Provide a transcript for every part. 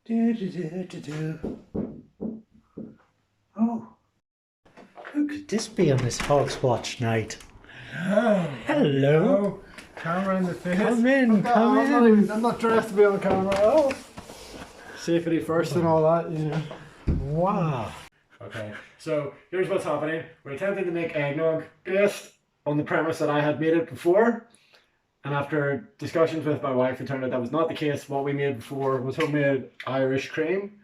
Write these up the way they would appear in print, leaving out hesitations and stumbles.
Do, do, do, do, do. Oh, who could this be on this Hogswatch night? Oh, Hello. Camera in the face. Come in, come in. I'm not dressed to be on camera at all. Safety first and all that, you know. Wow. Okay, so here's what's happening. We're attempting to make eggnog based on the premise that I had made it before. And after discussions with my wife, it turned out that was not the case. What we made before was homemade Irish cream.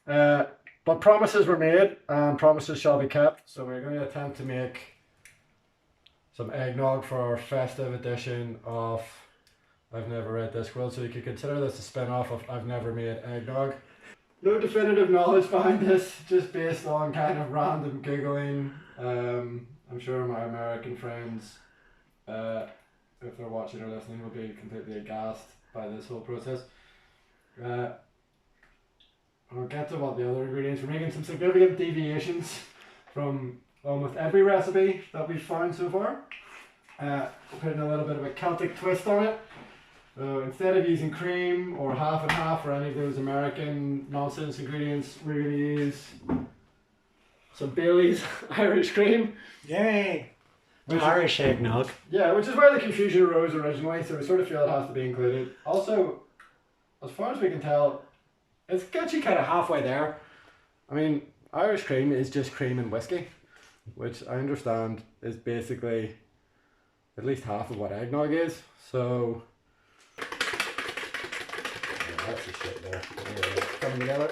But promises were made and promises shall be kept. So we're going to attempt to make some eggnog for our festive edition of I've Never Read Discworld. So you could consider this a spin-off of I've Never Made Eggnog. No definitive knowledge behind this, just based on kind of random Googling. I'm sure my American friends, if they're watching or listening, will be completely aghast by this whole process. I'll get to what the other ingredients. We're making some significant deviations from almost every recipe that we've found so far. Putting a little bit of a Celtic twist on it. So instead of using cream or half and half or any of those American nonsense ingredients, we're going to use some Bailey's Irish cream. Yay. Irish eggnog. Yeah, which is where the confusion arose originally, so we sort of feel it has to be included. Also, as far as we can tell, it's actually kind of halfway there. I mean, Irish cream is just cream and whiskey, which I understand is basically at least half of what eggnog is, so... Yeah, that's the shit there. Yeah, it's coming together.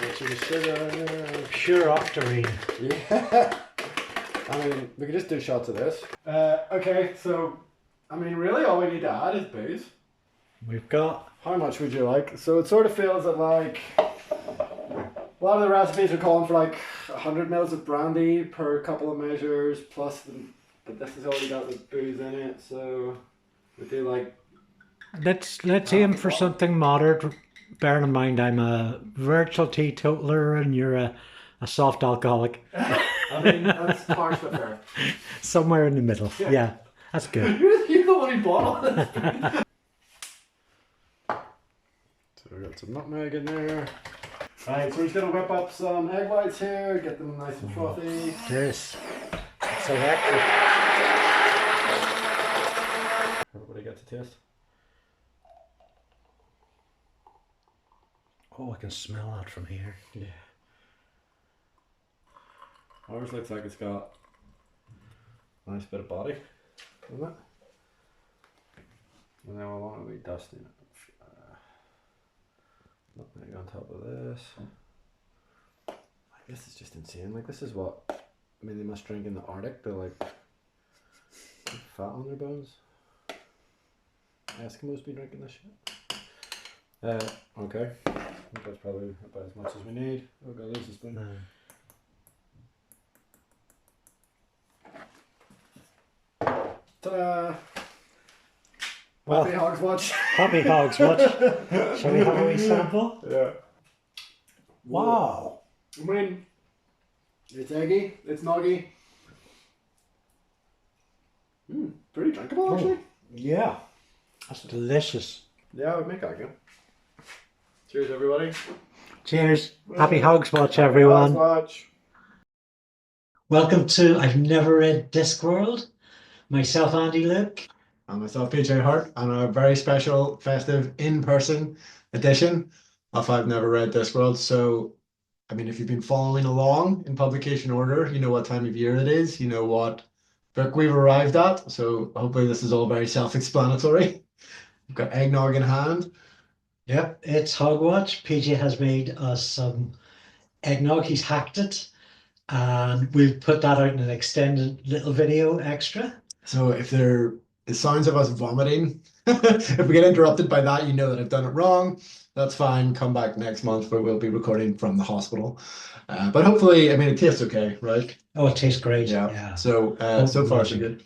Get you the sugar. Pure octarine. Yeah. I mean, we could just do shots of this. Okay, so, I mean, really all we need to add is booze. We've got... How much would you like? So it sort of feels that like, a lot of the recipes are calling for like 100 mils of brandy per couple of measures, plus, but this has already got the booze in it, so we do like... Let's aim for something moderate. Bearing in mind I'm a virtual teetotaler and you're a soft alcoholic. I mean, that's harsh but fair. Somewhere in the middle. Yeah, that's good. You're the one who bought all this. So we got some nutmeg in there. Right, so we're just going to whip up some egg whites here, get them nice and frothy. This. It's electric. Everybody gets a taste. Oh, I can smell that from here. Yeah. Ours looks like it's got a nice bit of body, doesn't it? And then I want to be dusting it. Nutmeg on top of this. This is just insane. Like, this is what, I mean, they must drink in the Arctic. They're like fat on their bones. Eskimos be drinking this shit. Okay. I think that's probably about as much as we need. Oh god, there's a spoon. No. Ta-da! Well, Happy Hogswatch! Happy Hogswatch. Shall we have a wee sample? Yeah. Wow. I mean, it's eggy, it's noggy. Pretty drinkable actually. Yeah. That's delicious. Yeah, I would make that again. Cheers everybody. Cheers. Happy Hogswatch, everyone. Hogswatch. Welcome to I've Never Read Discworld. Myself, Andy Luke. And myself, PJ Hart, and a very special festive in-person edition of I've Never Read Discworld. So, I mean, if you've been following along in publication order, you know what time of year it is, you know what book we've arrived at. So hopefully this is all very self-explanatory. We've got eggnog in hand. Yep, it's Hogwatch. PJ has made us some eggnog. He's hacked it. And we'll put that out in an extended little video extra. So if there is sounds of us vomiting, if we get interrupted by that, you know that I've done it wrong. That's fine. Come back next month where we'll be recording from the hospital. But hopefully, I mean, it tastes okay, right? Oh, it tastes great. Yeah. So so far so good.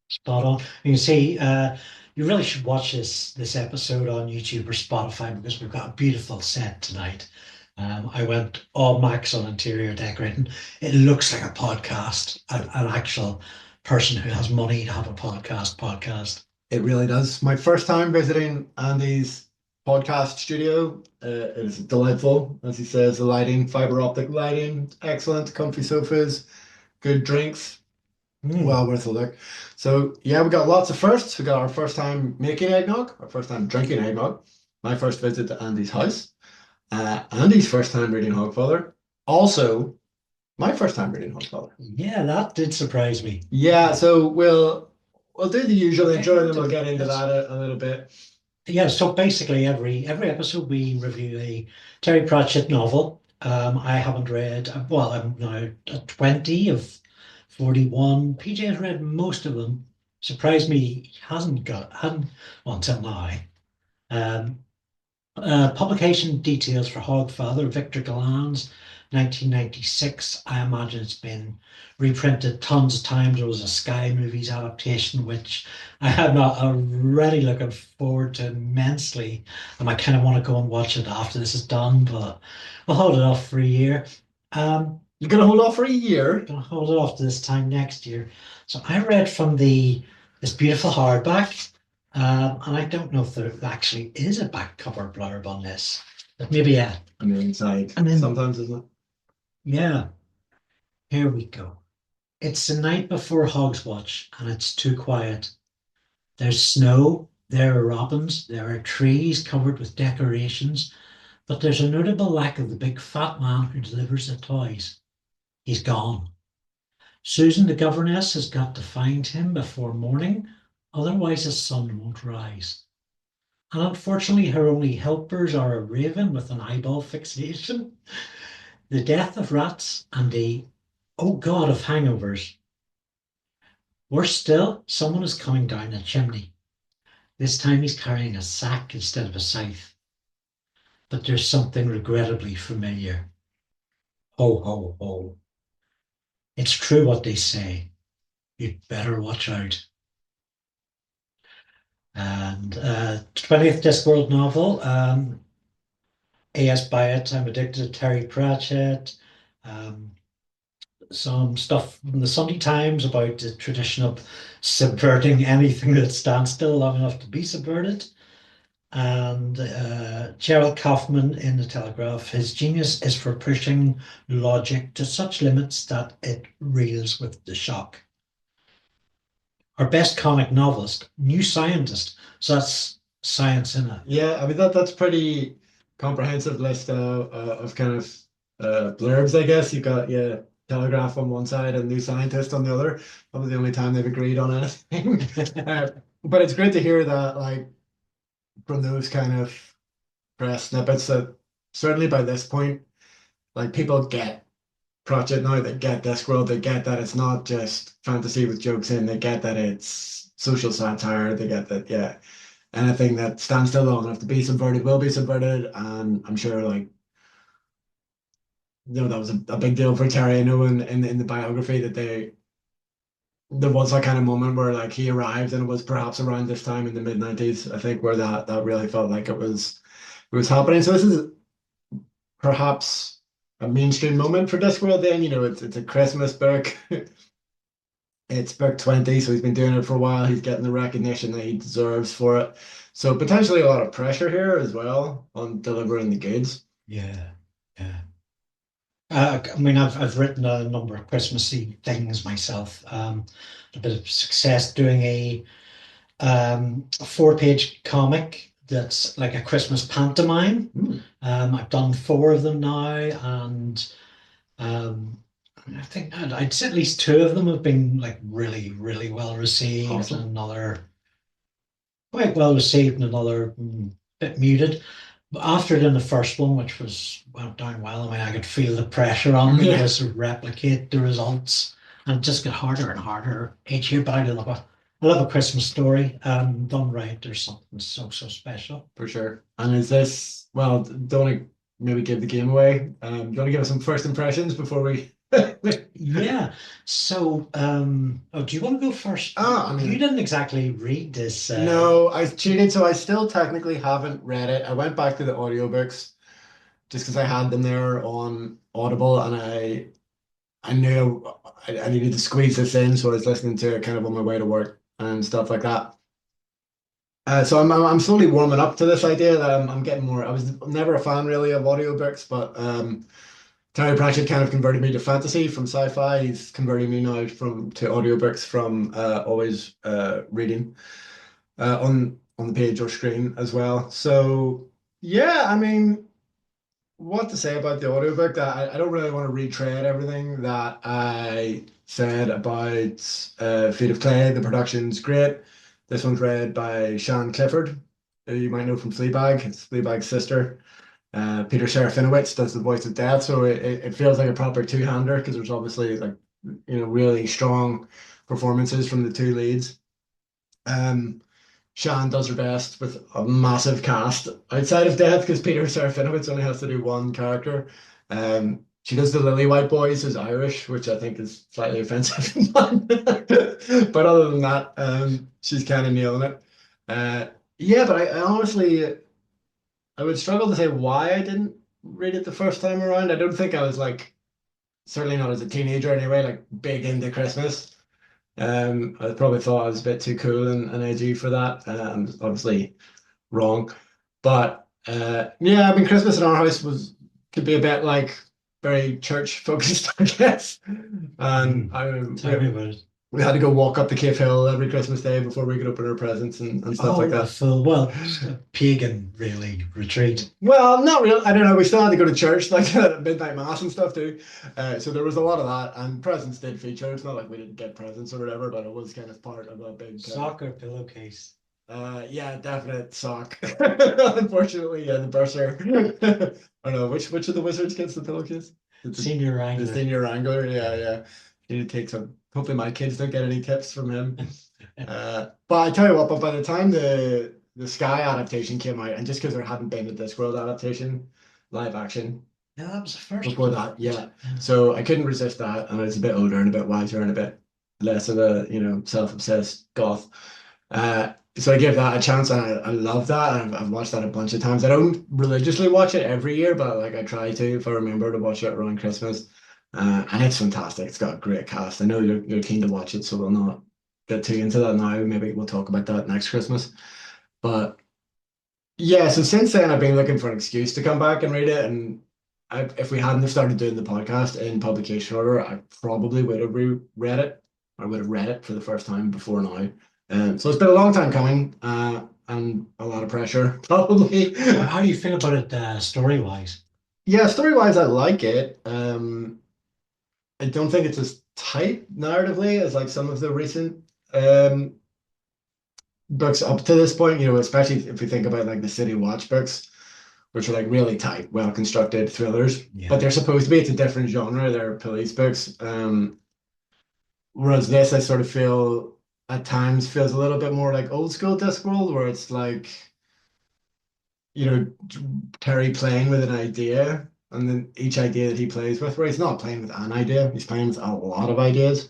Spot on. You can see you really should watch this episode on YouTube or Spotify because we've got a beautiful set tonight. I went all max on interior decorating. It looks like a podcast, an actual person who has money to have a podcast. It really does. My first time visiting Andy's podcast studio. It is delightful. As he says, the lighting, fiber optic lighting, excellent, comfy sofas, good drinks, Mm. well worth a look. So yeah, we got lots of firsts. We got our first time making eggnog, our first time drinking eggnog, my first visit to Andy's house, Andy's first time reading Hogfather. Also, my first time reading Hogfather. Yeah, that did surprise me. Yeah, so we'll do the usual Okay, intro and we'll then we'll do. get into Yes. that a little bit. Yeah, so basically every episode we review a Terry Pratchett novel. I haven't read, well, I'm now at 20 of 41. PJ has read most of them. Surprised me he hadn't, well, until now. Um, Publication details for Hogfather, Victor Galan's 1996. I imagine it's been reprinted tons of times. There was a Sky Movies adaptation, which I am not already looking forward to immensely. And I kind of want to go and watch it after this is done, but I'll hold it off for a year. You're gonna hold off for a year? Gonna hold it off to this time next year. So I read from the this beautiful hardback, and I don't know if there actually is a back cover blurb on this, but maybe yeah. On the inside, And then sometimes, isn't it? yeah, here we go. It's the night before Hogswatch, and it's too quiet. There's snow, there are robins, there are trees covered with decorations, but there's a notable lack of the big fat man who delivers the toys. He's gone. Susan, the governess, has got to find him before morning, otherwise the sun won't rise. And unfortunately, her only helpers are a raven with an eyeball fixation, the death of rats, and the oh god of hangovers. Worse still, someone is coming down the chimney. This time he's carrying a sack instead of a scythe. But there's something regrettably familiar. Ho, ho, ho. It's true what they say. You'd better watch out. And 20th Discworld novel, A.S. Byatt, I'm Addicted to Terry Pratchett. Um, some stuff from the Sunday Times about the tradition of subverting anything that stands still long enough to be subverted. And Gerald Kaufman in The Telegraph, his genius is for pushing logic to such limits that it reels with the shock. Our best comic novelist, New Scientist. So that's science in it. Yeah, I mean that's pretty comprehensive list of kind of blurbs, I guess. You got yeah, Telegraph on one side and New Scientist on the other. Probably the only time they've agreed on anything. But it's great to hear that, like, from those kind of press snippets, that certainly by this point, like, people get Pratchett now. They get Discworld. They get that it's not just fantasy with jokes in. They get that it's social satire. They get that, yeah, anything that stands still long enough to be subverted will be subverted. And I'm sure, like, that was a big deal for Terry. I know in the biography that there was that kind of moment where, like, he arrived, and it was perhaps around this time in the mid 90s, I think, where that really felt like it was happening. So this is perhaps a mainstream moment for Discworld. Then, it's a Christmas book. It's book 20, so he's been doing it for a while. He's getting the recognition that he deserves for it. So potentially a lot of pressure here as well on delivering the goods. Yeah, yeah. I mean, I've written a number of Christmassy things myself. A bit of success doing a 4-page comic that's like a Christmas pantomime. Hmm, I've done 4 of them now, and um, I think I'd say at least 2 of them have been like really, really well received, and awesome. another quite well received, and another bit muted. But after doing the first one, which went down well, I mean, I could feel the pressure on me Yeah, to sort of replicate the results, and it just get harder and harder each year. But I love a Christmas story. Done right, there's something so special. for sure. And is this, well, don't want to maybe give the game away. Do you want to give us some first impressions before we? Yeah. So, oh, do you want to go first? I You mean, didn't exactly read this. no, I cheated, so I still technically haven't read it. I went back to the audiobooks just because I had them there on Audible, and I knew I needed to squeeze this in, so I was listening to it kind of on my way to work and stuff like that. So I'm slowly warming up to this idea that I'm getting more. I was never a fan really of audiobooks, but Terry Pratchett kind of converted me to fantasy from sci-fi. He's converting me now from to audiobooks from always reading on the page or screen as well. So yeah, I mean, what to say about the audiobook? I don't really want to retread everything that I said about Feet of Clay. The production's great. This one's read by Sian Clifford, who you might know from Fleabag. It's Fleabag's sister. Peter Serafinowicz does the voice of Death, so it feels like a proper two-hander because there's obviously like really strong performances from the two leads. Um, Shan does her best with a massive cast outside of Death because Peter Serafinowicz only has to do one character. She does the Lily White Boys as Irish, which I think is slightly offensive. But other than that, she's kind of nailing it. Yeah, but I honestly I would struggle to say why I didn't read it the first time around. I don't think I was like certainly not as a teenager anyway, like big into Christmas. I probably thought I was a bit too cool and edgy for that. Obviously wrong. But yeah, I mean, Christmas in our house was could be a bit like very church focused, I guess. And Mm. Tell me about it. we had to go walk up the Cave Hill every Christmas Day before we could open our presents and stuff like Oh, a that. full, well, it's a pagan really retreat. Well, not real. I don't know. We still had to go to church, like at midnight mass and stuff too. So there was a lot of that, and presents did feature. It's not like we didn't get presents or whatever, but it was kind of part of a big kind of. Soccer pillowcase. Yeah, definite sock. Unfortunately, yeah, the bursar. I don't know which of the wizards gets the pillowcase. Senior The Wrangler. senior wrangler. Yeah, yeah. Need to take some. Hopefully, my kids don't get any tips from him. But I tell you what, but by the time the Sky adaptation came out, and just because there hadn't been a Discworld adaptation, live action Yeah, that was the first before one. that, yeah. So I couldn't resist that, and I was a bit older and a bit wiser and a bit less of a self-obsessed goth. So I gave that a chance, and I love that, and I've watched that a bunch of times. I don't religiously watch it every year, but like I try to if I remember to watch it around Christmas. And it's fantastic. It's got a great cast. I know you're keen to watch it, so we'll not get too into that now. Maybe we'll talk about that next Christmas. But yeah, so since then I've been looking for an excuse to come back and read it. And if we hadn't have started doing the podcast in publication order, I probably would have reread it or would have read it for the first time before now. So it's been a long time coming, and a lot of pressure, probably. How do you feel about it story-wise? Yeah, story-wise, I like it. I don't think it's as tight narratively as like some of the recent um books up to this point, especially if we think about like the City Watch books, which are like really tight, well constructed thrillers. But Yeah. they're supposed to be, it's a different genre, they're police books. Whereas this I sort of feel at times feels a little bit more like old school Discworld, where it's like, you know, Terry playing with an idea, and then each idea that he plays with, where he's not playing with an idea, he's playing with a lot of ideas.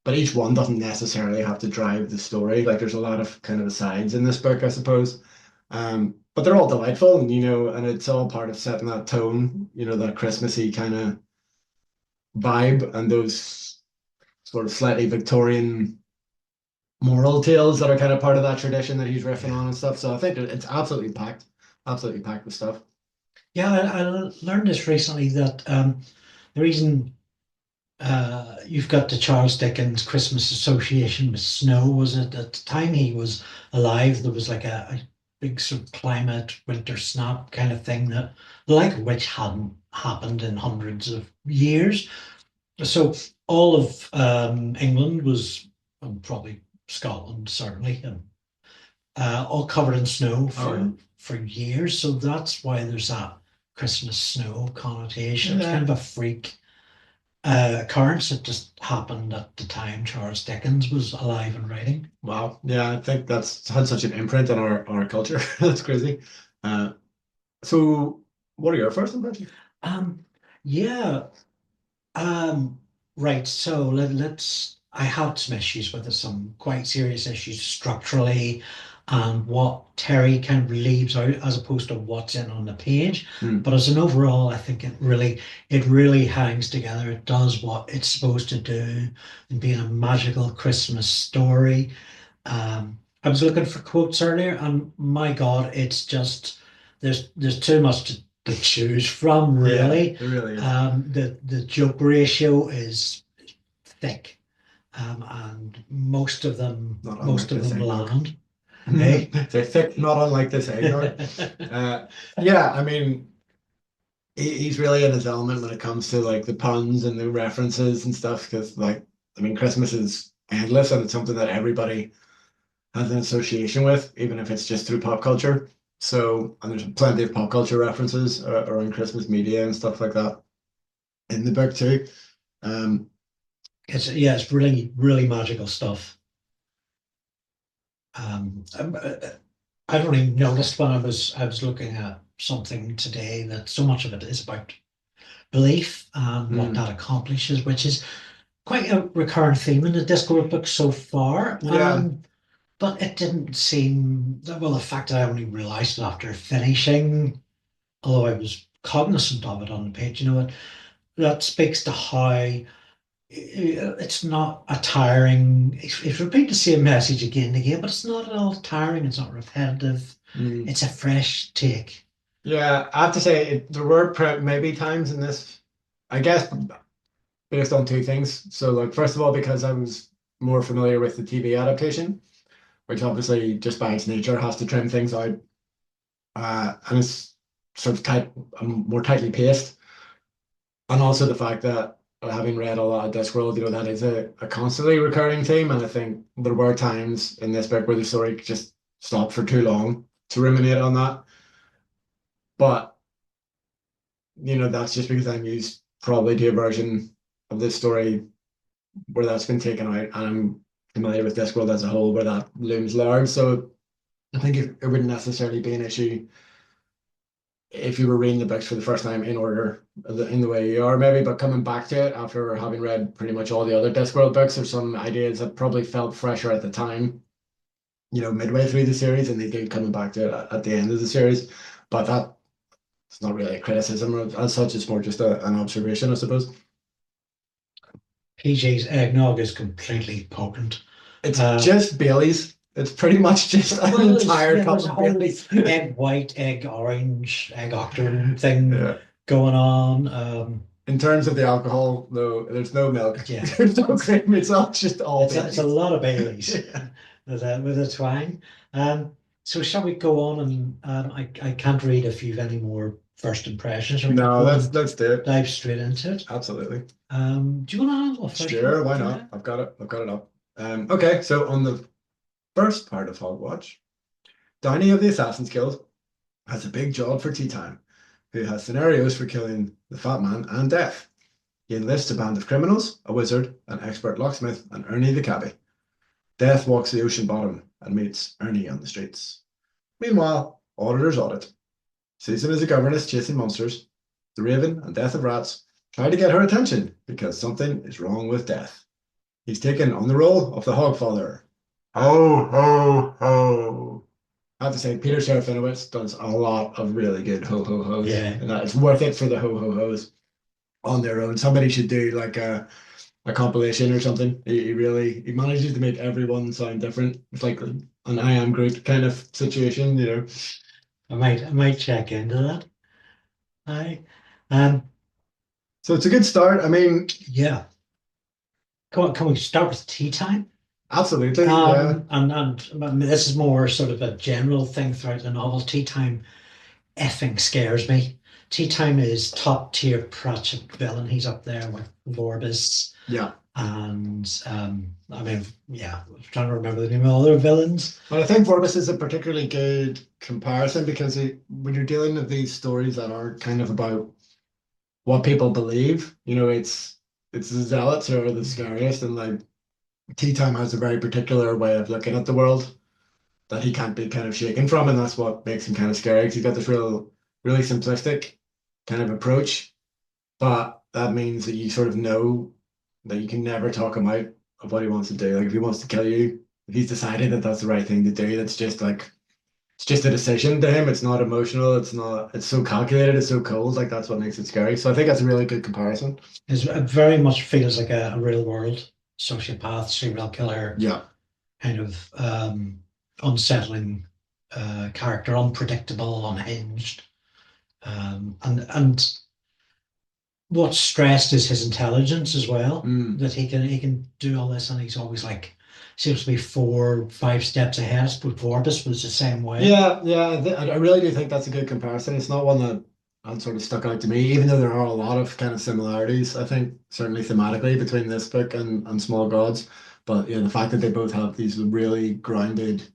But each one doesn't necessarily have to drive the story. Like there's a lot of kind of sides in this book, I suppose. But they're all delightful, and and it's all part of setting that tone, that Christmassy kind of vibe, and those sort of slightly Victorian moral tales that are kind of part of that tradition that he's riffing Yeah. on and stuff. So I think it's absolutely packed with stuff. Yeah, I learned this recently that the reason you've got the Charles Dickens Christmas association with snow was that at the time he was alive, there was like a big sort of climate winter snap kind of thing that the like of which hadn't happened in hundreds of years. So all of England was, and probably Scotland certainly, and all covered in snow Oh, yeah. for years. So that's why there's that Christmas snow connotation. It's Yeah. kind of a freak occurrence that just happened at the time Charles Dickens was alive and writing. Wow. Yeah, I think that's had such an imprint on our culture. That's crazy. Uh, so what are your first impressions? Um, yeah, Um, right. So let's. I had some issues with it, some quite serious issues structurally, and what Terry kind of leaves out as opposed to what's in on the page. Hmm. But as an overall, I think it really hangs together. It does what it's supposed to do, and being a magical Christmas story. I was looking for quotes earlier, and my God, it's just there's too much to choose from, Yeah, really. it really is. The joke ratio is thick, and Not most unlike of this them eggnog. land. Hey, They're thick, not unlike this eggnog. Uh, yeah, I mean, he's really in his element when it comes to like the puns and the references and stuff. Because, like, I mean, Christmas is endless, and it's something that everybody has an association with, even if it's just through pop culture. So, and there's plenty of pop culture references around Christmas media and stuff like that in the book too. Um, it's really really magical stuff. I'd only noticed when I was looking at something today that so much of it is about belief and what mm, that accomplishes, which is quite a recurrent theme in the Discworld book so far. yeah, But it didn't seem well. The fact that I only realised it after finishing, although I was cognizant of it on the page, that speaks to how it's not a tiring. It's repeat the same message again and again, but it's not at all tiring. It's not repetitive. mm, It's a fresh take. yeah. I have to say, there were maybe times in this, I guess, based on two things. So, like, first of all, because I was more familiar with the TV adaptation, which obviously just by its nature has to trim things out, and it's sort of more tightly paced, and also the fact that having read a lot of Discworld, that is a constantly recurring theme, and I think there were times in this book where the story just stopped for too long to ruminate on that. But that's just because I'm used probably to a version of this story where that's been taken out, and I'm familiar with Discworld as a whole where that looms large. So I think it wouldn't necessarily be an issue if you were reading the books for the first time in order in the way you are, maybe, but coming back to it after having read pretty much all the other Discworld books, there's some ideas that probably felt fresher at the time, midway through the series, and they did coming back to it at the end of the series. But that it's not really a criticism as such, it's more just an observation, I suppose. PJ's eggnog is completely potent. It's Uh, just Bailey's. It's pretty much just an well, entire cup there's a of whole Bailey's. egg white, egg orange, egg octane thing Yeah. going on. In terms of the alcohol, no, there's no milk. Yeah, There's no cream. It's all just all it's a Bailey's. lot of Baileys Yeah. with a twang. So shall we go on and I can't read if you've any more first impressions, or we can No, go on let's and let's do it. dive straight into it. Absolutely. Do you want to handle the first Sure, one? why Yeah. not? I've got it. I've got it up. Okay, so on the first part of Hogwatch, Downey of the Assassin's Guild has a big job for tea time, who has scenarios for killing the Fat Man and Death. He enlists a band of criminals, a wizard, an expert locksmith, and Ernie the cabbie. Death walks the ocean bottom and meets Ernie on the streets. Meanwhile, auditors audit. Susan is a governess chasing monsters. The Raven and Death of Rats try to get her attention because something is wrong with Death. He's taken on the role of the Hogfather. Ho, ho, ho. I have to say, Peter Serafinowicz does a lot of really good ho, ho, ho's. Yeah. And it's worth it for the ho, ho, ho's on their own. Somebody should do like a compilation or something. He manages to make everyone sound different. It's like an I am Groot kind of situation. I might check into that. I um So it's a good start. I mean, yeah. Come on, can we start with tea time? absolutely, yeah. And this is more sort of a general thing throughout the novel. Tea time effing scares me. Tea time is top tier Pratchett villain. He's up there with Lorbus Yeah. and I mean, yeah, I'm trying to remember the name of other villains. But I think Vorbis is a particularly good comparison because when you're dealing with these stories that are kind of about what people believe, it's the zealots who are the scariest, and like Tea Time has a very particular way of looking at the world that he can't be kind of shaken from, and that's what makes him kind of scary. 'Cause he's got this really simplistic kind of approach, but that means that you sort of know that you can never talk him out of what he wants to do. Like if he wants to kill you, if he's decided that that's the right thing to do, that's just like it's just a decision to him. It's not emotional. It's not. It's so calculated. It's so cold. Like that's what makes it scary. So I think that's a really good comparison. It very much feels like a real world sociopath, serial killer Yeah. kind of. unsettling character, unpredictable, unhinged. And what's stressed is his intelligence as well. Mm. That he can do all this, and he's always like seems to be 4, 5 steps ahead. But Vorbis was the same way. Yeah, yeah, I really do think that's a good comparison. It's not one that sort of stuck out to me, even though there are a lot of kind of similarities, I think, certainly thematically between this book and Small Gods. But yeah, the fact that they both have these really grounded,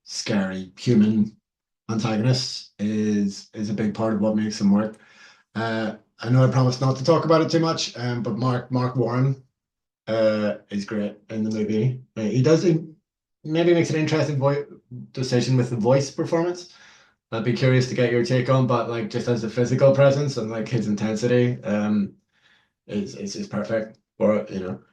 scary human antagonists is a big part of what makes them work. I know I promised not to talk about it too much, but Mark Warren is great in the movie. He maybe makes an interesting decision with the voice performance. I'd be curious to get your take on, but like just as a physical presence and like his intensity, is perfect for it.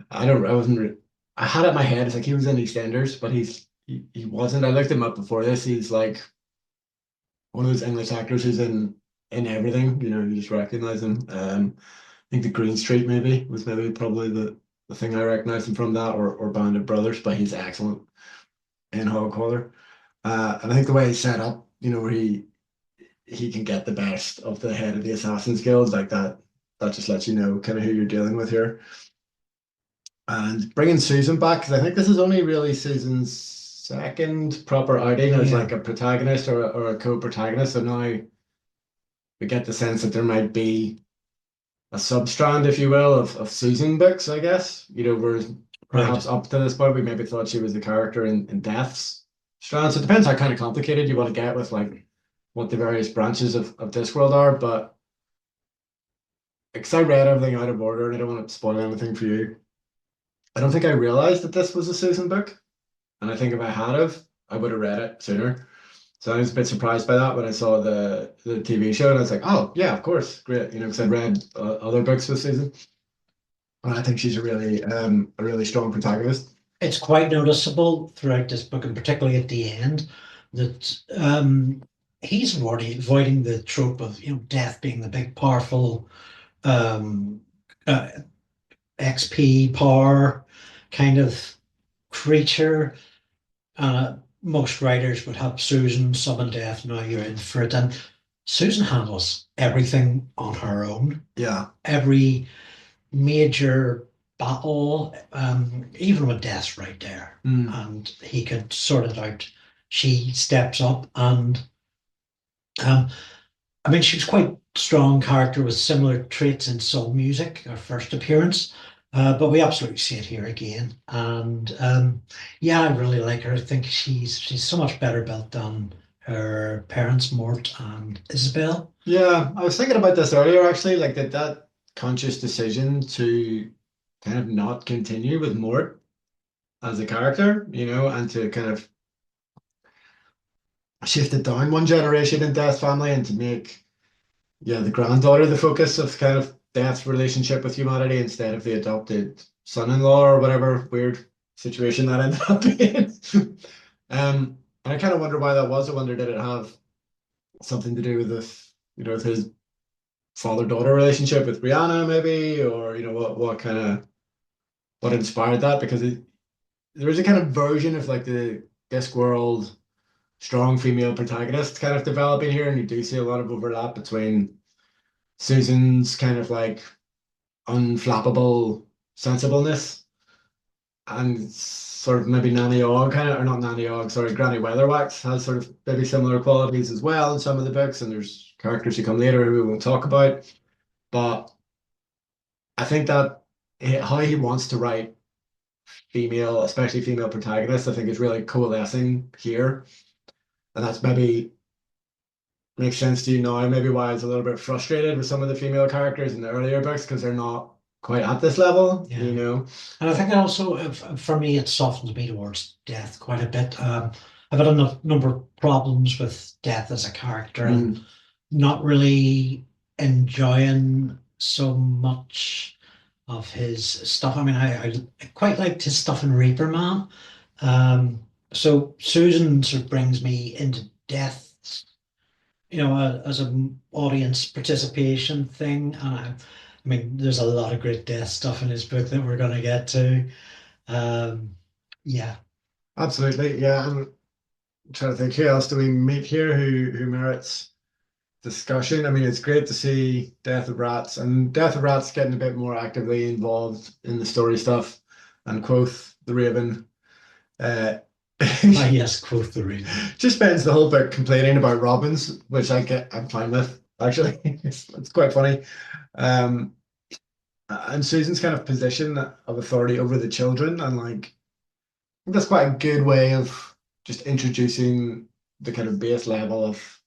I wasn't. I had it in my head. It's like he was in EastEnders, but he wasn't. I looked him up before this. He's like one of those English actors who's in everything. You just recognize him. I think the Green Street maybe was maybe probably the thing I recognized him from, that or Band of Brothers, but he's excellent in Hogfather. And I think the way he's set up, where he can get the best of the head of the Assassin's Guild, like that just lets you know kind of who you're dealing with here. And bringing Susan back, because I think this is only really Susan's second proper outing as Yeah, like a protagonist or a co-protagonist. So now we get the sense that there might be a substrand, if you will, of Susan books, I guess. Whereas right. perhaps up to this point we maybe thought she was the character in Death's strand. So it depends how kind of complicated you want to get with like what the various branches of Discworld are. But because I read everything out of order and I don't want to spoil anything for you, I don't think I realized that this was a Susan book. And I think if I had have, I would have read it sooner. So I was a bit surprised by that when I saw the TV show, and I was like, oh yeah, of course, great. Because I'd read other books with Susan, and I think she's a really strong protagonist. It's quite noticeable throughout this book, and particularly at the end, that he's avoiding the trope of death being the big powerful um, uh, XP power kind of creature. Most writers would have Susan summon death. Now you're in for it, and Susan handles everything on her own. Yeah. Every major battle, even with death's right there, Mm. and he could sort it out. She steps up, and um, I mean, she was quite strong character with similar traits in Soul Music, her first appearance. But we absolutely see it here again, and yeah, I really like her. I think she's so much better built than her parents, Mort and Isabel. Yeah, I was thinking about this earlier actually, like that conscious decision to kind of not continue with Mort as a character, and to kind of shift it down one generation in Death's family and to make, yeah, the granddaughter the focus of kind of Death's relationship with humanity instead of the adopted son-in-law or whatever weird situation that ended up being. And I kind of wonder why that was. I wonder, did it have something to do with this, with his father-daughter relationship with Brianna, maybe, or what kind of what inspired that? Because there is a kind of version of like the Discworld strong female protagonist kind of developing here, and you do see a lot of overlap between Susan's kind of like unflappable sensibleness and sort of maybe Nanny Ogg kind of, or not Nanny Ogg, sorry, Granny Weatherwax has sort of maybe similar qualities as well in some of the books, and there's characters who come later who we won't talk about. But I think that how he wants to write female, especially female protagonists, I think is really coalescing here. And that's maybe makes sense to you now, maybe why I was a little bit frustrated with some of the female characters in the earlier books because they're not quite at this level, Yeah. And I think it also, for me, it softens me towards death quite a bit. I've had a number of problems with death as a character and Mm. not really enjoying so much of his stuff. I mean, I quite liked his stuff in Reaper Man. So Susan sort of brings me into death, as an audience participation thing. And I mean, there's a lot of great death stuff in his book that we're going to get to. Um, yeah, Absolutely. Yeah. I'm trying to think who else do we meet here who merits discussion. I mean, it's great to see Death of Rats and Death of Rats getting a bit more actively involved in the story stuff. And Quoth the Raven uh, Ah, yes, quoth the raven. just spends the whole book complaining about robins, which I'm fine with actually. It's quite funny. Um, and Susan's kind of position of authority over the children, and like that's quite a good way of just introducing the kind of base level of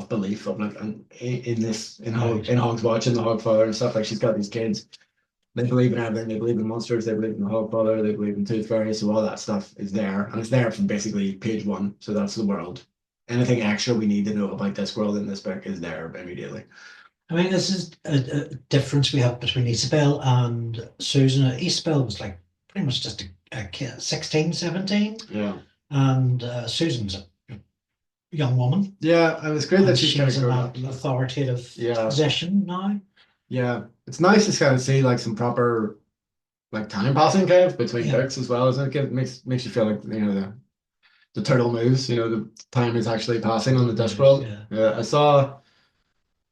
belief of like in this Right. in Hogswatch and the Hogfather and stuff. Like she's got these kids, they believe in everything. They believe in monsters. They believe in the Hogfather. They believe in Tooth Fairy. So all that stuff is there, and it's there from basically page one. So that's the world. Anything extra we need to know about this world in this book is there immediately. I mean, this is a difference we have between Isabel and Susan. Isabel was like pretty much just a kid, 16, 17, Yeah. and Susan's a young woman, Yeah, and it's great that and she's kind of she's in grown up. that authoritative Yeah, position now. yeah. It's nice to kind of see like some proper like time passing kind of between Yeah, books as well, isn't it? It makes you feel like the turtle moves, the time is actually passing on the Discworld. yeah. Yeah,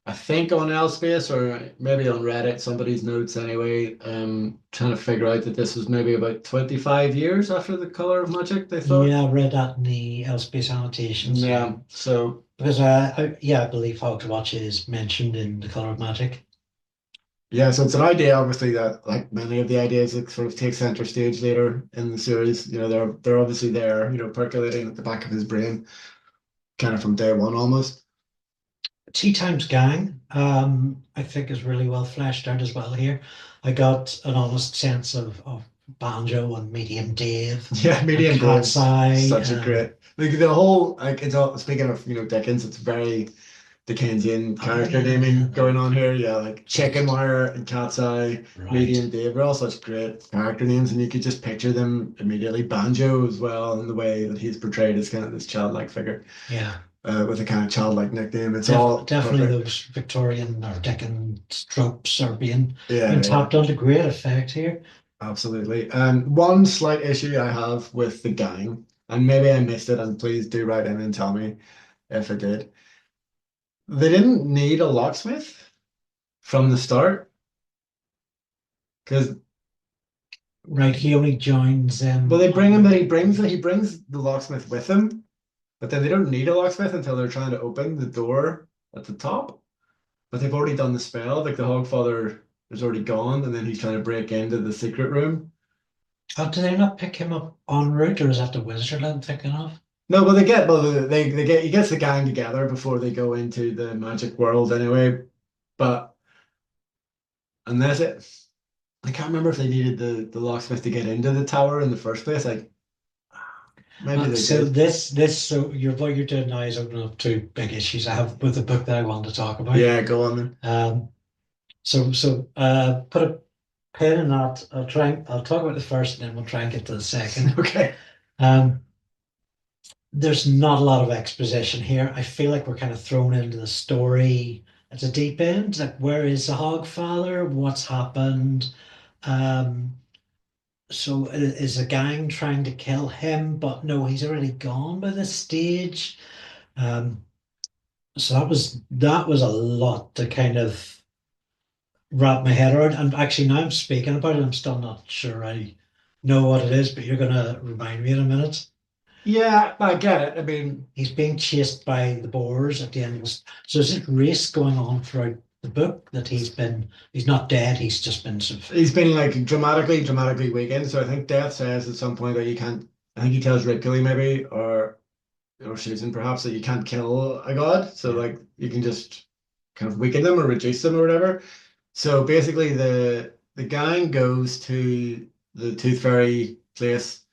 I think on Elspace or maybe on Reddit, somebody's notes anyway, trying to figure out that this was maybe about 25 years after the Color of Magic, they thought. Yeah, I read that in the Elspeth annotations. Yeah, Yeah, so because yeah, I believe Hogswatch is mentioned in the Color of Magic. yeah, so it's an idea obviously that like many of the ideas that sort of take center stage later in the series, they're obviously there, percolating at the back of his brain, kind of from day one almost. Teatime's gang, I think is really well fleshed out as well here. I got an honest sense of Banjo and Medium Dave Yeah, and Medium Cat's Dave's Eye. such a great like the whole like it's all speaking of Dickens, it's very Dickensian Oh character yeah, yeah, naming going on here. Yeah, like Chicken Wire and Cat's Eye, right. Medium Dave, they're all such great character names, and you could just picture them immediately. Banjo as well, and the way that he's portrayed as kind of this childlike figure, Yeah, with a kind of childlike nickname. It's all definitely perfect. those Victorian or Dickens tropes are Yeah, being yeah, tapped onto great effect here. absolutely. And one slight issue I have with the gang, and maybe I missed it, and please do write in and tell me if I did. They didn't need a locksmith from the start because Right, he only joins well them they bring him, but on. he brings the locksmith with him, but then they don't need a locksmith until they're trying to open the door at the top. But they've already done the spell, like the Hogfather is already gone, and then he's trying to break into the secret room. Oh, do they not pick him up en route, or is that the wizard I'm thinking of? No, but they get he gets the gang together before they go into the magic world anyway. But unless it I can't remember if they needed the locksmith to get into the tower in the first place. Like maybe they So did. so what you're doing now is opening up two big issues I have with the book that I want to talk about. Yeah, go on then. Put a pin in that. I'll talk about the first, and then we'll try and get to the second. Okay. Um, there's not a lot of exposition here. I feel like we're kind of thrown into the story at a deep end. Like, where is the Hogfather? What's happened? Um, is a gang trying to kill him? But no, he's already gone by this stage. Um, so that was a lot to kind of wrap my head around. And actually, now I'm speaking about it, I'm still not sure I know what it is. But you're gonna remind me in a minute. Yeah, I get it. I mean, He's being chased by the boars at the end of this. So there's this race going on throughout the book that he's not dead. He's just been sort of he's been like dramatically weakened. So I think Death says at some point that you can't. I think he tells Ridgely maybe, or Susan perhaps, that you can't kill a god. So yeah. like you can just kind of weaken them or reduce them or whatever. So basically, the gang goes to the Tooth Fairy place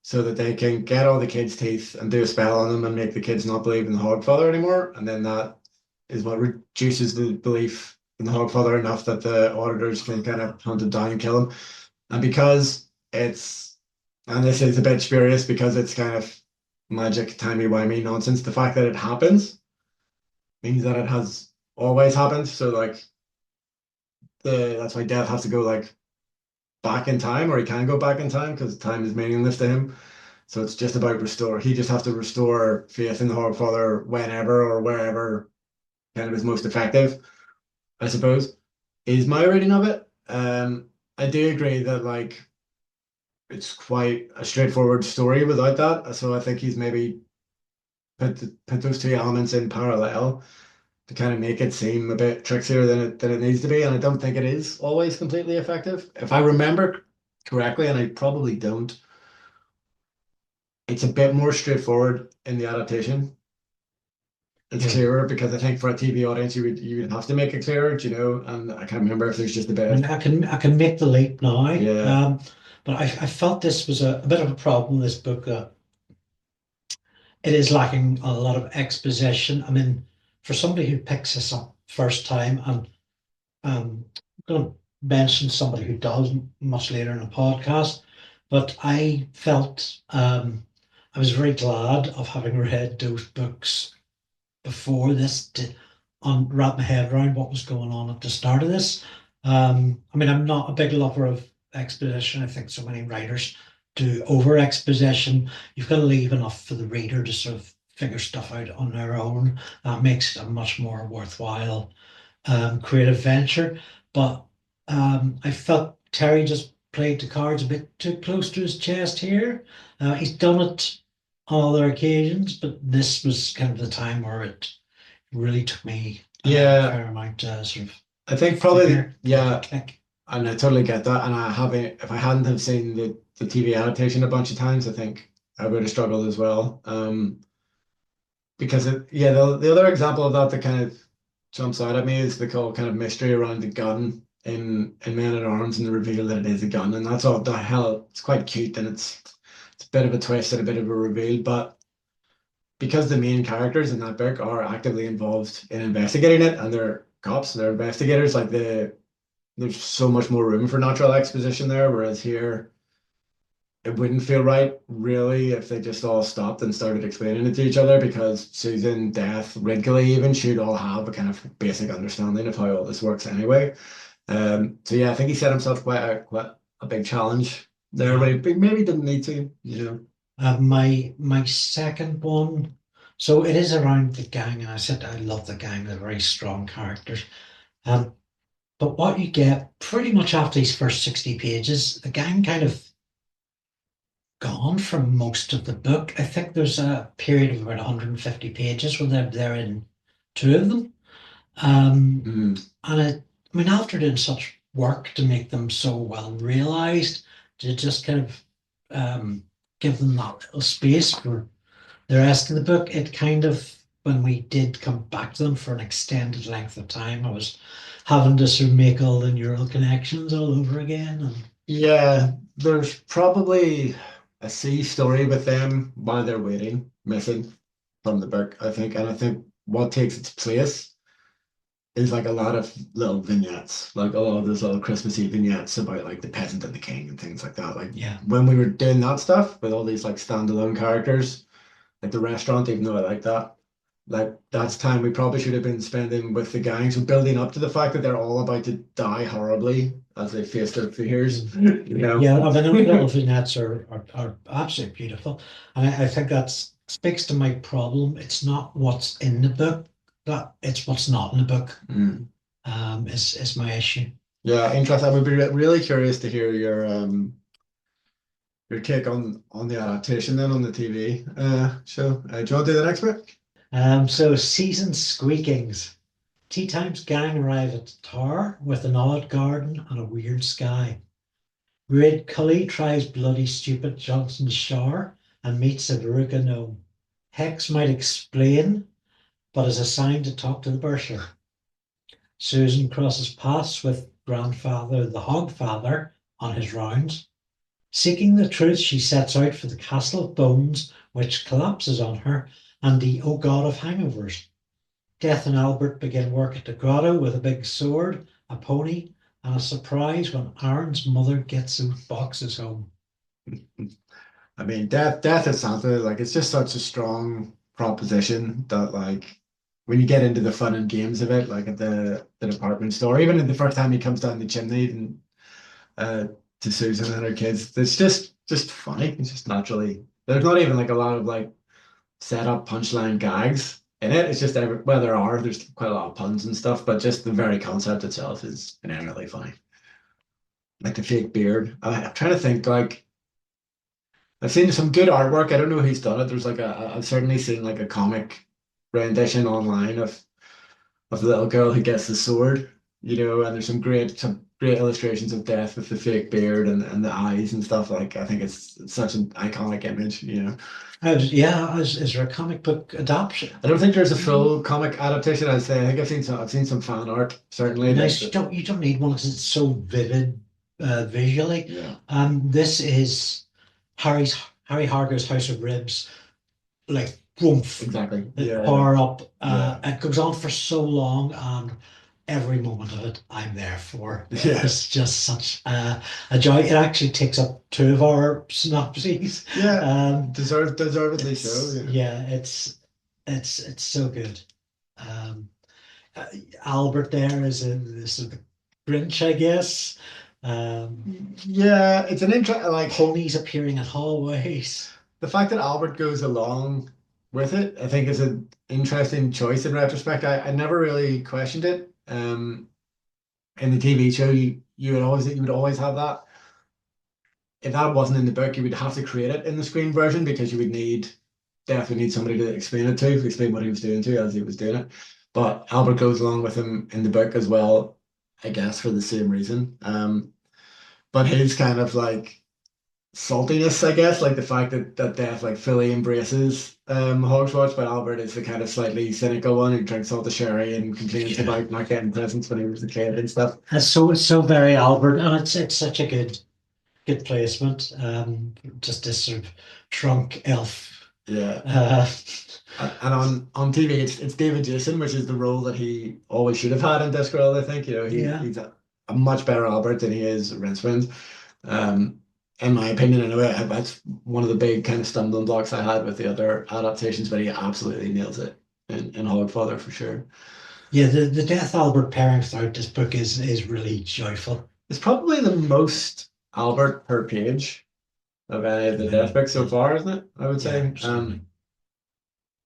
so that they can get all the kids' teeth and do a spell on them and make the kids not believe in the Hogfather anymore. And then that is what reduces the belief in the Hogfather enough that the auditors can kind of hunt him down and kill him. And because and this is a bit spurious because it's kind of magic, timey-wimey nonsense, the fact that it happens means that it has always happened. So like that's why Death has to go like back in time, or he can go back in time because time is meaningless to him. So it's just about restore. He just has to restore faith in the Hogfather whenever or wherever kind of is most effective, I suppose, is my reading of it. I do agree that like it's quite a straightforward story without that. So I think he's maybe put those two elements in parallel to kind of make it seem a bit trickier than it needs to be. And I don't think it is always completely effective. If I remember correctly, and I probably don't, it's a bit more straightforward in the adaptation. It's Yeah. clearer because I think for a TV audience you would have to make it clearer, do you know? And I can't remember if there's just a bit I mean, of I can make the leap now. yeah. But I felt this was a bit of a problem, this book, that it is lacking a lot of exposition. I mean, for somebody who picks this up first time, and I'm going to mention somebody who does much later in the podcast, but I felt I was very glad of having read those books before this to wrap my head around what was going on at the start of this. I mean, I'm not a big lover of exposition. I think so many writers do over exposition. You've got to leave enough for the reader to sort of figure stuff out on their own. That makes it a much more worthwhile creative venture. But I felt Terry just played the cards a bit too close to his chest here. He's done it on other occasions, but this was kind of the time where it really took me a Yeah, fair amount to sort of I think probably give it a yeah, kick. and I totally get that. And I haven't if I hadn't have seen the TV adaptation a bunch of times, I think I would have struggled as well. Because yeah, the other example of that that kind of jumps out at me is the whole kind of mystery around the gun in Men at Arms and the reveal that it is a gun, and that's all the hell. It's quite cute and it's a bit of a twist and a bit of a reveal, but because the main characters in that book are actively involved in investigating it and they're cops, they're investigators, like there's so much more room for natural exposition there, whereas here it wouldn't feel right really if they just all stopped and started explaining it to each other because Susan, Death, Wrigley even should all have a kind of basic understanding of how all this works anyway. So yeah, I think he set himself quite a big challenge there, Yeah. but he maybe didn't need to, you know. My second one, so it is around the gang, and I said I love the gang. They're very strong characters. Um, but what you get pretty much after these first 60 pages, the gang kind of gone from most of the book. I think there's a period of about 150 pages where they're in two of them. Mm. And I mean, after doing such work to make them so well realized, to just kind of give them that little space for the rest of the book, it kind of, when we did come back to them for an extended length of time, I was having to sort of make all the neural connections all over again. And Yeah, there's probably a C story with them while they're waiting, missing from the book, I think. And I think what takes its place is like a lot of little vignettes, like a lot of those little Christmassy vignettes about like the peasant and the king and things like that. Like yeah, when we were doing that stuff with all these like standalone characters, like the restaurant, even though I like that, like that's time we probably should have been spending with the gang. So building up to the fact that they're all about to die horribly as they face their fears, you know. yeah. I mean, those little vignettes are absolutely beautiful, and I think that speaks to my problem. It's not what's in the book, that it's what's not in the book. Mm. Is my issue. Yeah, interesting. I would be really curious to hear your take on the adaptation then on the TV show. Do you want to do the next bit? So season squeakings. Tea Time's gang arrive at the tower with an odd garden and a weird sky. Great Cully tries bloody stupid Johnson's shower and meets a Veruca gnome. Hex might explain, but is assigned to talk to the bursar. Susan crosses paths with grandfather the Hogfather on his rounds. Seeking the truth, she sets out for the Castle of Bones, which collapses on her, and the O God of Hangovers. Death and Albert begin work at the grotto with a big sword, a pony, and a surprise when Aaron's mother gets those boxes home. I mean, death at Santa, like it's just such a strong proposition that like when you get into the fun and games of it, like at the department store, even in the first time he comes down the chimney and uh to Susan and her kids, it's just funny. It's just naturally There's not even like a lot of like set up punchline gags in it. It's just well, there's quite a lot of puns and stuff, but just the very concept itself is inherently funny. Like the fake beard. I'm trying to think like I've seen some good artwork. I don't know who's done it. There's like I've certainly seen like a comic rendition online of the little girl who gets the sword, and there's some great illustrations of death with the fake beard and the eyes and stuff. Like I think it's such an iconic image. Yeah, is there a comic book adaptation? I don't think there's a full comic adaptation. I'd say I think I've seen some fan art certainly. Nice. You don't need one because it's so vivid visually. Yeah, This is Harry Harker's House of Ribs, like oomph, exactly. Yeah, power up. yeah, It goes on for so long, and every moment of it, I'm there for. yeah, It's just such a joy. It actually takes up two of our synopses. yeah. Um, Deservedly so. it's yeah, it's so good. Um, uh, Albert there is a sort of Grinch, I guess. Yeah, it's an interest like Ponies appearing in hallways. the fact that Albert goes along with it. I think is an interesting choice in retrospect. I never really questioned it. In the TV show, you would always have that. If that wasn't in the book, you would have to create it in the screen version because you would definitely need somebody to explain what he was doing to as he was doing it. But Albert goes along with him in the book as well, I guess for the same reason. But his kind of like saltiness, I guess, like the fact that Death like fully embraces Hogswatch, but Albert is the kind of slightly cynical one who drinks all the sherry and complains Yeah. about not getting presents when he was a kid and stuff. It's so very Albert, and it's such a good placement. Just this sort of drunk elf. Yeah. Uh, And on TV, it's David Jason, which is the role that he always should have had in Discworld. I think yeah, he's a much better Albert than he is Rincewind. Um, in my opinion, anyway, that's one of the big kind of stumbling blocks I had with the other adaptations, but he absolutely nails it in Hogfather for sure. yeah. The Death Albert pairing throughout this book is really joyful. It's probably the most Albert per page of any of the Death books so far, isn't it? I would Yeah, say. absolutely.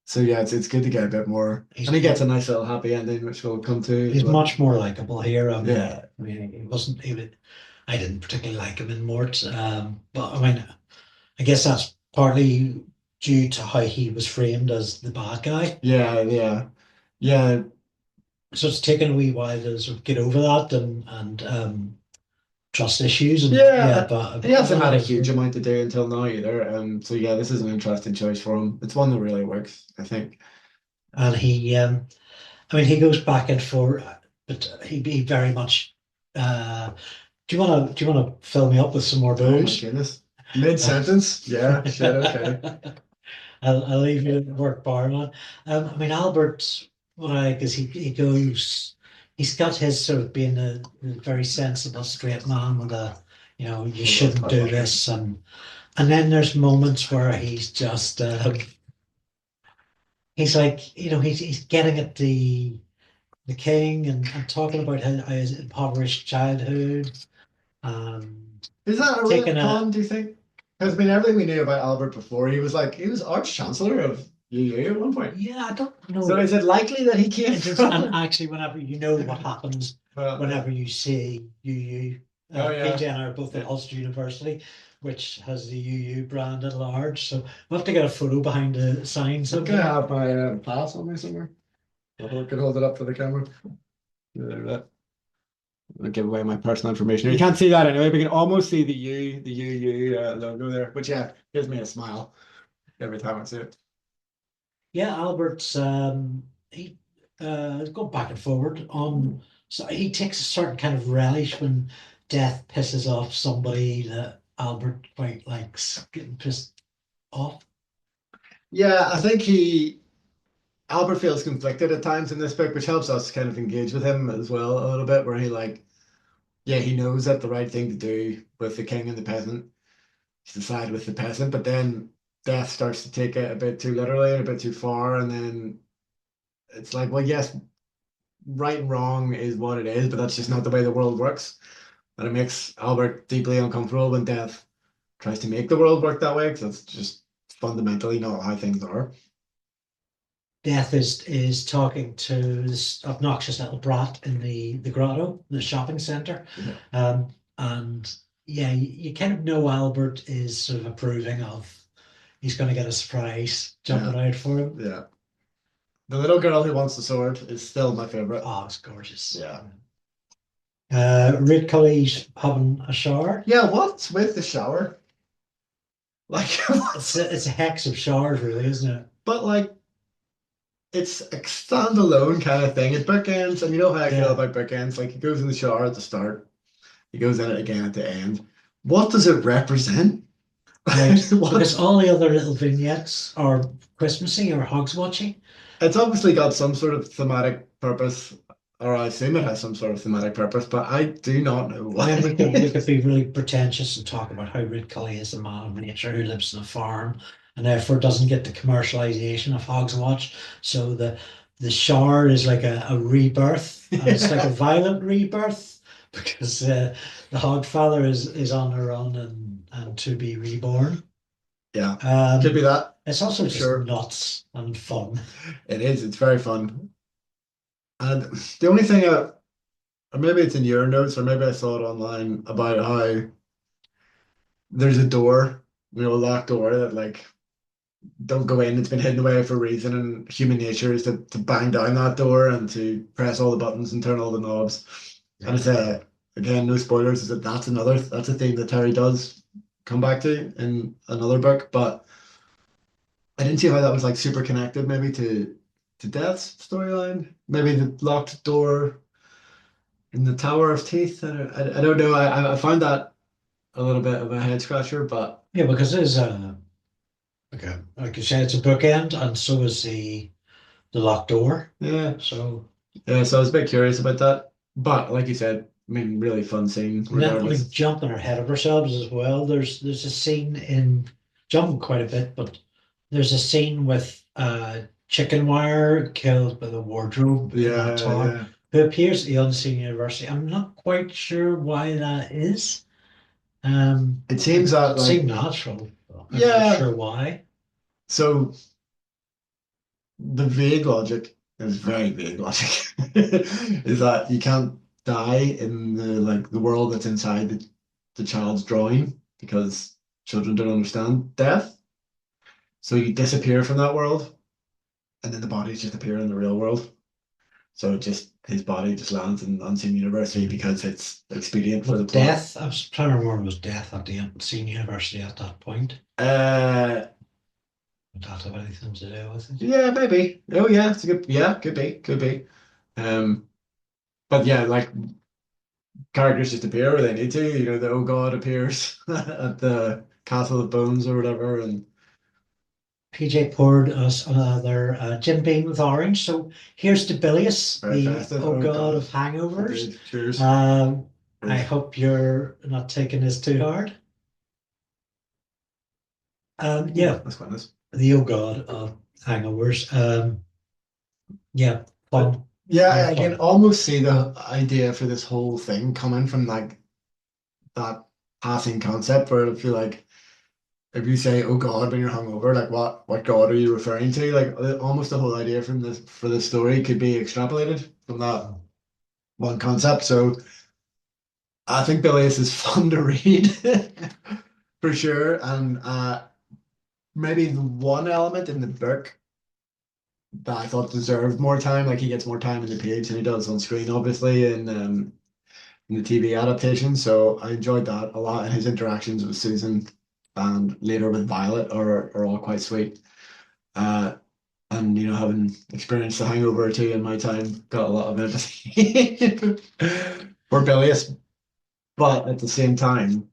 So yeah, it's good to get a bit more, He's and he gets a nice little happy ending, which we'll come to as he's well. much more likable here. Yeah, I mean, he wasn't even. I didn't particularly like him in Mort, but I mean, I guess that's partly due to how he was framed as the bad guy. yeah, yeah, yeah, So it's taken a wee while to sort of get over that and trust issues and yeah, yeah. but He hasn't had a huge amount to do until now either. So yeah, this is an interesting choice for him. It's one that really works, I think. and I mean, he goes back and forth, but he very much. Do you want to fill me up with some more Oh my booze? goodness. Mid-sentence? Yeah, shit, okay. I'll leave you at work, barman. I mean, Albert, what I like is he goes. He's got his sort of being a very sensible straight man with you shouldn't do this, and then there's moments where he's just he's like he's getting at the king and talking about his impoverished childhood, Is that a taking retcon, do you think? Because I mean, everything we knew about Albert before, he was Arch Chancellor of UU at one point. yeah, I don't know. So is it likely that he came And from? actually, whenever you know what happens, Well, whenever you see UU, oh yeah. PJ and I are both at Ulster University, which has the UU brand at large. So we'll have to get a photo behind the sign I'm sometime. gonna have my pass on me somewhere. I can hold it up for the camera. There, that. I'll give away my personal information. You can't see that anyway, but you can almost see the UU logo there, which yeah, gives me a smile every time I see it. Yeah, Albert's he go back and forward on. So he takes a certain kind of relish when death pisses off somebody that Albert quite likes getting pissed off. Yeah, I think Albert feels conflicted at times in this book, which helps us kind of engage with him as well a little bit, where yeah, he knows that the right thing to do with the king and the peasant is to side with the peasant, but then death starts to take it a bit too literally and a bit too far, and then it's like, well, yes, right and wrong is what it is, but that's just not the way the world works. And it makes Albert deeply uncomfortable when death tries to make the world work that way, because it's just fundamentally not how things are. Death is talking to this obnoxious little brat in the grotto, the shopping center, Yeah. and yeah, you kind of know Albert is sort of approving of he's going to get a surprise jumping Yeah. out for him. Yeah. The little girl who wants the sword is still my favorite. Oh, it's gorgeous. Yeah. Red Cully's having a shower. Yeah, what's with the shower? Like, It's a hex of showers, really, isn't it? but like, it's a standalone kind of thing. It bookends, and you know how I feel Yeah, about bookends. Like, he goes in the shower at the start, he goes in it again at the end. What does it represent? right. Because What? all the other little vignettes are Christmassy or Hogswatchy. It's obviously got some sort of thematic purpose, or I assume it has some sort of thematic purpose, but I do not know I mean, we why. could be really pretentious and talk about how Red Cully is a man of nature who lives on a farm and therefore doesn't get the commercialization of Hogswatch. So the shower is like a rebirth, and it's like a Yeah, violent rebirth because the Hogfather is on the run and to be reborn. yeah, could be Um, that it's also for just sure. nuts and fun. It is. It's very fun. And the only thing, or maybe it's in your notes, or maybe I saw it online about how there's a door, a locked door that like don't go in. It's been hidden away for a reason, and human nature is to bang down that door and to press all the buttons and turn all the knobs. And it's again, no spoilers. Is that that's a theme that Terry does come back to in another book, but I didn't see how that was like super connected, maybe to Death's storyline, maybe the locked door in the Tower of Teeth. I don't know. I find that a little bit of a head scratcher, but Yeah, because it is okay, like you said, it's a bookend, and so is the locked door. yeah, So yeah. So I was a bit curious about that. But like you said, I mean, really fun scene, and then I mean, regardless. jumping ahead of ourselves as well. There's a scene in jumping quite a bit, but there's a scene with chicken wire killed by the wardrobe in that Yeah, tower, yeah. who appears at the Unseen University. I'm not quite sure why that is. It It seems that seemed like natural, but I'm not yeah. sure why. So the vague logic is very vague logic. Is that you can't die in the world that's inside the child's drawing because children don't understand death. So you disappear from that world, and then the bodies just appear in the real world. So just his body just lands in Unseen University because it's expedient for the But plot. death, I was trying to remember, was death at the Unseen University at that point? Uh, Would that have anything to do with it? yeah, maybe. Oh yeah, it's a good. Yeah, could be. Um, but yeah, like characters just appear where they need to. The Oh God appears at the Castle of Bones or whatever, and PJ poured us another Jim Beam with orange. So here's to Bilious, very the festive. oh Oh god God, of hangovers. indeed. Cheers. Um, I Cheers. hope you're not taking this too hard. Ooh, Yeah, that's quite nice. the oh god of hangovers. Yeah, But fun, yeah, very I can fun. almost see the idea for this whole thing coming from like that passing concept where I feel like if you say "Oh God" when you're hungover, like what God are you referring to? Like almost the whole idea from this for this story could be extrapolated from that one concept. So I think Bilious is fun to read for sure, and maybe the one element in the book that I thought deserved more time, like he gets more time in the page than he does on screen, obviously, in the TV adaptation. So I enjoyed that a lot, and his interactions with Susan and later with Violet are all quite sweet. Uh, and having experienced the Hangover or two in my time, got a lot of empathy for Bilious. But at the same time,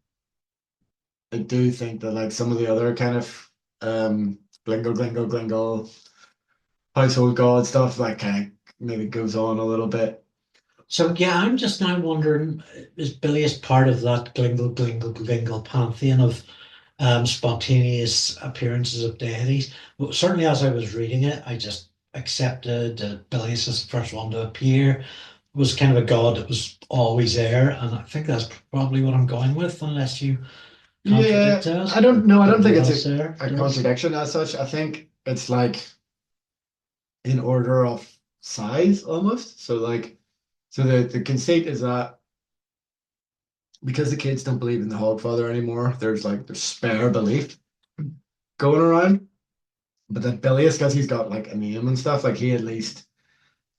I do think that like some of the other kind of glingle glingle glingle household god stuff like kind of maybe goes on a little bit. So yeah, I'm just now wondering, is Bilious part of that glingle glingle glingle pantheon of spontaneous appearances of deities? Well, certainly, as I was reading it, I just accepted that Bilious is the first one to appear. Was kind of a god that was always there, and I think that's probably what I'm going with, unless you contradict Yeah, us? I don't know. I don't think Everybody it's else there a does. contradiction as such. I think it's like in order of size almost. So like, so the conceit is that because the kids don't believe in the Hogfather anymore, there's spare belief going around. But that Bilius, because he's got like a name and stuff, like he at least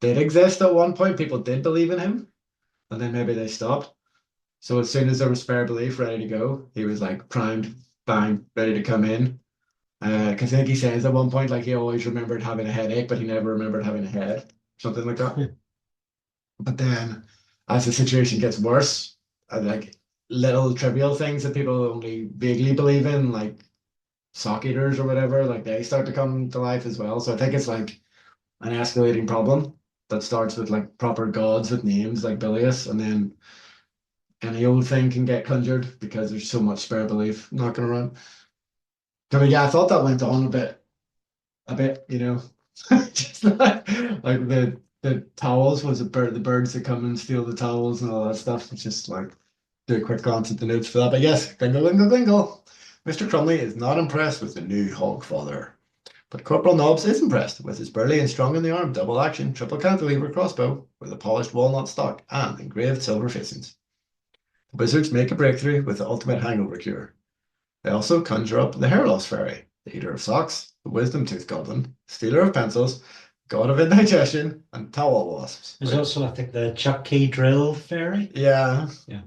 did exist at one point. People did believe in him, and then maybe they stopped. So as soon as there was spare belief ready to go, he was like primed, bang, ready to come in. Because I think he says at one point, like he always remembered having a headache, but he never remembered having a head, something like that. But then, as the situation gets worse, like little trivial things that people only vaguely believe in, like sock eaters or whatever, like they start to come to life as well. So I think it's like an escalating problem that starts with like proper gods with names like Bilius, and then any old thing can get conjured because there's so much spare belief knocking around. So yeah, I thought that went on a bit, just like the towels was the birds that come and steal the towels and all that stuff. It's just like do a quick glance at the notes for that. But yes, bingo, bingo, bingo. Mr. Crumley is not impressed with the new Hogfather. But Corporal Nobbs is impressed with his burly and strong in the arm double action triple cantilever crossbow with a polished walnut stock and engraved silver facings. The wizards make a breakthrough with the ultimate hangover cure. They also conjure up the hair loss fairy, the eater of socks, the wisdom tooth goblin, stealer of pencils, god of indigestion, and towel wasps. There's also, I think, the Chuck Key drill fairy. Yeah. Yeah.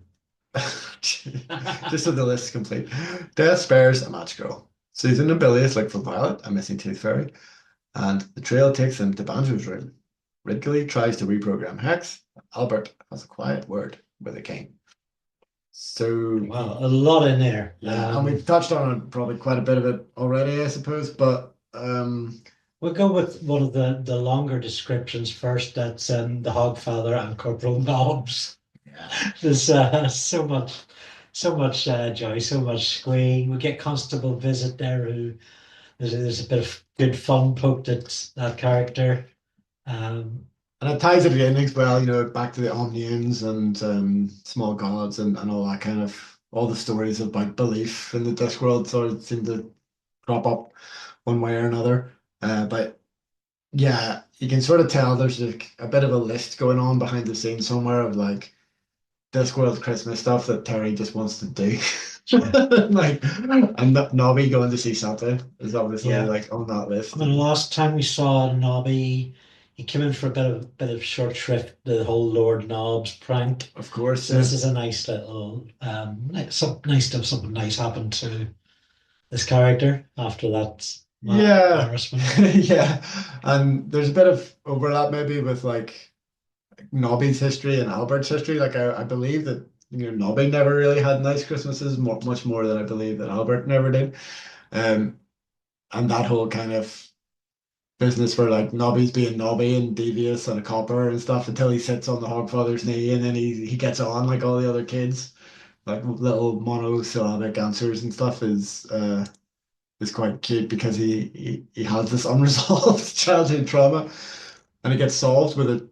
Just so the list is complete. Death spares a match girl. Susan and Billy is look for Violet, a missing tooth fairy, and the trail takes them to Banjo's room. Ridgely tries to reprogram Hex. Albert has a quiet word with the king. So Wow, a lot in there. yeah, and we've touched on it, probably quite a bit of it already, I suppose. But We'll go with one of the longer descriptions first. That's the Hogfather and Corporal Nobbs. yeah, There's so much joy, so much squeeing. We get Constable Visit there, who there's a bit of good fun poked at that character. Um, and it ties it in as well, back to the Omnians and small gods and all that kind of all the stories about belief in the Discworld sort of seem to crop up one way or another. But yeah, you can sort of tell there's like a bit of a list going on behind the scenes somewhere of like Discworld Christmas stuff that Terry just wants to do. Like, and Nobby going to see Santa is obviously yeah, like on that list. I mean, last time we saw Nobby, he came in for a bit of short shrift, the whole Lord Knobs prank. Of course, So this is a nice little, nice to have something nice happen to this character after that yeah, embarrassment. yeah, and there's a bit of overlap maybe with like Nobby's history and Albert's history. Like I believe that Nobby never really had nice Christmases, much more than I believe that Albert never did. Um, and that whole kind of business where like Nobby's being Nobby and devious and a copper and stuff until he sits on the Hogfather's knee and then he gets on like all the other kids, like little monosyllabic answers and stuff is quite cute because he has this unresolved childhood trauma and it gets solved with a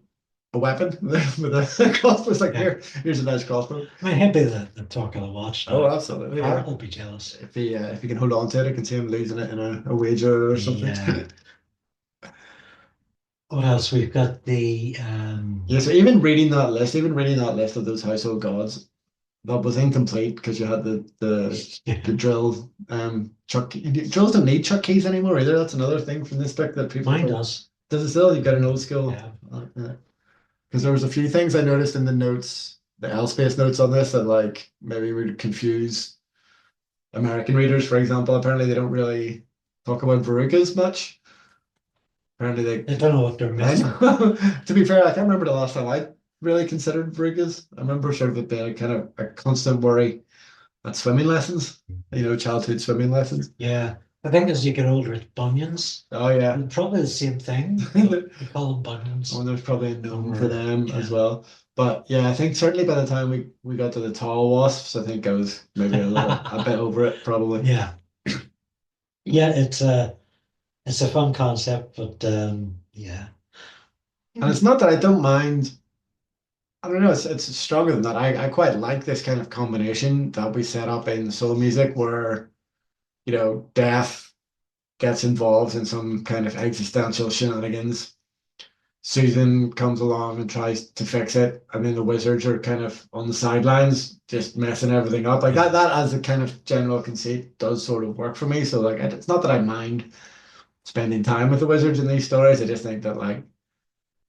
weapon with a crossbow. It's like Yeah. here's a nice crossbow. I mean, he'd be the talk of the watch Oh, now. absolutely. Harold Yeah. would be jealous. If he can hold on to it, I can see him losing it in a wager or something. Yeah. What else? We've got the Yeah, so even reading that list of those household gods, that was incomplete because you had the drill chuck drills don't need chuck keys anymore either. That's another thing from this book that people mine don't. does. Does it still? You've got an old school. Yeah. Because there was a few things I noticed in the notes, the L-space notes on this that like maybe would confuse American readers, for example. Apparently they don't really talk about verrucas much. Apparently I don't know what they're I missing. know. To be fair, I can't remember the last time I really considered verrucas. I remember sort of it being a kind of a constant worry at swimming lessons, childhood swimming lessons. Yeah. I think as you get older, it's bunions. Oh yeah. Probably the same thing. But we call them bunions. Oh, and there's probably a gnome for Or, them yeah. as well. But yeah, I think certainly by the time we got to the tall wasps, I think I was maybe a bit over it, probably. Yeah. Yeah, it's a fun concept, but yeah. And it's not that I don't mind I don't know, it's stronger than that. I quite like this kind of combination that we set up in soul music where, death gets involved in some kind of existential shenanigans. Susan comes along and tries to fix it, and then the wizards are kind of on the sidelines, just messing everything up. Like that as a kind of general conceit does sort of work for me. So like, it's not that I mind spending time with the wizards in these stories. I just think that like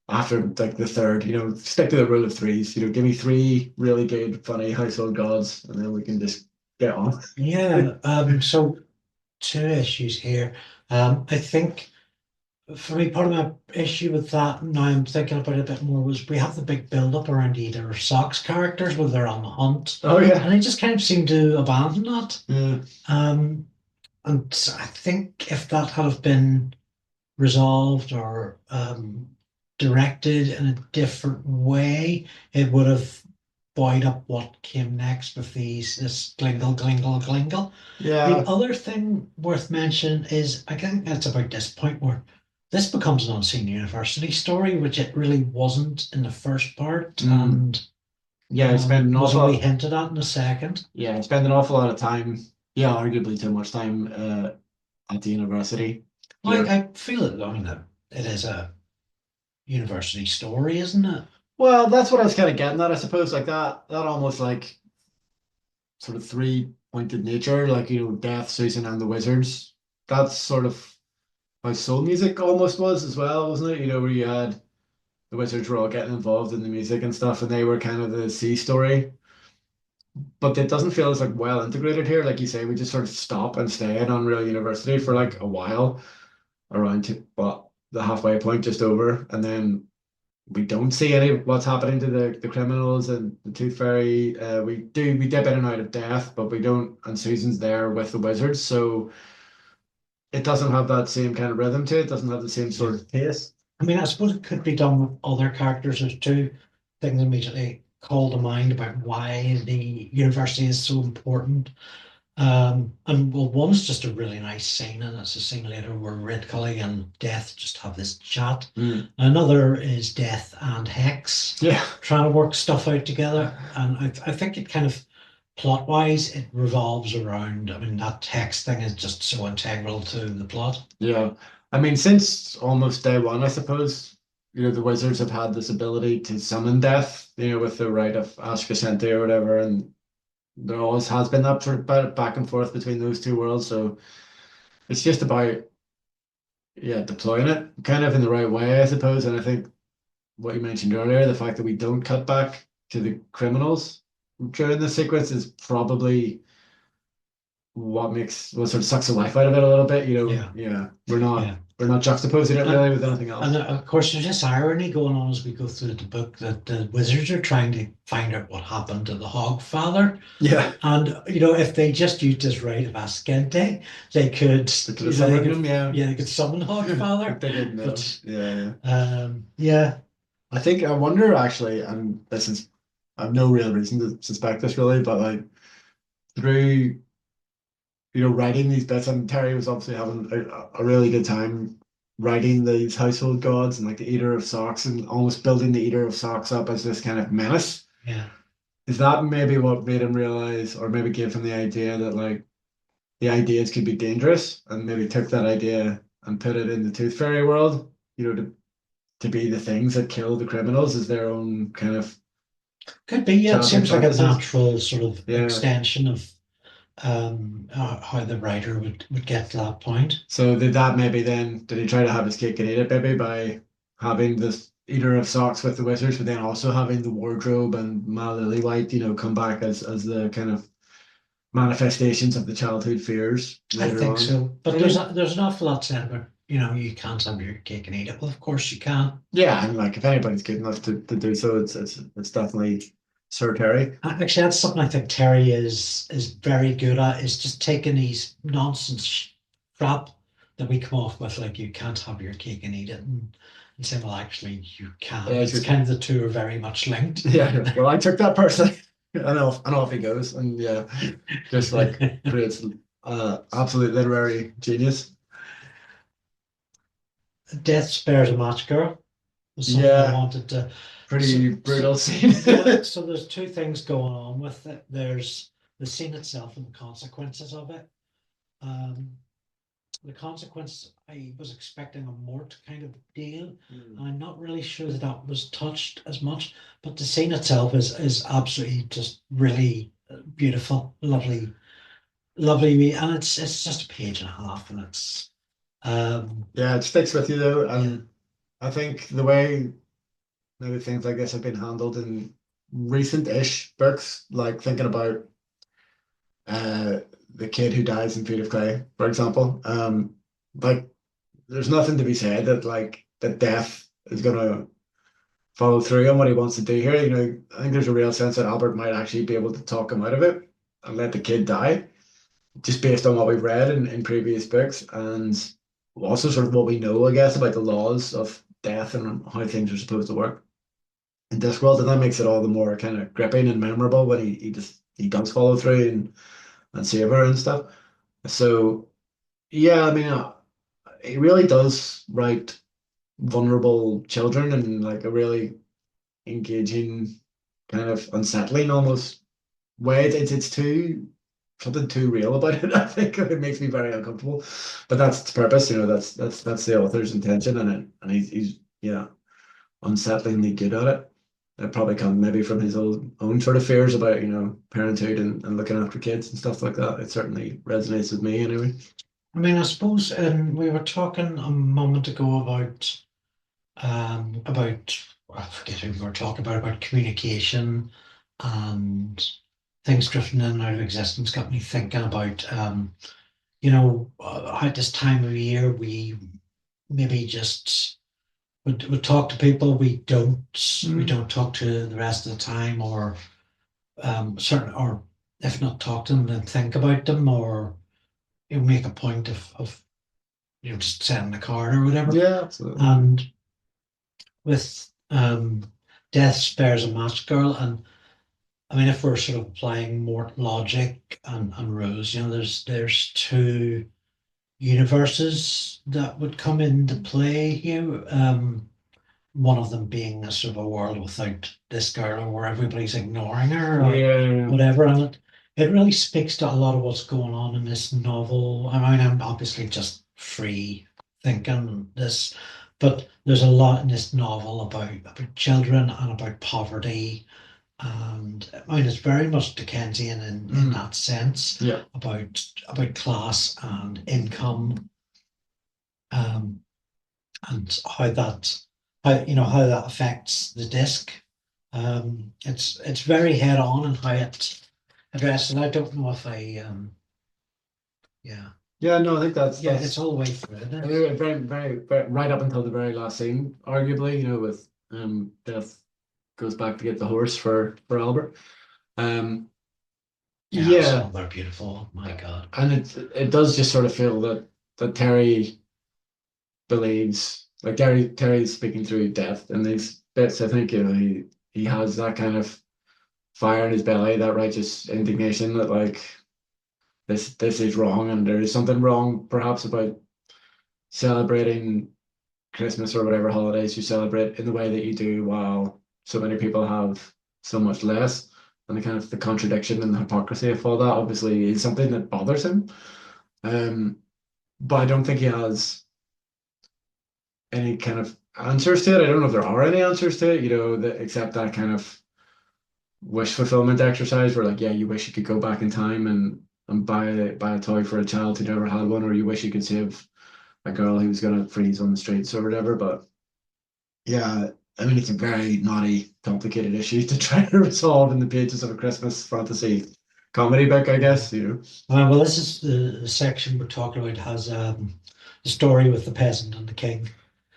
after like the third, stick to the rule of threes. Give me three really good, funny household gods, and then we can just get on. Yeah. So two issues here. I think for me, part of my issue with that, now I'm thinking about it a bit more, was we have the big build up around either Socks characters where they're on the hunt, Oh and yeah. I just kind of seem to abandon that. Yeah. Um, and I think if that had have been resolved or directed in a different way, it would have buoyed up what came next with this glingle, glingle, glingle. The Yeah. other thing worth mentioning is I think that's about this point where this becomes an unseen university story, which it really wasn't in the first part, Mm. and Yeah, I spend an was awful only lot. hinted at in the second. Yeah, I spend an awful lot of time. Yeah, arguably too much time at the university. Like Here. I feel it. I mean, it is a university story, isn't it? Well, that's what I was kind of getting at, I suppose. Like that almost like sort of three-pointed nature, like Death, Susan, and the Wizards. That's sort of how soul music almost was as well, wasn't it? Where you had the Wizards were all getting involved in the music and stuff, and they were kind of the C story. But it doesn't feel as like well integrated here. Like you say, we just sort of stop and stay in Unreal University for like a while around but the halfway point just over, and then we don't see any of what's happening to the criminals and the Tooth Fairy. We dip in and out of Death, but we don't. And Susan's there with the wizards, so it doesn't have that same kind of rhythm to it. Doesn't have the same sort Yeah. of pace. I mean, I suppose it could be done with other characters. There's two things immediately call to mind about why the university is so important. And well, one's just a really nice scene, and it's a scene later where Redcully and Death just have this chat. Mm. Another is Death and Hex Yeah, trying to work stuff out together. And I think it kind of plot wise, it revolves around, I mean, that Hex thing is just so integral to the plot. yeah. I mean, since almost day one, I suppose, the wizards have had this ability to summon death, with the right of Ashkasente or whatever, and there always has been that sort of back and forth between those two worlds. So it's just about, yeah, deploying it kind of in the right way, I suppose. And I think what you mentioned earlier, the fact that we don't cut back to the criminals during the sequence is probably what sort of sucks the life out of it a little bit. Yeah, Yeah, we're not yeah. we're not juxtaposing it really with anything And else. of course, there's this irony going on as we go through the book that the wizards are trying to find out what happened to the Hogfather. Yeah, And if they just used his rite of Ascente, they could, we could have summoned him. Yeah, yeah, they could summon but Hogfather. they didn't know. But Yeah, yeah. yeah, I wonder actually, and this is I have no real reason to suspect this really, but like through writing these bits, and Terry was obviously having a really good time writing these household gods and like the Eater of Socks and almost building the Eater of Socks up as this kind of menace. yeah. Is that maybe what made him realize, or maybe gave him the idea that like the ideas could be dangerous, and maybe took that idea and put it in the Tooth Fairy world, to be the things that kill the criminals as their own kind of Could be, yeah. It childhood seems like a fantasies. natural sort of Yeah. extension of how the writer would get to that point. So did he try to have his cake and eat it maybe by having this Eater of Socks with the wizards, but then also having the wardrobe and Ma Lillywhite, come back as the kind of manifestations of the childhood fears I later think on. so. But Maybe? there's an awful lot said about, you can't have your cake and eat it. Well, of course you can. Yeah, and like if anybody's good enough to do so, it's definitely Sir Terry. Actually, that's something I think Terry is very good at, is just taking these nonsense crap that we come off with, like you can't have your cake and eat it, and saying, well, actually, you can. Yeah, It's kind of the two are very much linked. Yeah, well, I took that personally, and off he goes, and yeah, just like creates absolute literary genius. Death spares a match girl. was something I Yeah, wanted to. pretty brutal scene. Yeah, so there's two things going on with it. There's the scene itself and the consequences of it. Um, the consequence, I was expecting a mort kind of deal. I'm not really sure that that was touched as much, but the scene itself is absolutely just really beautiful, lovely, lovely, and it's just a page and a half, and it's Yeah, it sticks with you though, yeah. and I think the way maybe things like this have been handled in recent-ish books, like thinking about uh the kid who dies in Feet of Clay, for example. Like there's nothing to be said that like that death is gonna follow through on what he wants to do here. You know, I think there's a real sense that Albert might actually be able to talk him out of it and let the kid die, just based on what we've read in previous books and also sort of what we know, I guess, about the laws of death and how things are supposed to work in Discworld, and that makes it all the more kind of gripping and memorable when he does follow through and save her and stuff. So yeah, I mean, he really does write vulnerable children in like a really engaging, kind of unsettling almost way. It's too something too real about it. I think it makes me very uncomfortable, but that's the purpose. You know, that's the author's intention, and he's yeah unsettlingly good at it. It probably come maybe from his own sort of fears about, you know, parenthood and looking after kids and stuff like that. It certainly resonates with me anyway. I mean, I suppose we were talking a moment ago about I forget who we were talking about communication and things drifting in and out of existence. Got me thinking about at this time of year we maybe just would talk to people we don't talk to the rest of the time, or certain, or if not talk to them then think about them, or make a point of just sending a card or whatever. Yeah, absolutely. And with Death Spares a Match Girl, and I mean, if we're sort of applying more logic and rules, there's two universes that would come into play here. One of them being a sort of a world without this girl, where everybody's ignoring her or Yeah, whatever. And it really speaks to a lot of what's going on in this novel. I mean, I'm obviously just free thinking this, but there's a lot in this novel about children and about poverty. And I mean, it's very much Dickensian in that sense, yeah, about class and income, um, and how that affects the disc. It's very head on in how it addressed, and I don't know if yeah, yeah. No, I think that's yeah, it's that's all the way through it. very, very, very, very right up until the very last scene, arguably. You know, with Death goes back to get the horse for Albert. Um, Yeah, it's yeah, another beautiful. My God. and it does just sort of feel that Terry believes, like Terry's speaking through Death in these bits. I think, you know, he has that kind of fire in his belly, that righteous indignation that like this is wrong, and there is something wrong perhaps about celebrating Christmas or whatever holidays you celebrate in the way that you do, while so many people have so much less. And the kind of the contradiction and the hypocrisy of all that obviously is something that bothers him. Um, but I don't think he has any kind of answers to it. I don't know if there are any answers to it, you know, that except that kind of wish fulfillment exercise where like, yeah, you wish you could go back in time and buy a toy for a child who never had one, or you wish you could save a girl who was gonna freeze on the streets or whatever. But yeah, I mean, it's a very naughty, complicated issue to try to resolve in the pages of a Christmas fantasy comedy book, I guess, you know. Well, this is the section we're talking about has the story with the peasant and the king.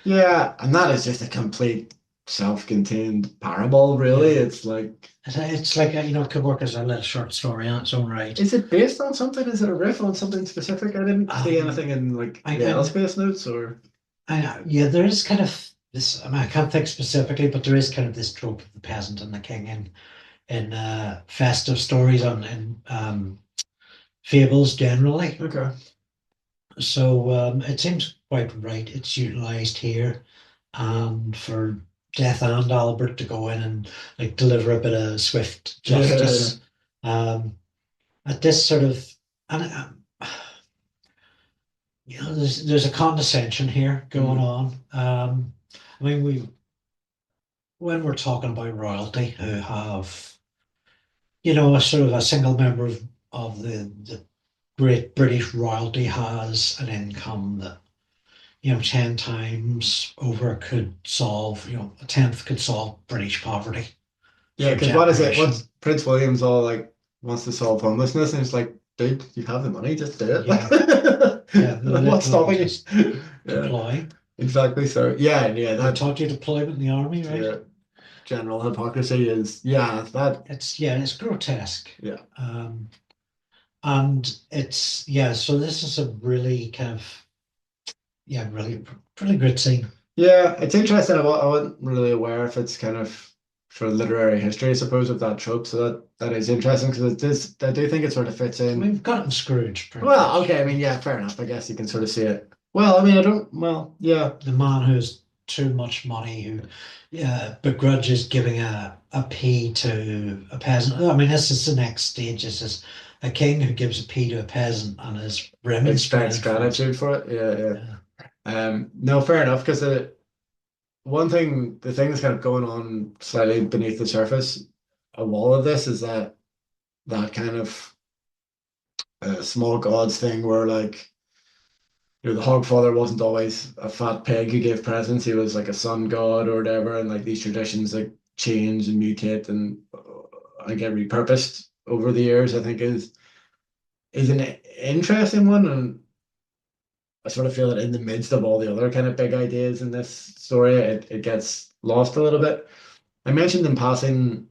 Yeah, and that is just a complete self-contained parable, really. Yeah. It's like, It's like it could work as a little short story on its own right. is it based on something? Is it a riff on something specific? I didn't see Um, anything in like I, the I, L-Space notes or. yeah, there is kind of this. I mean, I can't think specifically, but there is kind of this trope of the peasant and the king in festive stories and fables generally. Okay. So it seems quite right. It's utilized here. and for Death and Albert to go in and like deliver a bit of swift Yeah, justice. At this sort of, and there's a condescension here going on. I mean, when we're talking about royalty who have, a sort of a single member of the great British royalty has an income that, 10 times over could solve, a tenth could solve British poverty yeah. for Because what is it? generation. What's Prince William's all like wants to solve homelessness, and it's like, dude, you have the money, just do it. Yeah, yeah, Like, what's literally stopping you? just Yeah, deploy. exactly. So yeah, They that taught you deployment in the army, right? yeah, general hypocrisy is that It's grotesque. yeah. And it's yeah, so this is a really kind of really really good scene. Yeah, it's interesting. I wasn't really aware if it's kind of for literary history, I suppose, of that trope. So that is interesting because it is. I do think it sort of fits I mean, in. we've got it in Scrooge pretty Well, much. okay. I mean, yeah, fair enough. I guess you can sort of see it. Well, I mean, I don't. Well, yeah, The man who has too much money who begrudges giving a pea to a peasant. I mean, this is the next stage. This is a king who gives a pea to a peasant and is expects remonstrated for it. gratitude for it. Yeah, yeah. Yeah. No, fair enough. Because the thing that's kind of going on slightly beneath the surface of all of this is that kind of small gods thing where like. The Hogfather wasn't always a fat pig who gave presents. He was like a sun god or whatever, and like these traditions like change and mutate and get repurposed over the years. I think is an interesting one, and I sort of feel that in the midst of all the other kind of big ideas in this story, it gets lost a little bit. I mentioned in passing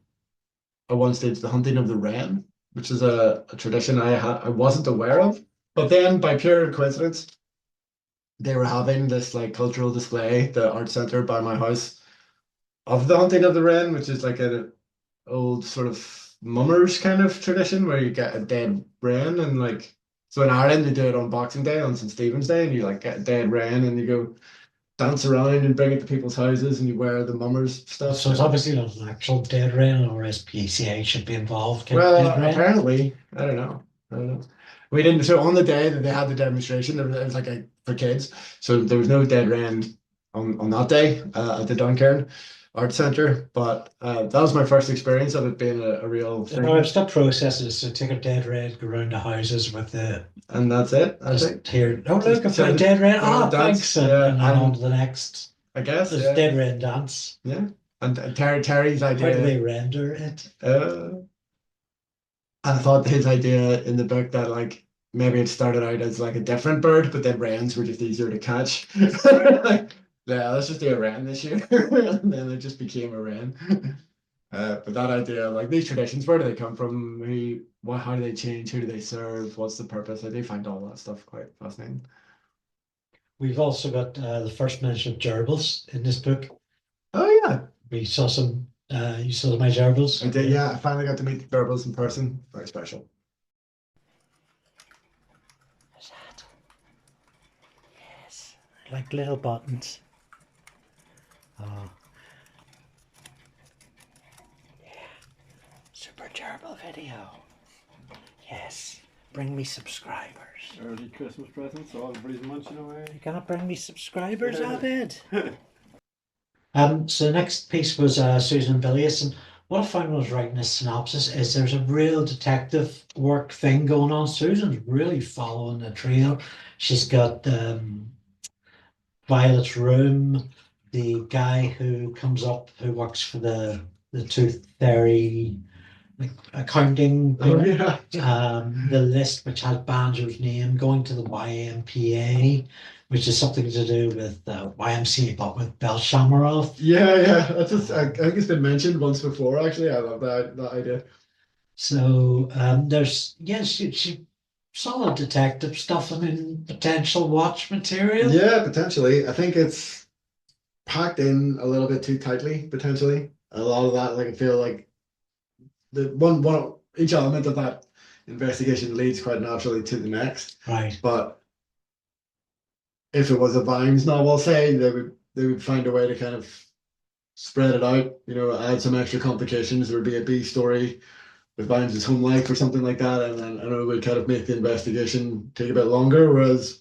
at one stage the hunting of the wren, which is a tradition I wasn't aware of, but then by pure coincidence they were having this like cultural display, the art center by my house, of the hunting of the wren, which is like an old sort of mummers kind of tradition where you get a dead wren and like so in Ireland they do it on Boxing Day, on St. Stephen's Day, and you like get a dead wren and you go dance around and bring it to people's houses and you wear the mummers stuff. So it's obviously not an actual dead rain, or SPCA should be involved. Dead Well, rain. apparently, I don't know. I don't know. We didn't. So on the day that they had the demonstration, it was like for kids. So there was no dead wren on that day at the Duncairn Art Centre. But that was my first experience of it being a real No, thing. I've stopped processes. So take a dead rain, go around the houses with the And that's it. I just think. here. Oh look, I So found a dead rain. the Ah, dance, thanks, yeah, and then on to the next. I guess, There's yeah, dead rain dance. yeah. And Terry's How do they idea. render it? I thought his idea in the book that like maybe it started out as like a different bird, but then wrens were just easier to catch. Like, yeah, let's just do a wren this year, and then it just became a wren. But that idea, like these traditions, where do they come from? How do they change? Who do they serve? What's the purpose? I do find all that stuff quite fascinating. We've also got the first mention of gerbils in this book. Oh yeah, We saw some. You saw my gerbils. I did. Yeah, I finally got to meet the gerbils in person. Very special. Is that? Yes, like little buttons. Oh, super gerbil video. Yes, bring me subscribers. Early Christmas presents, so everybody's munching away. You gonna bring me subscribers, Yeah. Abed? So the next piece was Susan Bilius, and what I found when I was writing this synopsis is there's a real detective work thing going on. Susan's really following the trail. She's got Violet's room, the guy who comes up who works for the Tooth Fairy like accounting Oh thing. yeah. The list which has Banjo's name, going to the YMPA, which is something to do with YMCA, but with Belshamirov. Yeah, yeah. That's just, I think it's been mentioned once before, actually. I love that idea. So there's she solid detective stuff. I mean, potential watch material. Yeah, potentially. I think it's packed in a little bit too tightly, potentially. A lot of that, like I feel like the each element of that investigation leads quite naturally to the next. Right. But if it was a Vimes novel, say, there would they would find a way to kind of spread it out, add some extra complications. There would be a B story with Vimes' home life or something like that, and then I know it would kind of make the investigation take a bit longer. Whereas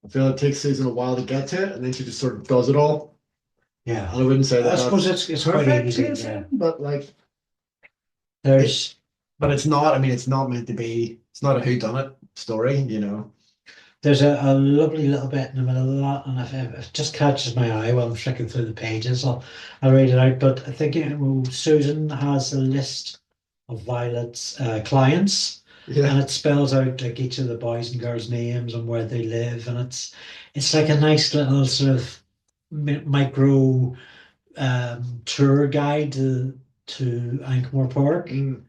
I feel it takes Susan a while to get to it, and then she just sort of does it all. Yeah. And I wouldn't say that I suppose that's it's quite perfect, easy. Susan, but like There's but it's not. I mean, it's not meant to be. It's not a whodunit story. there's a lovely little bit in the middle of that, and if it just catches my eye while I'm flicking through the pages, I'll read it out. But I think Susan has a list of Violet's clients, Yeah, and it spells out like each of the boys and girls' names and where they live, and it's like a nice little sort of micro tour guide to Ankmore Park. mm,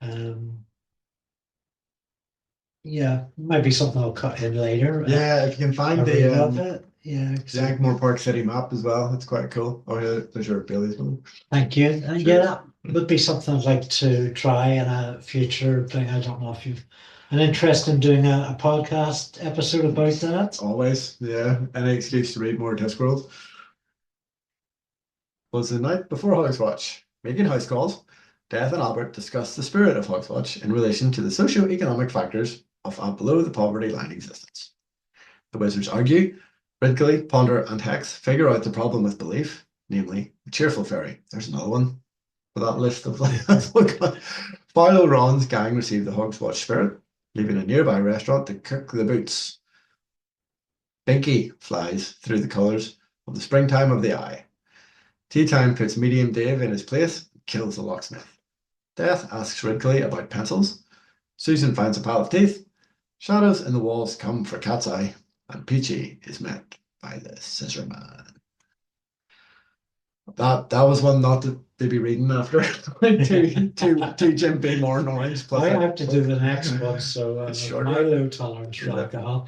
Um, yeah, might be something I'll cut in later. yeah. If you can A find read the of it. Yeah, the so Ankmore Park City map as well, it's quite cool. Oh yeah, there's your Bailey's one. thank you. And yeah, Cheers. that would be something I'd like to try in a future thing. I don't know if you've an interest in doing a podcast episode about that. Always, yeah. Any excuse to read more Discworld. Was the night before Hogswatch. Megan House calls. Death and Albert discuss the spirit of Hogswatch in relation to the socio-economic factors of a below the poverty line existence. The wizards argue. Ridgely, Ponder, and Hex figure out the problem with belief, namely the cheerful fairy. There's another one for that list of Philo Ron's gang receive the Hogswatch spirit, leaving a nearby restaurant to cook the boots. Binky flies through the colours of the springtime of the eye. Teatime puts Medium Dave in his place, kills the locksmith. Death asks Ridgely about pencils. Susan finds a pile of teeth. Shadows in the walls come for Cat's Eye, and Peachy is met by the Scissor Man. That was one not to be reading after two Jim Beam orange plus I have to do the next one, so It's with shorter. my low tolerance for Yeah. alcohol.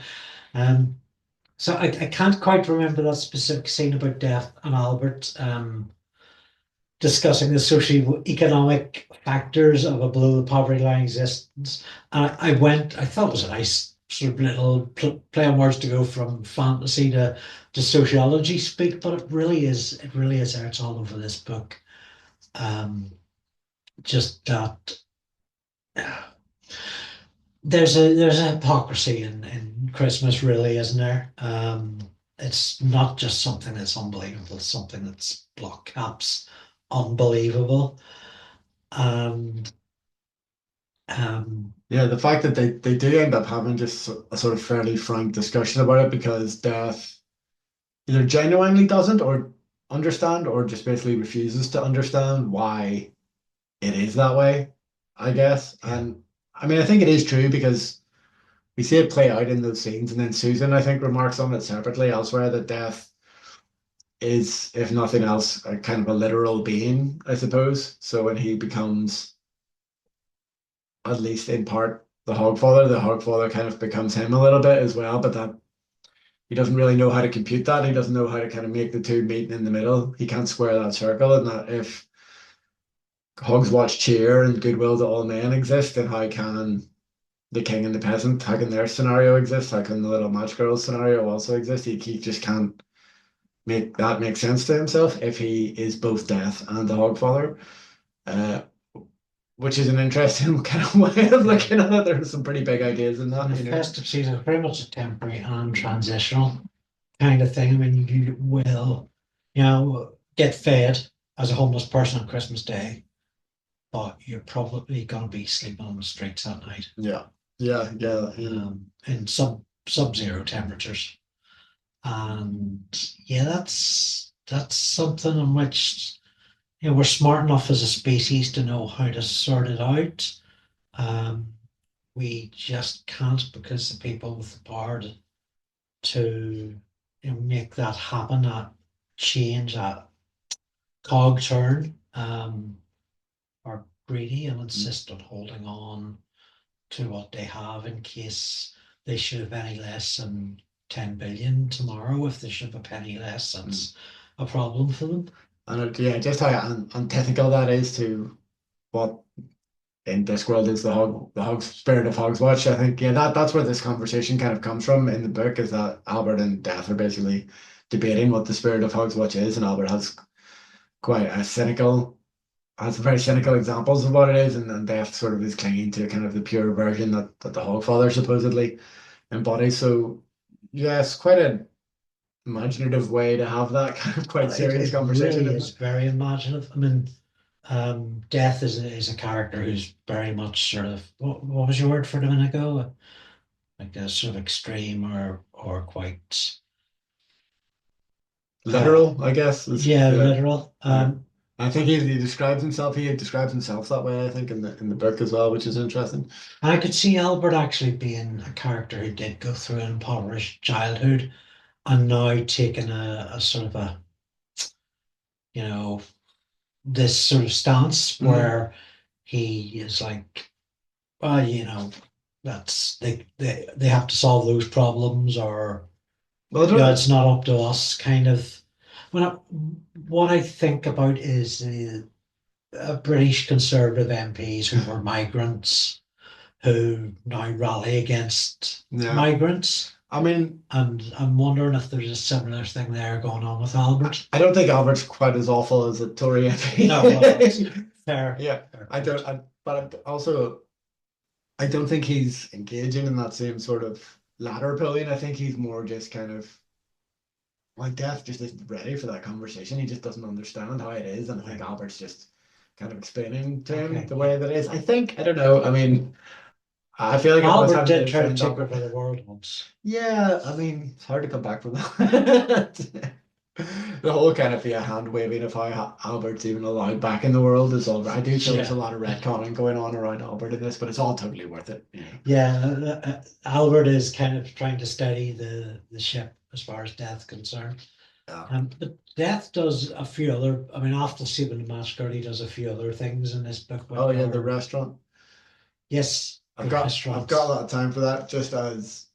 So I can't quite remember that specific scene about Death and Albert discussing the socio-economic factors of a below the poverty line existence. And I thought it was a nice sort of little play on words to go from fantasy to sociology speak, but it really is there. It's all over this book. Just that there's a hypocrisy in Christmas, really, isn't there? It's not just something that's unbelievable, it's something that's block caps unbelievable. And Yeah, the fact that they do end up having just a sort of fairly frank discussion about it because Death either genuinely doesn't or understand or just basically refuses to understand why it is that way, I guess. Yeah. And I mean, I think it is true because we see it play out in those scenes, and then Susan, I think, remarks on it separately elsewhere that Death is, if nothing else, a kind of a literal being, I suppose. So when he becomes, at least in part, the Hogfather kind of becomes him a little bit as well, but that he doesn't really know how to compute that. He doesn't know how to kind of make the two meet in the middle. He can't square that circle, and that if Hogswatch cheer and goodwill to all men exist, then how can the king and the peasant, how can their scenario exist? How can the little match girl scenario also exist? He just can't make that make sense to himself if he is both Death and the Hogfather. Uh, which is an interesting kind of way of looking at it. There's some pretty big ideas in that, the festive season is very much a temporary and transitional kind of thing. I mean, you will, get fed as a homeless person on Christmas Day, but you're probably going to be sleeping on the streets that night. Yeah, yeah, yeah. In sub-zero temperatures. And yeah, that's something in which we're smart enough as a species to know how to sort it out. Um, we just can't because the people with the power to make that happen, that change, that cog turn, are greedy and insist on holding on to what they have in case they should have any less than 10 billion tomorrow. If they should have a penny less, that's a problem for them. And yeah, just how antithetical that is to what in Discworld is the hog spirit of Hogswatch. I think that's where this conversation kind of comes from in the book, is that Albert and Death are basically debating what the spirit of Hogswatch is, and Albert has quite a cynical, has very cynical examples of what it is, and Death sort of is clinging to kind of the pure version that the Hogfather supposedly embodies. So yes, quite an imaginative way to have that kind of quite serious It conversation, really isn't is it? very imaginative. I mean, Death is a character who's very much sort of what was your word for it a minute ago? Like a sort of extreme or quite uh Literal, I guess. Is, yeah, yeah. literal. I think he describes himself that way, I think, in the book as well, which is interesting. I could see Albert actually being a character who did go through an impoverished childhood and now taking a sort of a, you know, this sort of stance Mm. where he is like, well, you know, that's they have to solve those problems, or Well, I you know, don't, it's not up to us, kind of. When I, what I think about is British Conservative MPs who were migrants who now rally against yeah. migrants. I mean, And I'm wondering if there's a similar thing there going on with Albert. I don't think Albert's quite as awful as a Tory No, well, that's MP. fair. Yeah, Fair I point. don't, but also I don't think he's engaging in that same sort of ladder pulling. I think he's more just kind of like Death just isn't ready for that conversation. He just doesn't understand how it is, and I think Right. Albert's just kind of explaining to him Okay. the Yeah. way that it is. I think I don't know. I mean, I feel like if I was Albert having did to try to defend take Albert, over the world once. yeah, I mean, it's hard to come back from that. The whole kind of hand waving of how Albert's even allowed back in the world is all. I do feel there's a Yeah. lot of retconning going on around Albert in this, but it's all totally worth it. Yeah. Albert is kind of trying to steady the ship as far as Death's concerned. Yeah. But Death does a few other, I mean, after Sleeping the Massacre, he does a few other things in this book Oh which yeah, the are, restaurant. yes, the I've got a restaurants. lot of time for that. Just as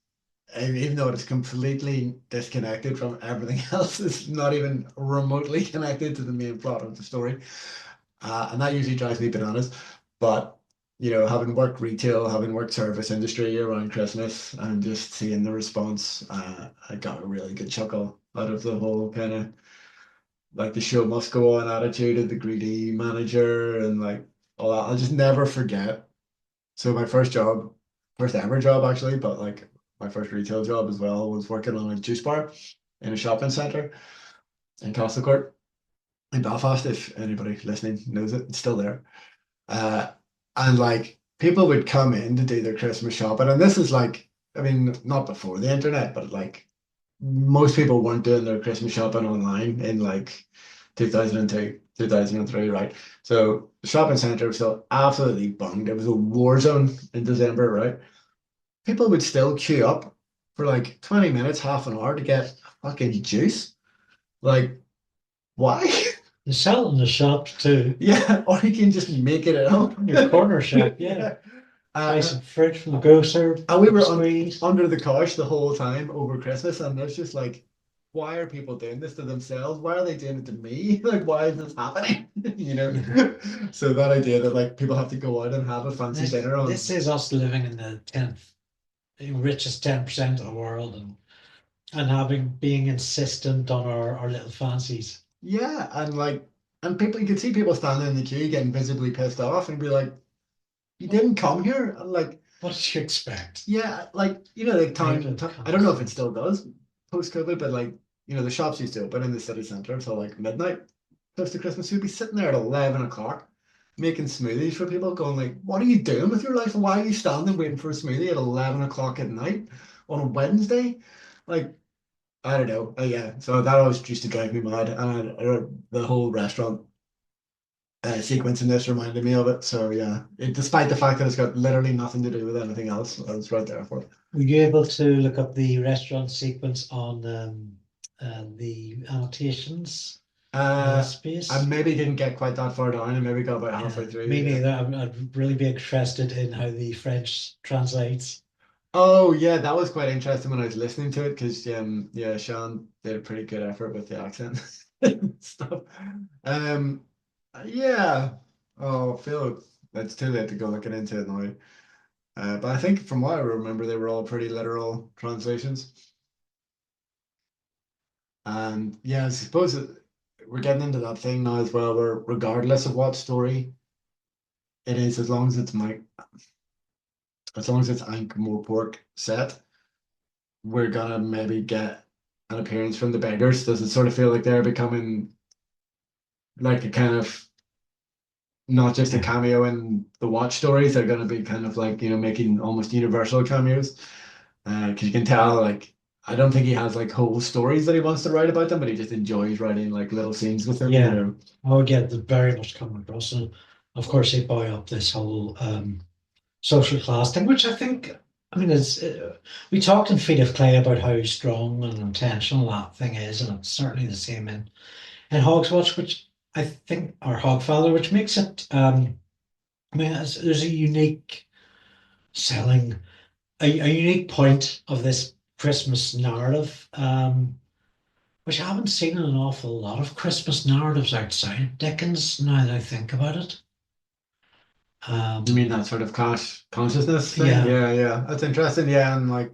even though it's completely disconnected from everything else, it's not even remotely connected to the main plot of the story. And that usually drives me bananas. But having worked retail, having worked service industry around Christmas, and just seeing the response, I got a really good chuckle out of the whole kind of like the show must go on attitude of the greedy manager and like all that. I'll just never forget. So my first job, first ever job actually, but like my first retail job as well was working on a juice bar in a shopping centre in Castlecourt in Belfast. If anybody listening knows it, it's still there. Uh, and like people would come in to do their Christmas shopping, and this is like, I mean, not before the internet, but like most people weren't doing their Christmas shopping online in like 2002, 2003, right? So the shopping centre was still absolutely bunged. It was a war zone in December, right? People would still queue up for like 20 minutes, half an hour to get fucking juice. Like, why? They sell it in the shops too. Yeah, or you can just make it at home. In your corner shop, yeah. Yeah. Buy Uh, some fruit from the grocer, and we have a were squeeze. under the couch the whole time over Christmas, and it's just like, why are people doing this to themselves? Why are they doing it to me? Like, why is this happening? You know? So that idea that like people have to go out and have a fancy dinner on, This is us living in the 10th, richest 10% of the world, and having being insistent on our little fancies. yeah, and like, and people, you could see people standing in the queue getting visibly pissed off and be like, you Well, didn't come here, and like, what did you expect? yeah, like the Out town. of I don't know if it constant. still does post COVID, but like the shops used to open in the city centre until like midnight, close to Christmas. You'd be sitting there at 11 o'clock making smoothies for people, going like, "What are you doing with your life? Why are you standing waiting for a smoothie at 11 o'clock at night on a Wednesday?" Like, I don't know. Yeah, so that always used to drive me mad, and the whole restaurant sequence in this reminded me of it. So yeah, despite the fact that it's got literally nothing to do with anything else, I was right there for it. Were you able to look up the restaurant sequence on the annotations in this Uh, I space? maybe didn't get quite that far down, and maybe got about halfway Yeah, through. me Yeah. neither. I'd really be interested in how the French translates. Oh yeah, that was quite interesting when I was listening to it because yeah, Sean did a pretty good effort with the accent and stuff. Um, yeah. Oh, Phil, it's too late to go looking into it now. But I think from what I remember, they were all pretty literal translations. And yeah, I suppose we're getting into that thing now as well, where regardless of what story it is, as long as it's Ankh Morpork set, we're gonna maybe get an appearance from the beggars. Does it sort of feel like they're becoming like a kind of not just a Yeah. cameo in the Watch stories? They're gonna be kind of like, making almost universal cameos. Because you can tell, like, I don't think he has like whole stories that he wants to write about them, but he just enjoys writing like little scenes with them, Yeah. Oh, yeah, the very much coming across. And of course, they buy up this whole social class thing, which I think, I mean, we talked in Feet of Clay about how strong and intentional that thing is, and it's certainly the same in Hogswatch, which I think, or Hogfather, which makes it, I mean, there's a unique selling, a unique point of this Christmas narrative, which I haven't seen in an awful lot of Christmas narratives outside of Dickens, now that I think about it. You mean Um, that sort of class consciousness thing? yeah, Yeah, yeah. That's interesting. Yeah, and like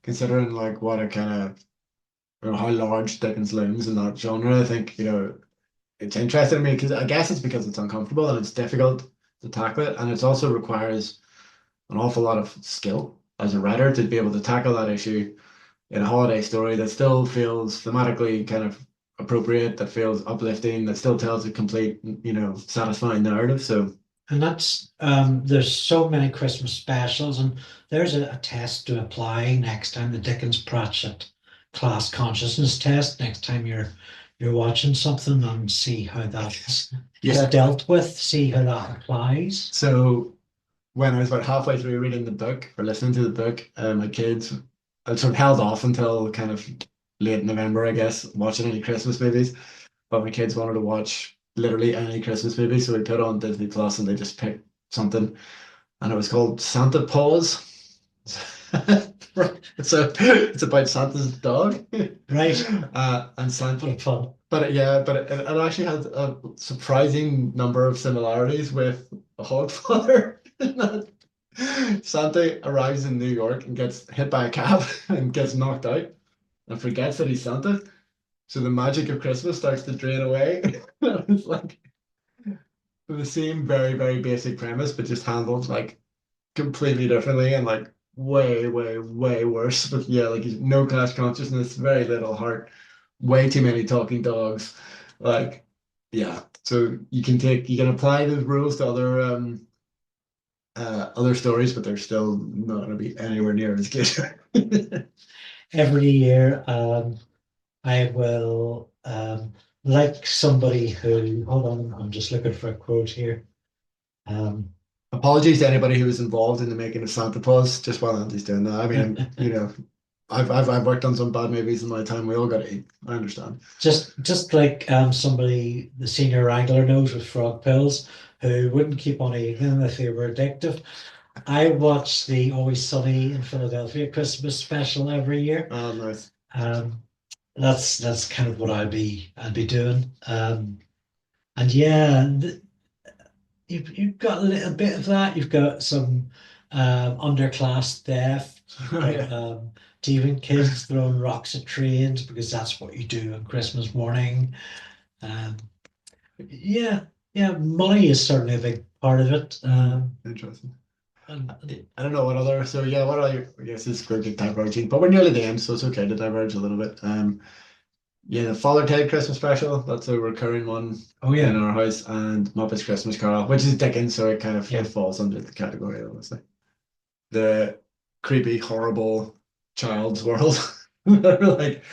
considering like what a kind of how large Dickens looms in that genre, I think, it's interesting to me because I guess it's because it's uncomfortable and it's difficult to tackle it, and it also requires an awful lot of skill as a writer to be able to tackle that issue in a holiday story that still feels thematically kind of appropriate, that feels uplifting, that still tells a complete, satisfying narrative. So and that's there's so many Christmas specials, and there's a test to apply next time, the Dickens Pratchett class consciousness test. Next time you're watching something, and see how that's yeah. dealt with, see how that applies. So when I was about halfway through reading the book or listening to the book, my kids, I sort of held off until kind of late November, I guess, watching any Christmas movies. But my kids wanted to watch literally any Christmas movie, so we put on Disney Plus and they just picked something, and it was called Santa Paws. It's about Santa's dog, Right. and Santa. Quite fun. But it actually has a surprising number of similarities with the Hogfather. Santa arrives in New York and gets hit by a cab and gets knocked out and forgets that he's Santa. So the magic of Christmas starts to drain away. It's like the same very, very basic premise, but just handled like completely differently and like way, way, way worse. But yeah, like no class consciousness, very little heart, way too many talking dogs. Like, yeah. So you can apply those rules to other stories, but they're still not going to be anywhere near as good. Every year, I will like somebody who, hold on, I'm just looking for a quote here. Um, Apologies to anybody who was involved in the making of Santa Claus, just while Andy's doing that. I mean, I've worked on some bad movies in my time. We all got to eat. I understand. just like somebody the senior wrangler knows with frog pills, who wouldn't keep on eating them if they were addictive. I watch the Always Sunny in Philadelphia Christmas special every year. Oh, nice. Um, that's kind of what I'd be doing. And yeah, you've got a little bit of that. You've got some underclass theft. You've Oh, got yeah. thieving kids throwing rocks at trains because that's what you do on Christmas morning. Um, yeah, yeah, money is certainly a big part of it. Interesting. And I don't know what other. So yeah, what other? I guess this is going to diverging, but we're nearly the end, so it's okay to diverge a little bit. Yeah, the Father Ted Christmas special. That's a recurring one oh in yeah, our house, and Muppets Christmas Carol, which is Dickens, so it kind of it yeah. falls under the category, honestly. The creepy, horrible child's world. Like,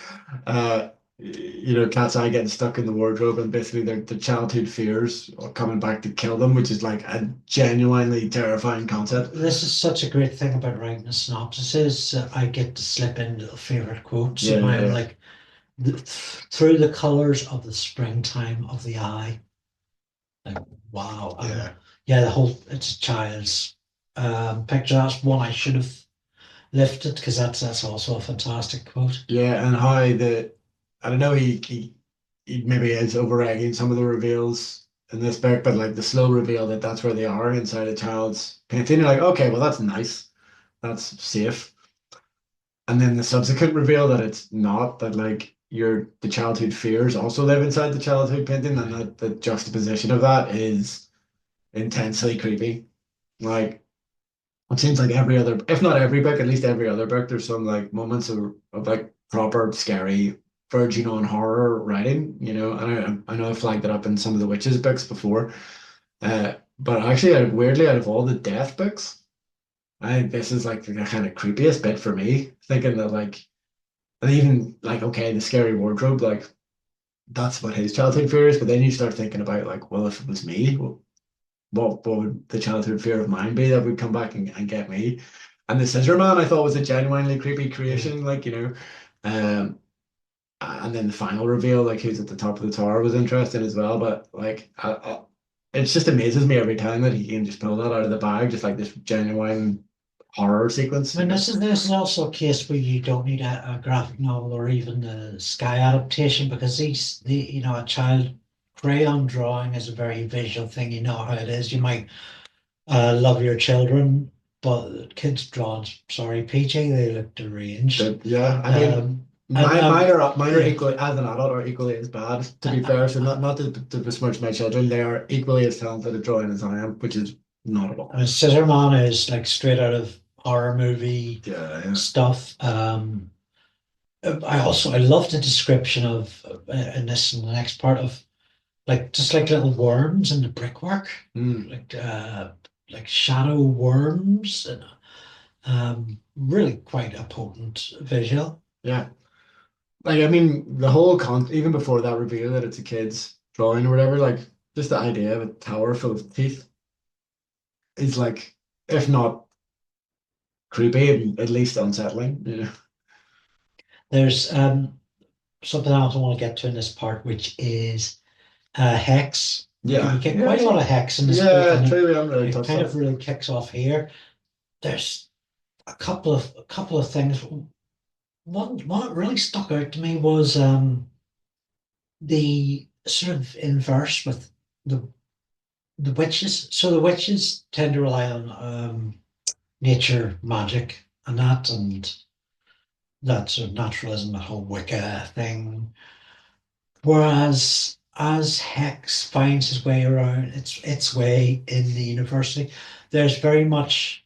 Cat's Eye getting stuck in the wardrobe and basically the childhood fears are coming back to kill them, which is like a genuinely terrifying concept. This is such a great thing about writing a synopsis is that I get to slip in little favorite quotes Yeah, of yeah, mine, yeah. like through the colors of the springtime of the eye. Like wow, Yeah. yeah, the whole it's a child's picture. That's one I should have lifted because that's also a fantastic quote. Yeah, and how I don't know, he maybe is over egging some of the reveals in this book, but like the slow reveal that that's where they are inside a child's painting, you're like, okay, well, that's nice. That's safe. And then the subsequent reveal that it's not, that like the childhood fears also live inside the childhood painting, and that the juxtaposition of that is intensely creepy. Like it seems like every other, if not every book, at least every other book, there's some like moments of like proper scary verging on horror writing, and I know I flagged it up in some of the witches books before. But actually, weirdly, out of all the death books, I think this is like the kind of creepiest bit for me, thinking that like, and even like, okay, the scary wardrobe, like that's what his childhood fear is, but then you start thinking about like, well, if it was me, what would the childhood fear of mine be that would come back and get me? And the Scissor Man I thought was a genuinely creepy creation, like, and then the final reveal, like who's at the top of the tower, was interesting as well. But like, it just amazes me every time that he can just pull that out of the bag, just like this genuine horror sequence. I mean, this is also a case where you don't need a graphic novel or even a Sky adaptation because a child crayon drawing is a very visual thing. You know how it is. You might love your children, but kids drawing, sorry, PG, they look deranged. Yeah, I mean, Um, mine are yeah, equally, as an adult, are equally as bad, to be fair. So not to besmirch my children, they are equally as talented at drawing as I am, which is not at all. I mean, Scissor Man is like straight out of horror movie Yeah, yeah. stuff. I love the description of in this and the next part of like just like little worms in the brickwork, Mm, like like shadow worms, and really quite a potent visual. yeah. Like, I mean, the whole even before that reveal that it's a kid's drawing or whatever, like, just the idea of a tower full of teeth is like, if not creepy, at least unsettling. There's something else I want to get to in this part, which is hex. We Yeah, get yeah, quite a lot actually, of hex in this book, yeah, and true. We haven't really it touched kind on of it. really kicks off here. There's a couple of things. One that really stuck out to me was the sort of inverse with the the witches. So the witches tend to rely on nature magic and that sort of naturalism, that whole Wicca thing. Whereas as Hex finds his way around its way in the university, there's very much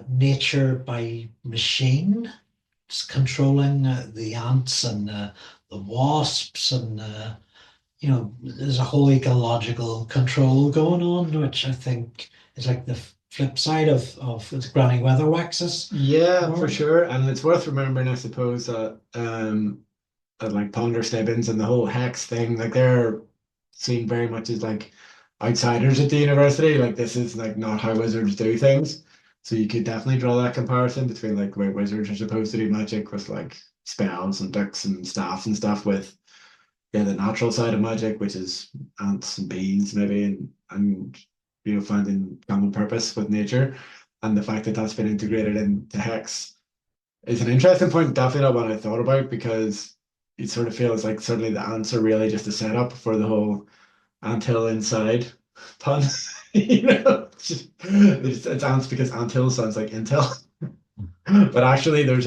nature by machine. It's controlling the ants and the wasps and there's a whole ecological control going on, which I think is like the flip side of the Granny Weatherwax's Yeah, for world. sure. And it's worth remembering, I suppose, that like Ponder Stebbins and the whole Hex thing, like they're seen very much as like outsiders at the university. Like this is like not how wizards do things. So you could definitely draw that comparison between like where wizards are supposed to do magic with like spells and books and staffs and stuff with the natural side of magic, which is ants and bees maybe and finding common purpose with nature. And the fact that that's been integrated into Hex is an interesting point, definitely not what I thought about because it sort of feels like certainly the ants are really just a setup for the whole anthill inside pun. It's ants because anthill sounds like intel. But actually there's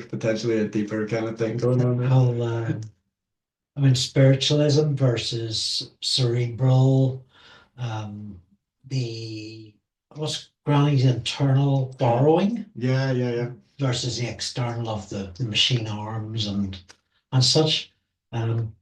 potentially a deeper kind of thing going on there. Whole, I mean, spiritualism versus cerebral. Um, the what's Granny's internal borrowing Yeah, yeah, yeah. versus the external of the machine arms and such. Um,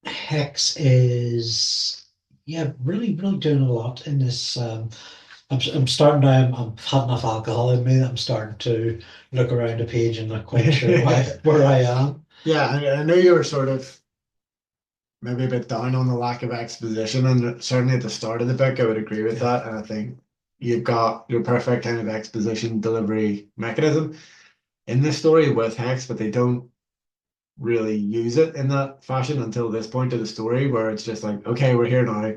Hex is yeah, really doing a lot in this. I'm starting now. I've had enough alcohol in me that I'm starting to look around a page and not quite sure where I am. Yeah, I know you were sort of maybe a bit down on the lack of exposition, and certainly at the start of the book, I would agree with Yeah, that. And I think you've got your perfect kind of exposition delivery mechanism in this story with Hex, but they don't really use it in that fashion until this point of the story, where it's just like, okay, we're here now.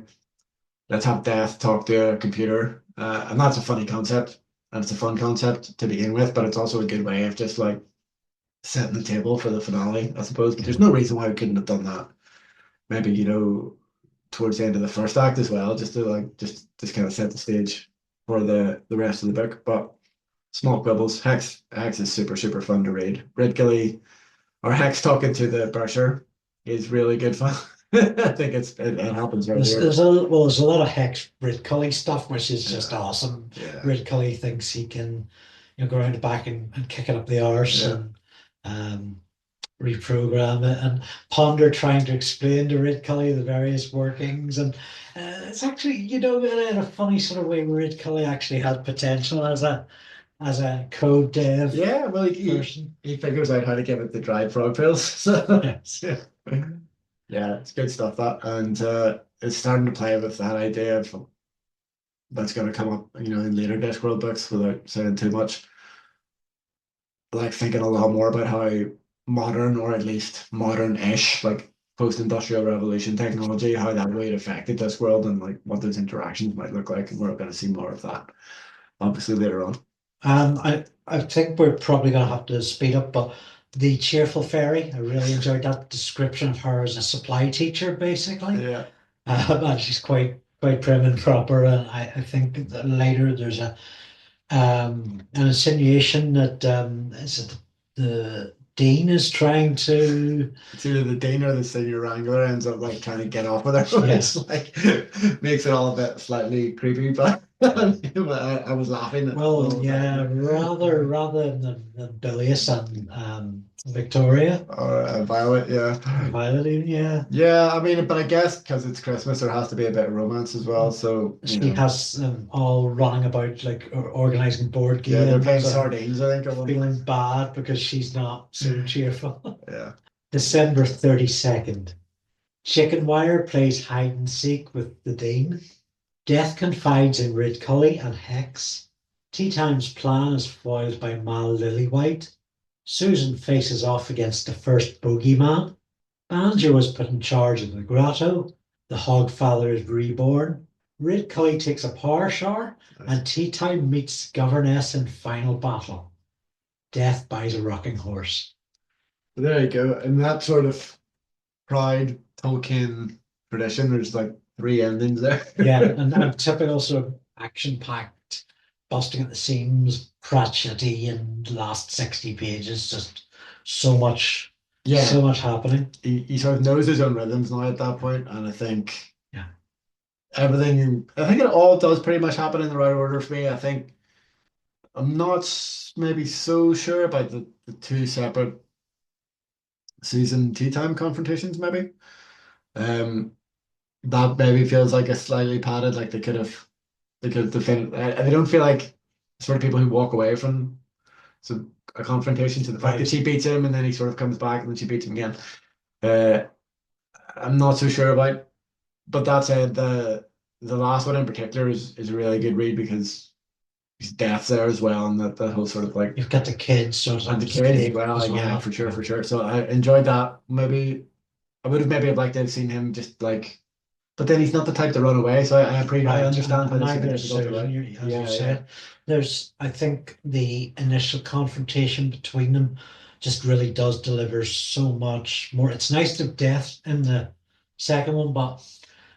Let's have Death talk to a computer, and that's a funny concept, and it's a fun concept to begin with, but it's also a good way of just like setting the table for the finale, I suppose. But there's no reason why we couldn't have done that. Maybe towards the end of the first act as well, just to like just kind of set the stage for the rest of the book. But small quibbles. Hex is super fun to read. Ridgely, Or Hex talking to the brusher is really good fun. I think it happens right here. There's a lot of Hex Rid Cully stuff, which is just Yeah. awesome. Yeah. Rid Cully thinks he can, go around the back and kick it up the arse Yeah. and reprogram it, and Ponder trying to explain to Rid Cully the various workings. And it's actually, in a funny sort of way, Rid Cully actually had potential as a code dev Yeah, well, person. he figures out how to give it the dried frog pills. So Yes. yeah, yeah, it's good stuff that, and it's starting to play with that idea of that's going to come up, in later Discworld books without saying too much. Like thinking a lot more about how modern, or at least modern-ish, like post-industrial revolution technology, how that would affected this world and like what those interactions might look like, and we're going to see more of that, obviously later on. I think we're probably going to have to speed up, but the cheerful fairy, I really enjoyed that description of her as a supply teacher, basically. Yeah. And she's quite prim and proper. And I think that later there's an insinuation that is it the dean is trying to. It's either the dean or the senior wrangler ends up like trying to get off with her. Yes. It's like makes it all a bit slightly creepy, but I was laughing at the Well, whole yeah, time. rather than Bilious and Victoria, Or Violet, yeah. Violet, yeah. Yeah, I mean, but I guess because it's Christmas, there has to be a bit of romance as well. So, She has them all running about like organizing board yeah, they're playing games and sardines, I think, at one point. feeling bad because she's not so cheerful. Yeah. December 32nd. Chicken Wire plays hide and seek with the Dean. Death confides in Rid Cully and Hex. Teatime's plan is foiled by Mal Lillywhite. Susan faces off against the first bogeyman. Banjo is put in charge of the grotto. The Hogfather is reborn. Rid Cully takes a power shower, and Teatime meets Governess in final battle. Death buys a rocking horse. There you go. And that sort of proud Tolkien tradition, there's like three endings there. Yeah, and typical sort of action-packed, busting at the seams, Pratchett-y and last 60 pages, just so much, Yeah. so much happening. He sort of knows his own rhythms now at that point, and I think Yeah. I think it all does pretty much happen in the right order for me. I think I'm not maybe so sure about the two separate season tea time confrontations, maybe. Um, that maybe feels like a slightly padded, like they could defend. They don't feel like sort of people who walk away from some a confrontation to the fact that Right. she beats him and then he sort of comes back and then she beats him again. Uh, I'm not so sure about. But that said, the last one in particular is a really good read because his death's there as well, and that whole sort of like You've got the kids, so it's and the almost kids as escape well. as Like, yeah, well. for sure, for sure. So I enjoyed that. Maybe I would have maybe have liked to have seen him just like, but then he's not the type to run away. So I understand how And this is neither is difficult to Susan, write. as you Yeah, said. There's, I think, the initial confrontation between them just really does deliver so much more. It's nice to death in the second one, but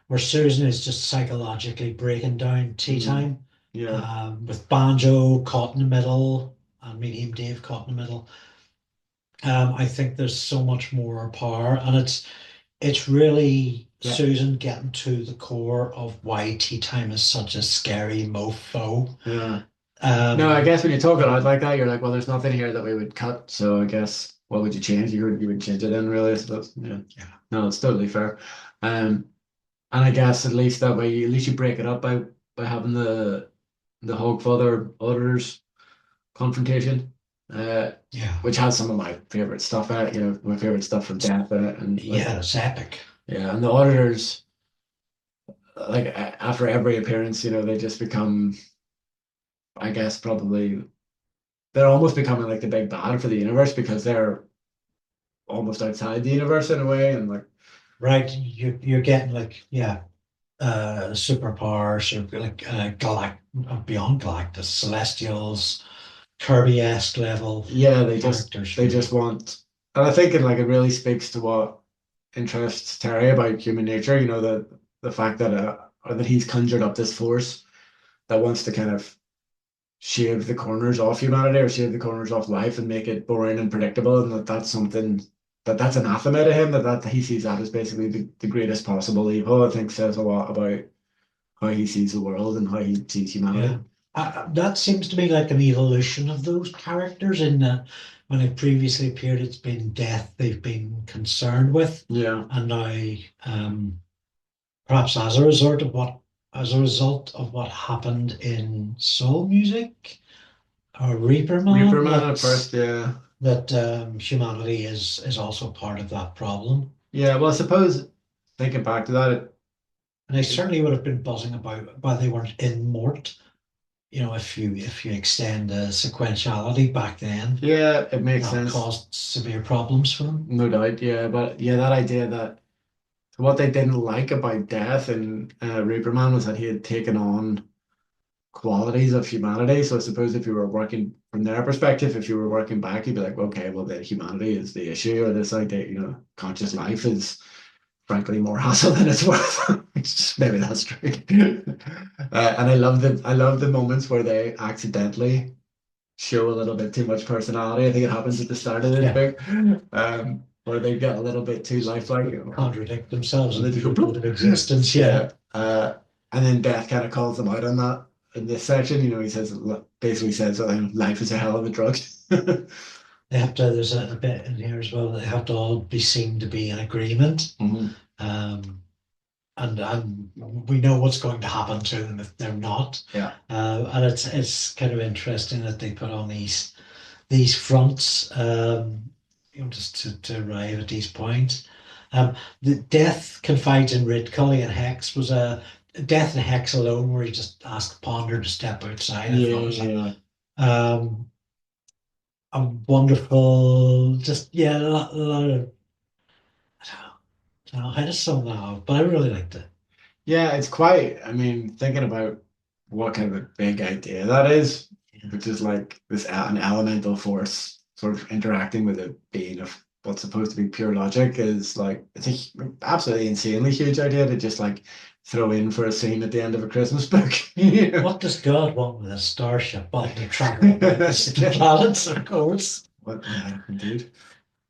where Susan is just psychologically breaking down tea time, yeah, with Banjo caught in the middle and Medium Dave caught in the middle. I think there's so much more power, and it's really yeah. Susan getting to the core of why tea time is such a scary mofo. Yeah. No, I guess when you talk about it like that, you're like, well, there's nothing here that we would cut. So I guess what would you change? You would change it in really, I suppose. Yeah. Yeah. No, it's totally fair. And I guess at least that way, at least you break it up by having the Hogfather auditors confrontation, Yeah, which has some of my favorite stuff in it. My favorite stuff from Death in it, and yeah, it's epic. yeah, and the auditors like after every appearance, they just become, I guess, probably they're almost becoming like the big bad for the universe because they're almost outside the universe in a way, and like Right, you're getting like, yeah, superpowers or like beyond Galactus, Celestials, Kirby-esque level yeah, characters. they just want, and I think it really speaks to what interests Terry about human nature. The fact that or that he's conjured up this force that wants to kind of shave the corners off humanity or shave the corners off life and make it boring and predictable, and that's something that's anathema to him, that he sees that as basically the greatest possible evil, I think says a lot about how he sees the world and how he sees Yeah. humanity. That seems to me like an evolution of those characters in that when it previously appeared, it's been death they've been concerned with, Yeah. and now perhaps as a result of what happened in soul music or Reaper Reaper Man, Man at first, yeah. that humanity is also part of that problem. Yeah, well, I suppose thinking back to that, And they certainly would have been buzzing about why they weren't in Mort. You know, if you extend the sequentiality back then, yeah, it makes that sense. caused severe problems for them. No doubt, yeah. But yeah, that idea that what they didn't like about Death and Reaper Man was that he had taken on qualities of humanity. So I suppose if you were working from their perspective, if you were working back, you'd be like, okay, well, the humanity is the issue, or this idea, conscious life is frankly more hassle than it's worth. Maybe that's true. And I love the moments where they accidentally show a little bit too much personality. I think it happens at the start of this Yeah, book, where they get a little bit too lifelike. contradict themselves And they and just go out of bloop. existence. Yeah, Yeah. And then Death kind of calls them out on that in this section. He says, basically says, life is a hell of a drug. they have to. There's a bit in here as well. They have to all be seen to be in agreement. Mhm. Um, and we know what's going to happen to them if they're not. Yeah. And it's kind of interesting that they put on these fronts, just to arrive at these points. The Death confides in Rid Cully and Hex was a Death and Hex alone, where he just asked Ponder to step outside. I thought it was Yeah. um, a wonderful, just yeah, a lot of I don't know how to sum that up, but I really liked it. Yeah, it's quite, I mean, thinking about what kind of a big idea that is, Yeah. which is like an elemental force sort of interacting with a being of what's supposed to be pure logic is like, it's absolutely insanely huge idea to just like throw in for a scene at the end of a Christmas book. What does God want with a starship? Well, to travel about the planets, of course. What, yeah, indeed.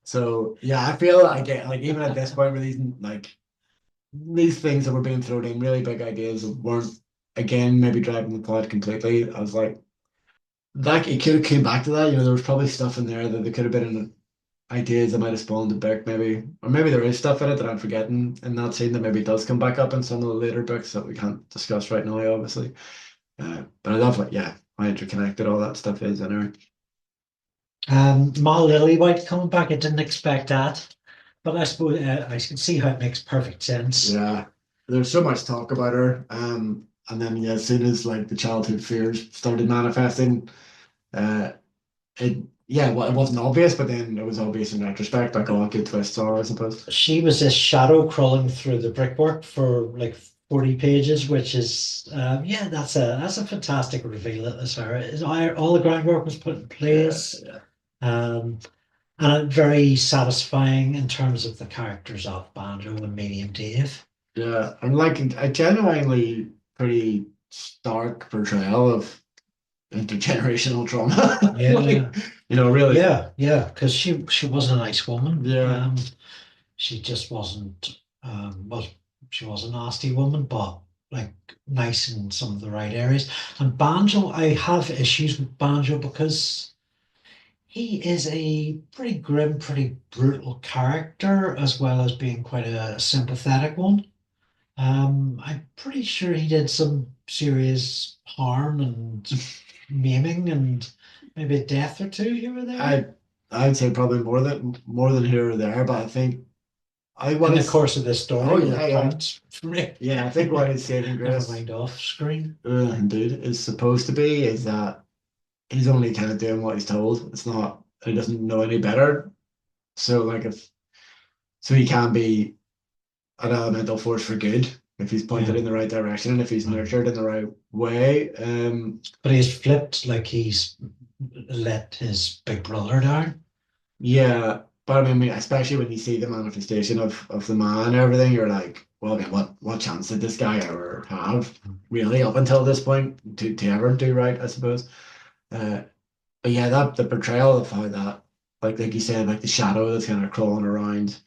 So yeah, I feel like even at this point where these things that were being thrown in, really big ideas weren't again maybe driving the plot completely. I was like, that it could have came back to that. There was probably stuff in there that there could have been ideas that might have spawned a book, maybe, or maybe there is stuff in it that I'm forgetting in that scene that maybe does come back up in some of the later books that we can't discuss right now, obviously. But I love how interconnected all that stuff is anyway. Ma Lillywhite coming back, I didn't expect that, but I suppose I can see how it makes perfect sense. Yeah, there's so much talk about her. And then yeah, as soon as like the childhood fears started manifesting, uh, it wasn't obvious, but then it was obvious in retrospect, like all good twists are, I suppose. She was this shadow crawling through the brickwork for like 40 pages, which is yeah, that's a fantastic reveal at this hour. All the groundwork was put in Yeah, place. yeah, Um, and very satisfying in terms of the characters of Banjo and Medium Dave. yeah. And like a genuinely pretty stark portrayal of intergenerational trauma. Yeah, Really. yeah, because she was a nice woman. Yeah, She just wasn't well, she was a nasty woman, but like nice in some of the right areas. And Banjo, I have issues with Banjo because he is a pretty grim, pretty brutal character, as well as being quite a sympathetic one. I'm pretty sure he did some serious harm and maiming and maybe a death or two here or there I I'd say probably more than here or there, but I think I what in the is course of this oh story where yeah, it yeah. counts for me. Yeah, I think what his saving Never grace mind off screen. indeed is supposed to be is that he's only kind of doing what he's told. It's not he doesn't know any better. So like if so he can be an elemental force for good if he's pointed Yeah. in the right direction and if he's nurtured in the right way. But he's flipped like he's let his big brother down. Yeah, but I mean, especially when you see the manifestation of the man and everything, you're like, well, I mean, what chance did this guy ever have, really, up until this point, to ever do right, I suppose. Uh, but yeah, that the portrayal of how that like you said, like the shadow that's kind of crawling around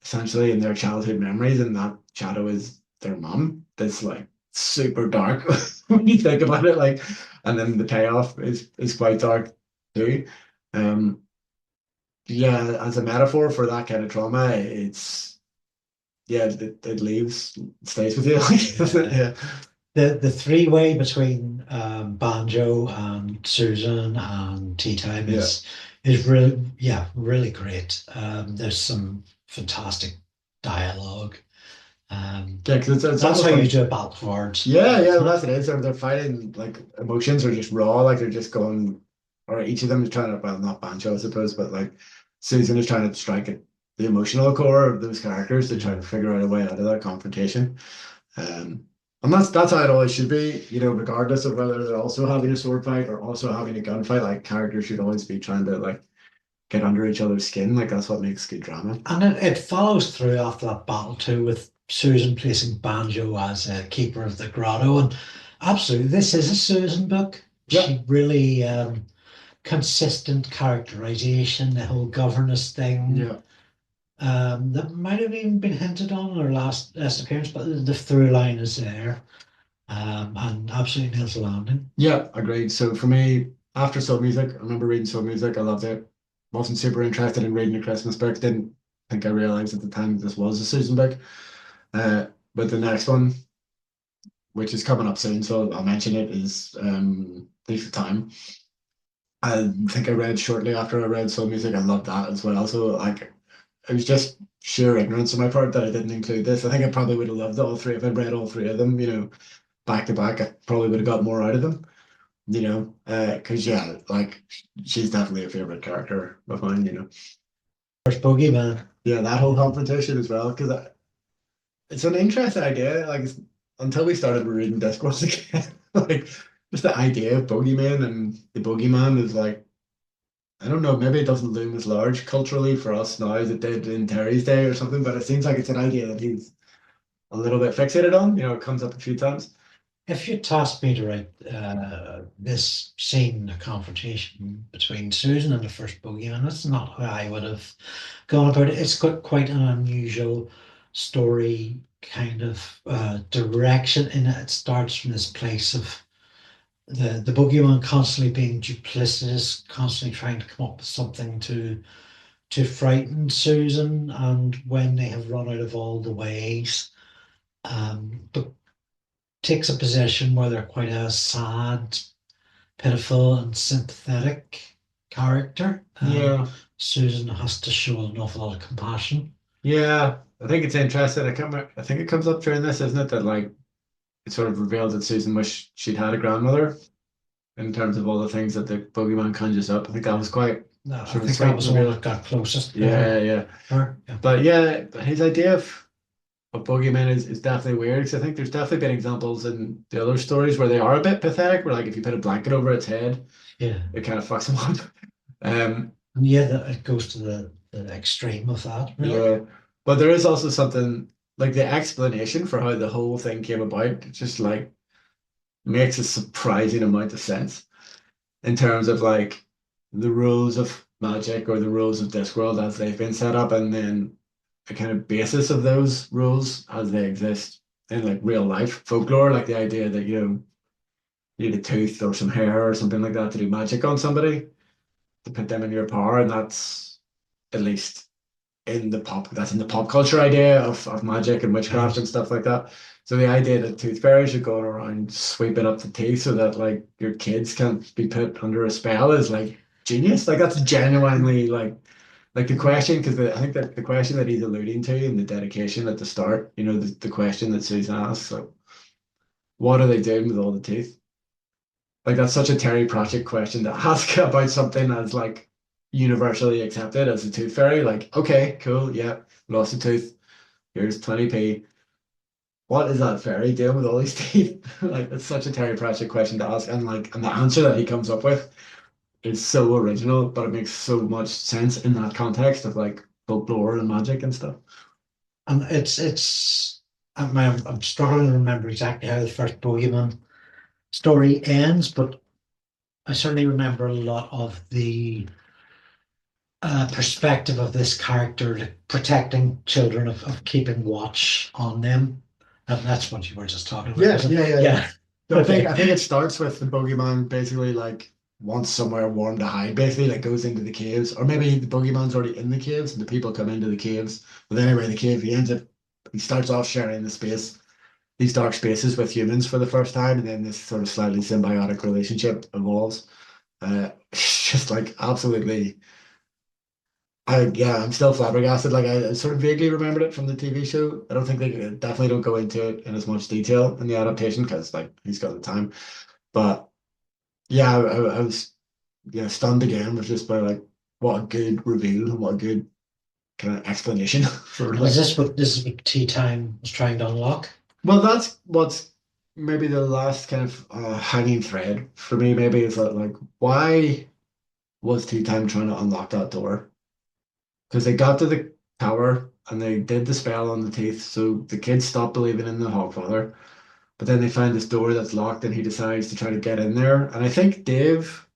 essentially in their childhood memories, and that shadow is their mum. That's like super dark when you think about it. Like, and then the payoff is quite dark too. Um, yeah, as a metaphor for that kind of trauma, it's yeah, it leaves, stays with you, like, doesn't it? Yeah. Yeah, The three-way between Banjo and Susan and Teatime yeah, is really, yeah, really great. There's some fantastic dialogue. yeah, because it's That's how almost you like do a battle card, yeah, yeah, isn't well, it? that's it is. They're fighting like emotions are just raw, like they're just going, or each of them is trying to, well, not Banjo, I suppose, but like Susan is trying to strike at the emotional core of those characters to try to Mm. figure out a way out of that confrontation. Um, and that's how it always should be, regardless of whether they're also having a sword fight or also having a gunfight. Like characters should always be trying to like get under each other's skin. Like that's what makes good drama. And it follows through after that battle too, with Susan placing Banjo as a keeper of the grotto. And absolutely, this is a Susan book. Yeah, She really consistent characterization, the whole governess thing. yeah. That might have even been hinted on in her last appearance, but the through line is there, and absolutely nails the landing. Yeah, agreed. So for me, after Soul Music, I remember reading Soul Music. I loved it. Wasn't super interested in reading a Christmas book. Didn't think I realized at the time this was a Susan book. Uh, but the next one, which is coming up soon, so I'll mention it, is Teatime. I think I read shortly after I read Soul Music. I loved that as well. So like, it was just sheer ignorance on my part that I didn't include this. I think I probably would have loved all three if I'd read all three of them. Back to back. I probably would have got more out of them. Because yeah, like she's definitely a favorite character of mine. First Bogeyman. Yeah, that whole confrontation as well, because it's an interesting idea. Like until we started reading Discourse again, like just the idea of bogeyman and the bogeyman is like I don't know, maybe it doesn't loom as large culturally for us now as it did in Terry's day or something, but it seems like it's an idea that he's a little bit fixated on. It comes up a few times. If you tasked me to write this scene, a confrontation between Susan and the first Bogeyman, that's not how I would have gone about it. It's got quite an unusual story kind of direction in it. It starts from this place of the boogeyman constantly being duplicitous, constantly trying to come up with something to frighten Susan, and when they have run out of all the ways, but takes a position where they're quite a sad, pitiful, and sympathetic character. Yeah, Susan has to show an awful lot of compassion. yeah. I think it's interesting. I think it comes up during this, isn't it? That like it sort of revealed that Susan wished she'd had a grandmother in terms of all the things that the boogeyman conjures up. I think that was quite No, I sort of think that sweet was the one reveal. that got closest Yeah, for yeah. her. Yeah. But yeah, his idea of boogeyman is definitely weird because I think there's definitely been examples in the other stories where they are a bit pathetic, where like if you put a blanket over its head, Yeah. it kind of fucks him up. And yeah, it goes to the extreme of that, really. Yeah. But there is also something like the explanation for how the whole thing came about, it just like makes a surprising amount of sense in terms of like the rules of magic or the rules of Discworld as they've been set up, and then the kind of basis of those rules as they exist in like real life folklore, like the idea that you need a tooth or some hair or something like that to do magic on somebody to put them in your power, and that's at least in the pop culture idea of magic and witchcraft Right. and stuff like that. So the idea that tooth fairies are going around sweeping up the teeth so that like your kids can't be put under a spell is like genius. Like that's genuinely like the question, because I think that the question that he's alluding to in the dedication at the start, the question that Susan asks, like, what are they doing with all the teeth? Like that's such a Terry Pratchett question to ask about something that's like universally accepted as a tooth fairy. Like, okay, cool, yeah, lost a tooth. Here's 20p. What is that fairy doing with all these teeth? Like, it's such a Terry Pratchett question to ask, and the answer that he comes up with is so original, but it makes so much sense in that context of like folklore and magic and stuff. And I'm struggling to remember exactly how the first Bogeyman story ends, but I certainly remember a lot of the perspective of this character protecting children of keeping watch on them. And that's what you were just talking about, Yeah, was it? yeah, yeah, yeah. Yeah. So Okay. I think it starts with the boogeyman basically like wants somewhere warm to hide, basically like goes into the caves, or maybe the boogeyman's already in the caves and the people come into the caves. But anyway, the cave he starts off sharing the space, these dark spaces with humans for the first time, and then this sort of slightly symbiotic relationship evolves. It's just like absolutely. I'm still flabbergasted. Like I sort of vaguely remembered it from the TV show. I don't think they definitely don't go into it in as much detail in the adaptation because like he's got the time. But yeah, I was stunned again with just by like what a good reveal and what a good kind of explanation for And is like. this is what Tea Time was trying to unlock? Well, that's what's maybe the last kind of hanging thread for me. Maybe is that like why was Tea Time trying to unlock that door? Because they got to the tower and they did the spell on the teeth, so the kids stopped believing in the Hogfather. But then they find this door that's locked, and he decides to try to get in there. And I think Dave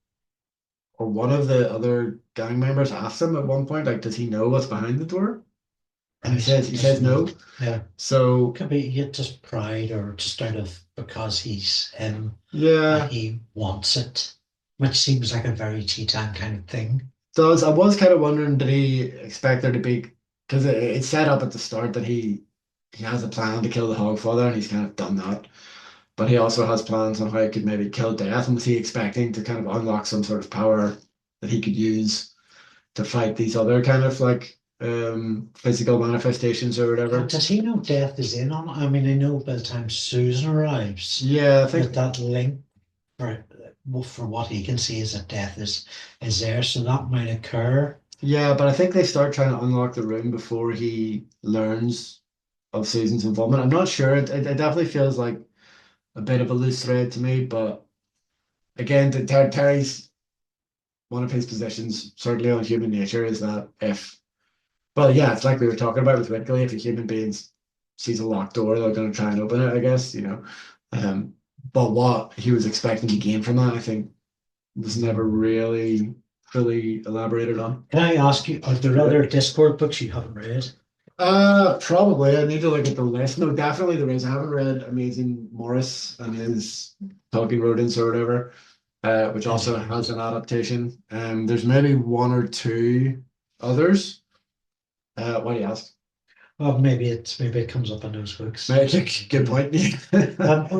or one of the other gang members asks him at one point, like, does he know what's behind the door? And Right. he says Doesn't no. know. Yeah. So Could be just pride or just out of because he's him and yeah, he wants it, which seems like a very Tea Time kind of thing. does I was kind of wondering, did he expect there to be because it's set up at the start that he has a plan to kill the Hogfather, and he's kind of done that. But he also has plans on how he could maybe kill Death. And was he expecting to kind of unlock some sort of power that he could use to fight these other kind of like physical manifestations or whatever? Does he know Death is in on it? I mean, I know by the time Susan arrives Yeah, I that think that link for for what he can see is that Death is there, so that might occur. yeah, but I think they start trying to unlock the room before he learns of Susan's involvement. I'm not sure. It definitely feels like a bit of a loose thread to me, but again, Terry's one of his positions, certainly on human nature, is that if well, yeah, it's like we were talking about with Whitley. If a human being sees a locked door, they're going to try and open it, I guess, you know. Um, but what he was expecting to gain from that, I think, was never really fully elaborated on. Can I ask you, are there other Discord books you haven't read? Probably. I need to look at the list. No, definitely there is. I haven't read Amazing Morris and his Talking Rodents or whatever, which also has an adaptation. There's maybe one or two others. What do you ask? Well, maybe it comes up in those books. Good point.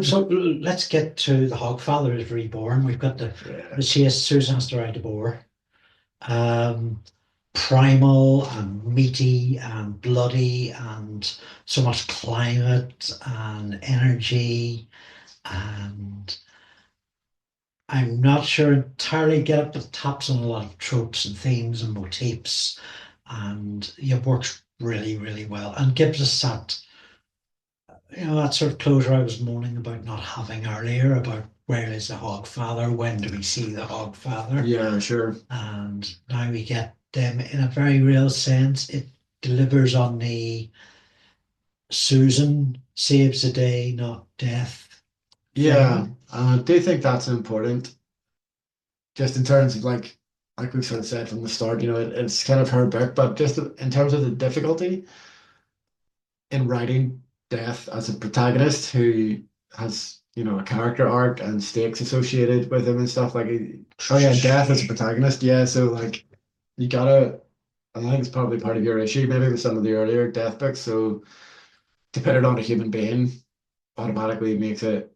So let's get to the Hogfather is reborn. We've got Yeah. the chase. Susan has to ride the boar. Um, Primal and meaty and bloody and so much climate and energy, and I'm not sure entirely get it, but taps on a lot of tropes and themes and motifs, and it works really, really well and gives us that, that sort of closure I was moaning about not having earlier about where is the Hogfather, when do we see the Hogfather, Yeah, sure. and now we get them in a very real sense. It delivers on the Susan saves the day, not death Yeah, thing. I do think that's important, just in terms of like we've sort of said from the start, it's kind of her book, but just in terms of the difficulty in writing Death as a protagonist who has, a character arc and stakes associated with him and stuff like oh yeah, Death as a protagonist, yeah, so like you gotta I think it's probably part of your issue maybe with some of the earlier Death books, so to put it on a human being automatically makes it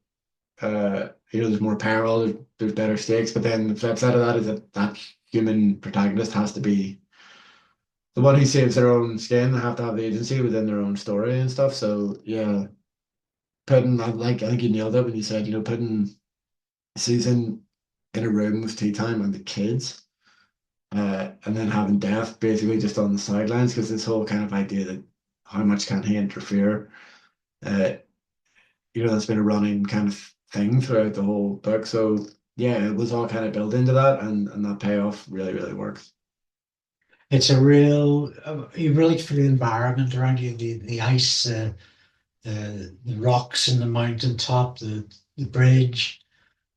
there's more peril, there's better stakes, but then the flip side of that is that that human protagonist has to be the one who saves their own skin. They have to have the agency within their own story and stuff. So yeah, I think you nailed it when you said, putting Susan in a room with Tea Time and the kids, and then having Death basically just on the sidelines because this whole kind of idea that how much can he interfere, uh, that's been a running kind of thing throughout the whole book. So yeah, it was all kind of built into that, and that payoff really, really works. It's a real, you really feel the environment around you, the ice, the rocks in the mountain top, the bridge,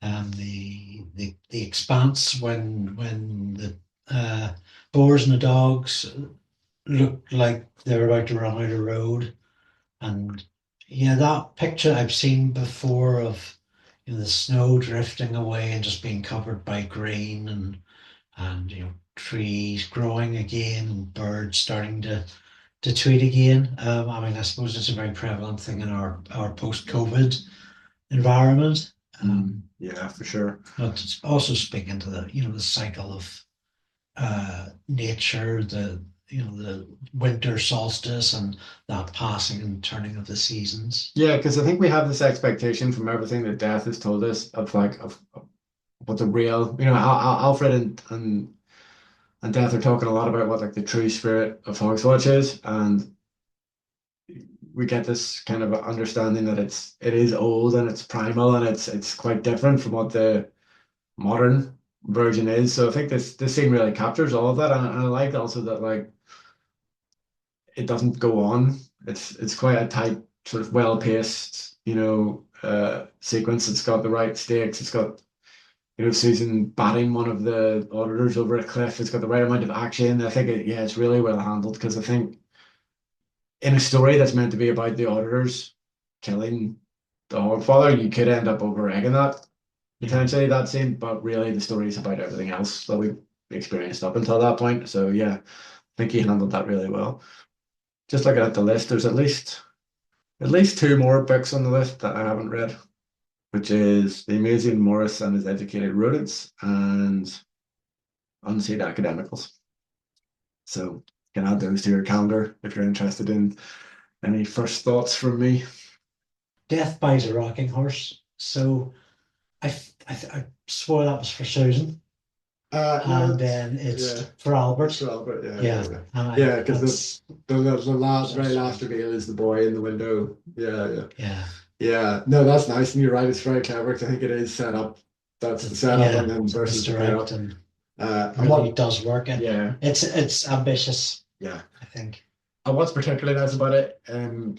and the expanse when boars and the dogs looked like they were about to run out of road. And yeah, that picture I've seen before of the snow drifting away and just being covered by green and trees growing again and birds starting to tweet again. I mean, I suppose it's a very prevalent thing in our post-COVID environment. Yeah, for sure. But it's also speaking to the cycle of nature, the winter solstice and that passing and turning of the seasons. Yeah, because I think we have this expectation from everything that death has told us of like of what the real, Alfred and Death are talking a lot about what like the true spirit of Hogswatch is, and we get this kind of understanding that it is old and it's primal and it's quite different from what the modern version is. So I think this scene really captures all of that, and I like also that like it doesn't go on. It's quite a tight, sort of well paced, sequence. It's got the right stakes. It's got Susan batting one of the auditors over a cliff. It's got the right amount of action. I think it's really well handled because I think in a story that's meant to be about the auditors killing the Hogfather, you could end up over egging that potentially that scene, but really the story is about everything else that we've experienced up until that point. So yeah, I think he handled that really well. Just looking at the list, there's at least two more books on the list that I haven't read, which is The Amazing Morris and His Educated Rodents and Unseen Academicals. So you can add those to your calendar if you're interested in any first thoughts from me. Death buys a rocking horse. So I swore that was for Susan, and then it's for Albert. For Albert, Yeah, because the very last reveal is the boy in the window. Yeah. No, that's nice, and you're right. It's very clever because I think it is set up. That's the setup, and then versus the payoff. And And really does work. And yeah, it's ambitious. yeah. I think. And what's particularly nice about it, I'm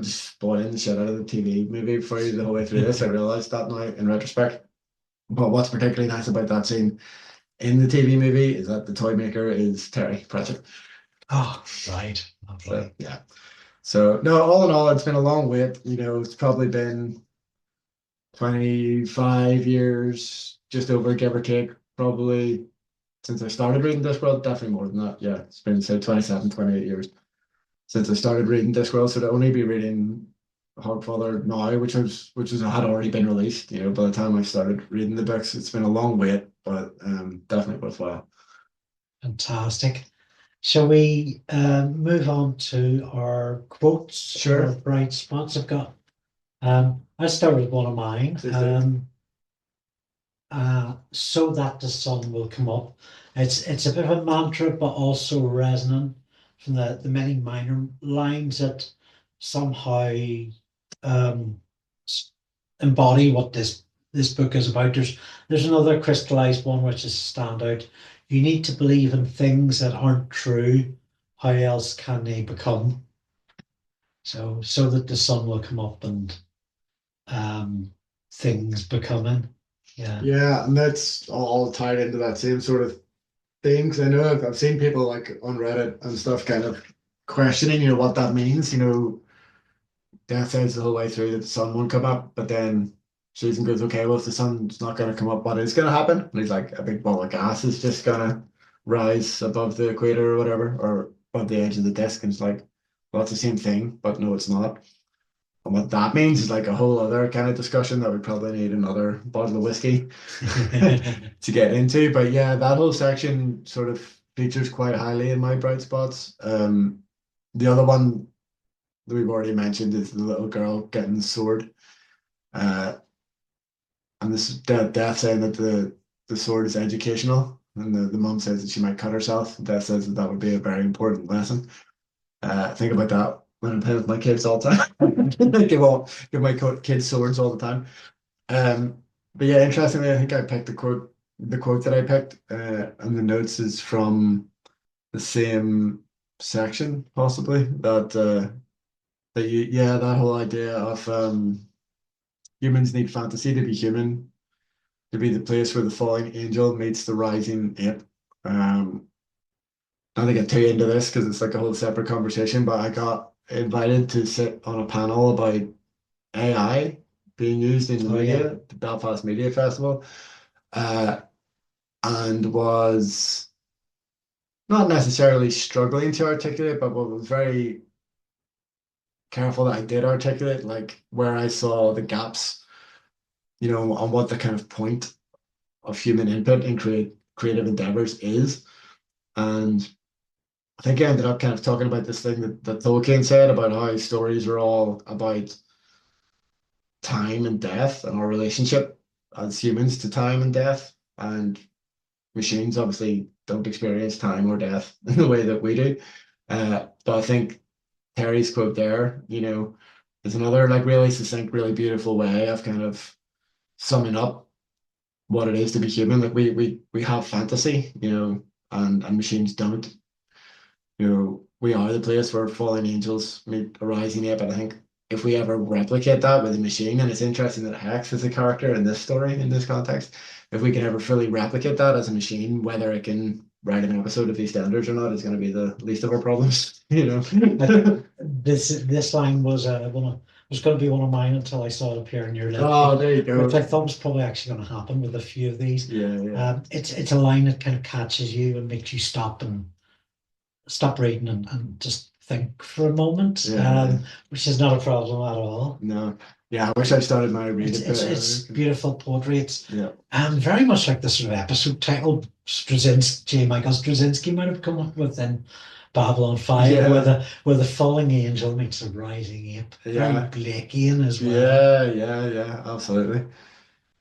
just spoiling the shit out of the TV movie for you the whole way through this. I realized that now in retrospect. But what's particularly nice about that scene in the TV movie is that the toy maker is Terry Pratchett. Oh, right. So, yeah. So no, all in all, it's been a long wait. It's probably been 25 years, just over, give or take, probably since I started reading Discworld. Definitely more than that. Yeah, it's been say 27, 28 years since I started reading Discworld. So to only be reading Hogfather now, which had already been released. By the time I started reading the books, it's been a long wait, but definitely worthwhile. Fantastic. Shall we move on to our quotes? Sure. Or bright spots. I've got. I'll start with one of mine. So that the sun will come up. It's a bit of a mantra, but also resonant from the many minor lines that somehow embody what this book is about. There's another crystallized one which is a standout. You need to believe in things that aren't true. How else can they become? So that the sun will come up and things becoming. Yeah, and that's all tied into that same sort of thing. Because I know I've seen people like on Reddit and stuff kind of questioning, what that means. Death says the whole way through that the sun won't come up, but then Susan goes, okay, well, if the sun's not going to come up, what is going to happen? And he's like, a big ball of gas is just going to rise above the equator or whatever, or above the edge of the disk. And it's like, well, it's the same thing, but no, it's not. And what that means is like a whole other kind of discussion that we probably need another bottle of whiskey to get into. But yeah, that whole section sort of features quite highly in my bright spots. The other one that we've already mentioned is the little girl getting the sword. And this is Death saying that the sword is educational. And the mum says that she might cut herself. Death says that would be a very important lesson. Think about that when I'm playing with my kids all the time. give my kids swords all the time. But yeah, interestingly, I think I picked the quote that I picked, and the notes is from the same section, possibly that whole idea of humans need fantasy to be human, to be the place where the falling angel meets the rising ape. Not to get too into this because it's like a whole separate conversation, but I got invited to sit on a panel about AI being used in the Oh yeah. media, the Belfast Media Festival, uh, and was not necessarily struggling to articulate, but was very careful that I did articulate, like where I saw the gaps, on what the kind of point of human input in creative endeavors is. And I think I ended up kind of talking about this thing that Tolkien said about how stories are all about time and death and our relationship as humans to time and death. And machines obviously don't experience time or death in the way that we do. But I think Terry's quote there, is another like really succinct, really beautiful way of kind of summing up what it is to be human. Like we have fantasy, and machines don't. We are the place where fallen angels meet a rising ape. And I think if we ever replicate that with a machine, and it's interesting that Hex is a character in this story, in this context, if we can ever fully replicate that as a machine, whether it can write an episode of EastEnders or not is going to be the least of our problems, This line was going to be one of mine until I saw it appear in your list, Oh, there you which I go. thought was probably actually going to happen with a few of these. Yeah, yeah. It's a line that kind of catches you and makes you stop reading and just think for a moment, Yeah. which is not a problem at all. No. Yeah, I wish I started my read It's a bit it's earlier. beautiful poetry. It's Yeah. very much like the sort of episode title Straczynski, J. Michael Straczynski might have come up with in Babylon 5, Yeah. where the falling angel meets the rising ape. Very Yeah. Blakean as well. Yeah, absolutely.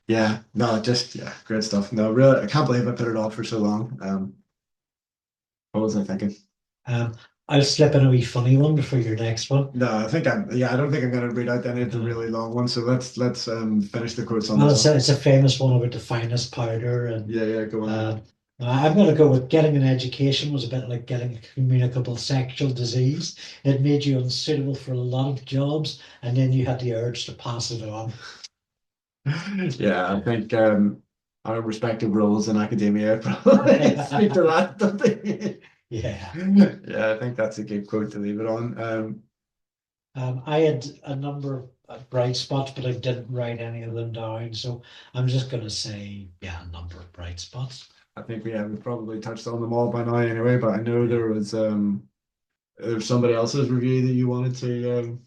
Yeah, no, just great stuff. No, really, I can't believe I put it off for so long. What was I thinking? Um, I'll slip in a wee funny one before your next one. No, I don't think I'm gonna read out any of the Uh, really long ones. So let's finish the quotes on well, this it's one. it's a famous one about the finest powder, and Yeah, go on. uh, I'm going to go with getting an education was a bit like getting a communicable sexual disease. It made you unsuitable for a lot of jobs, and then you had the urge to pass it on. Yeah, I think our respective roles in academia probably speak to that, don't they? Yeah. Yeah, I think that's a good quote to leave it on. I had a number of bright spots, but I didn't write any of them down. So I'm just going to say, yeah, a number of bright spots. I think we've probably touched on them all by now anyway, but I know there's somebody else's review that you wanted to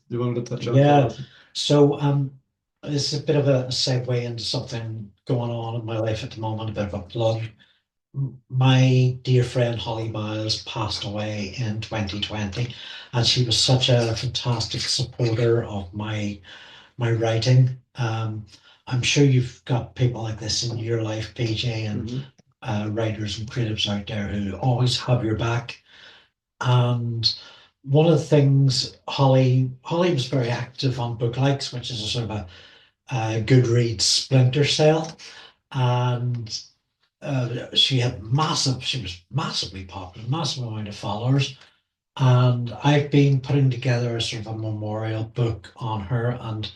touch on for Yeah. us. So this is a bit of a segue into something going on in my life at the moment, a bit of a plug. My dear friend Holly Miles passed away in 2020, and she was such a fantastic supporter of my writing. I'm sure you've got people like this in your life, PJ, and Mhm. writers and creatives out there who always have your back. And one of the things Holly was very active on Book Likes, which is a sort of a Goodreads splinter cell, and she was massively popular, massive amount of followers. And I've been putting together a sort of a memorial book on her, and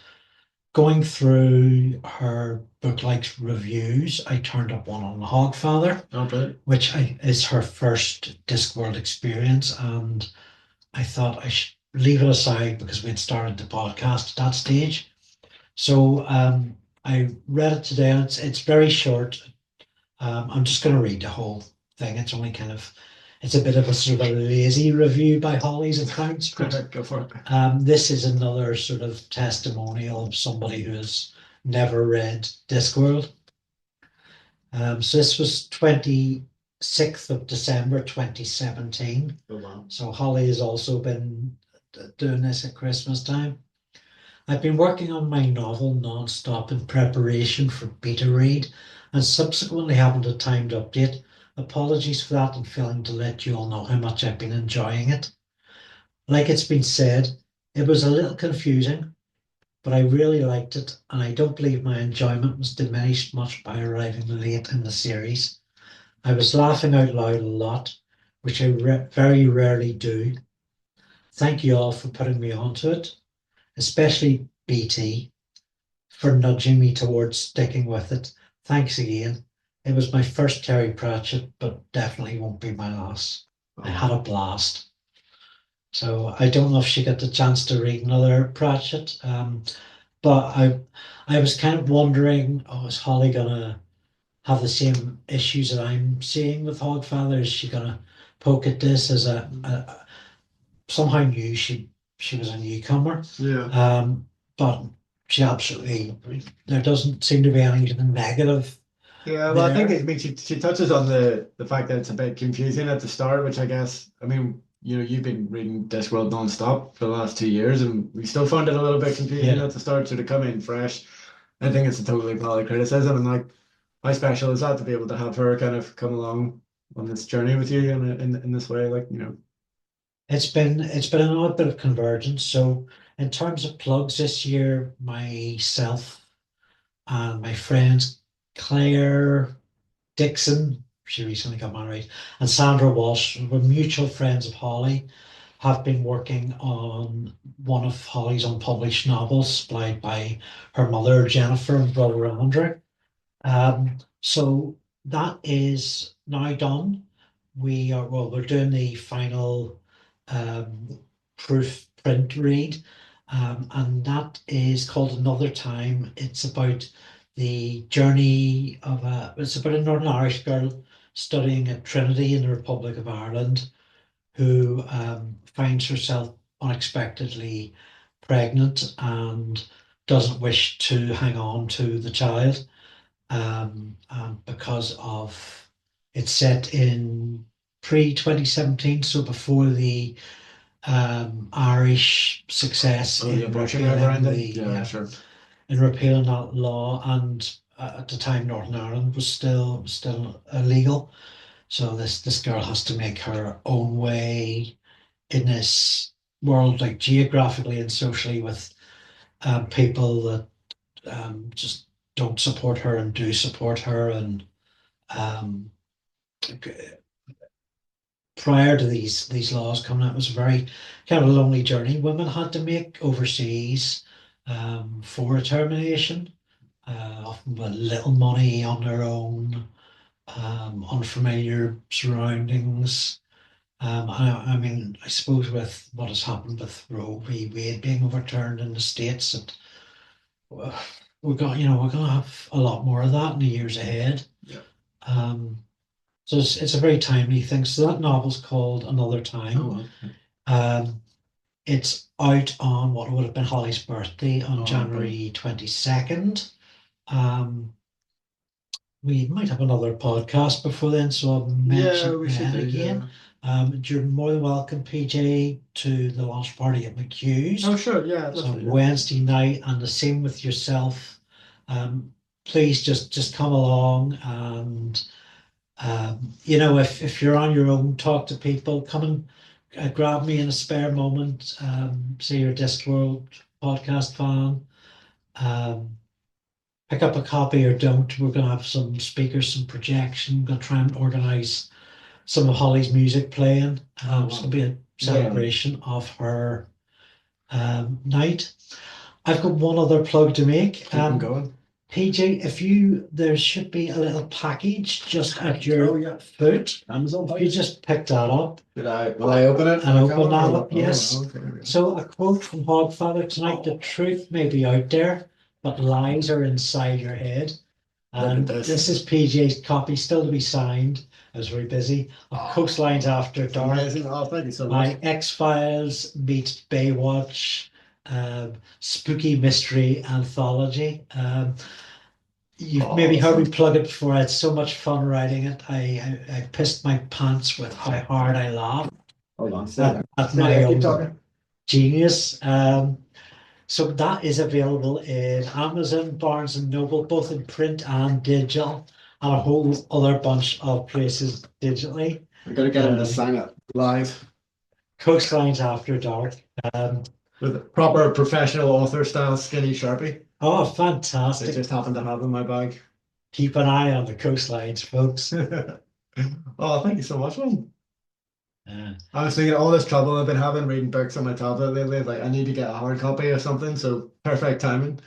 going through her book like reviews, I turned up one on Hogfather, Okay. which is her first Discworld experience. And I thought I should leave it aside because we had started the podcast at that stage. So I read it today, and it's very short. I'm just going to read the whole thing. It's a bit of a sort of a lazy review by Holly's accounts, but Go for it. this is another sort of testimonial of somebody who has never read Discworld. So this was 26th of December 2017. Oh, wow. So Holly has also been doing this at Christmas time. I've been working on my novel non-stop in preparation for beta read and subsequently haven't had time to update. Apologies for that and failing to let you all know how much I've been enjoying it. Like it's been said, it was a little confusing, but I really liked it, and I don't believe my enjoyment was diminished much by arriving late in the series. I was laughing out loud a lot, which I very rarely do. Thank you all for putting me onto it, especially BT for nudging me towards sticking with it. Thanks again. It was my first Terry Pratchett, but definitely won't be my last. I had a blast. So I don't know if she got the chance to read another Pratchett, but I was kind of wondering, oh, is Holly gonna have the same issues that I'm seeing with Hogfather? Is she gonna poke at this as a somehow knew she was a newcomer, Yeah. but she absolutely there doesn't seem to be anything negative Yeah, well, I think there. I mean she touches on the fact that it's a bit confusing at the start, which I guess I mean you've been reading Discworld non-stop for the last 2 years, and we still found it a little bit confusing Yeah, at the start. So to come in fresh, I think it's a totally valid criticism, and like how special is that to be able to have her kind of come along on this journey with you in this way, like it's been an odd bit of convergence. So in terms of plugs this year, myself and my friends Claire Dixon, she recently got married, and Sandra Walsh, were mutual friends of Holly, have been working on one of Holly's unpublished novels, supplied by her mother Jennifer and brother Andrew. So that is now done. We're doing the final um, proof print read, and that is called Another Time. It's about the journey of it's about a Northern Irish girl studying at Trinity in the Republic of Ireland who finds herself unexpectedly pregnant and doesn't wish to hang on to the child because of it's set in pre 2017, so before the Irish success oh, the in abortion repealing referendum. the Yeah, sure. in repealing that law, and at the time Northern Ireland was still illegal. So this girl has to make her own way in this world, like geographically and socially, with people that just don't support her and do support her. And um, prior to these laws coming out, it was a very kind of a lonely journey women had to make overseas for a termination, often with little money on their own, unfamiliar surroundings. I mean, I suppose with what has happened with Roe v. Wade being overturned in the States, that we're going to have a lot more of that in the years ahead. Yeah. Um, so it's a very timely thing. So that novel's called Another Time. Oh, well. Um, it's out on what would have been Holly's birthday on Oh, January 22nd. Um, we might have another podcast before then, so I'll mention Yeah, it we should then do. again. Yeah. You're more than welcome, PJ, to the launch party at McHugh's. Oh, sure. Yeah, I'd love So to do that. Wednesday night, and the same with yourself. Please just come along, and if you're on your own, talk to people. Come and grab me in a spare moment. Say you're a Discworld podcast fan. Um, Pick up a copy or don't. We're going to have some speakers, some projection. We're going to try and organize some of Holly's music playing. Oh, It's wow. going to be a celebration of her night. I've got one other plug to make. Keep them going. PJ, there should be a little package just at Oh, your yeah. foot. Amazon. If you just pick that up Will I open it? and open Camera, that or up, what? yes. Oh, okay. So a quote from Hogfather tonight: "The truth may be out there, but lies are inside your head." Look at And this. this is PJ's copy, still to be signed. I was very busy. Of Coastlines After Dark, Amazing. Oh, thank you so my much. X-Files meets Baywatch, spooky mystery anthology. You've maybe heard me plug it before. I had so much fun writing it. I pissed my pants with how hard I laughed Hold on. Stay there. at Stay my there. Keep own talking. genius. So that is available in Amazon, Barnes and Noble, both in print and digital, and a whole other bunch of places digitally. We're gonna get him to sign it live Coastlines After Dark. with a proper professional author style skinny Sharpie. Oh, I fantastic. just happen to have in my bag. Keep an eye on the coastlines, folks. Oh, thank you so much, man. Uh, I was thinking all this trouble I've been having reading books on my tablet lately, like I need to get a hard copy or something, so perfect timing.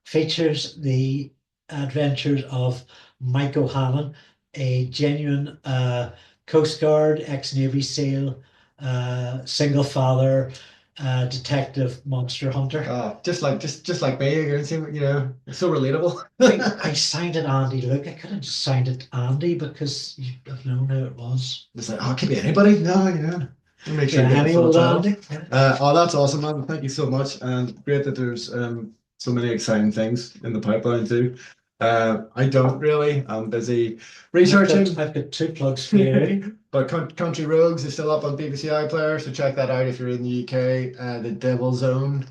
Features the adventures of Mike O'Hanlon, a genuine Coast Guard, ex-Navy SEAL, single father, detective, monster hunter. Just like me, you know, it's so relatable. I signed it Andy. Look, I could have just signed it Andy because you'd have known who it was. It's like, oh, it could be anybody. No, you know. Make sure Yeah, you get the any full old title. Andy. Oh, that's awesome, man. Thank you so much. And great that there's so many exciting things in the pipeline too. I don't really. I'm busy researching. I've got two plugs for you. But Country Rogues is still up on BBC iPlayer, so check that out if you're in the UK. The Devil's Own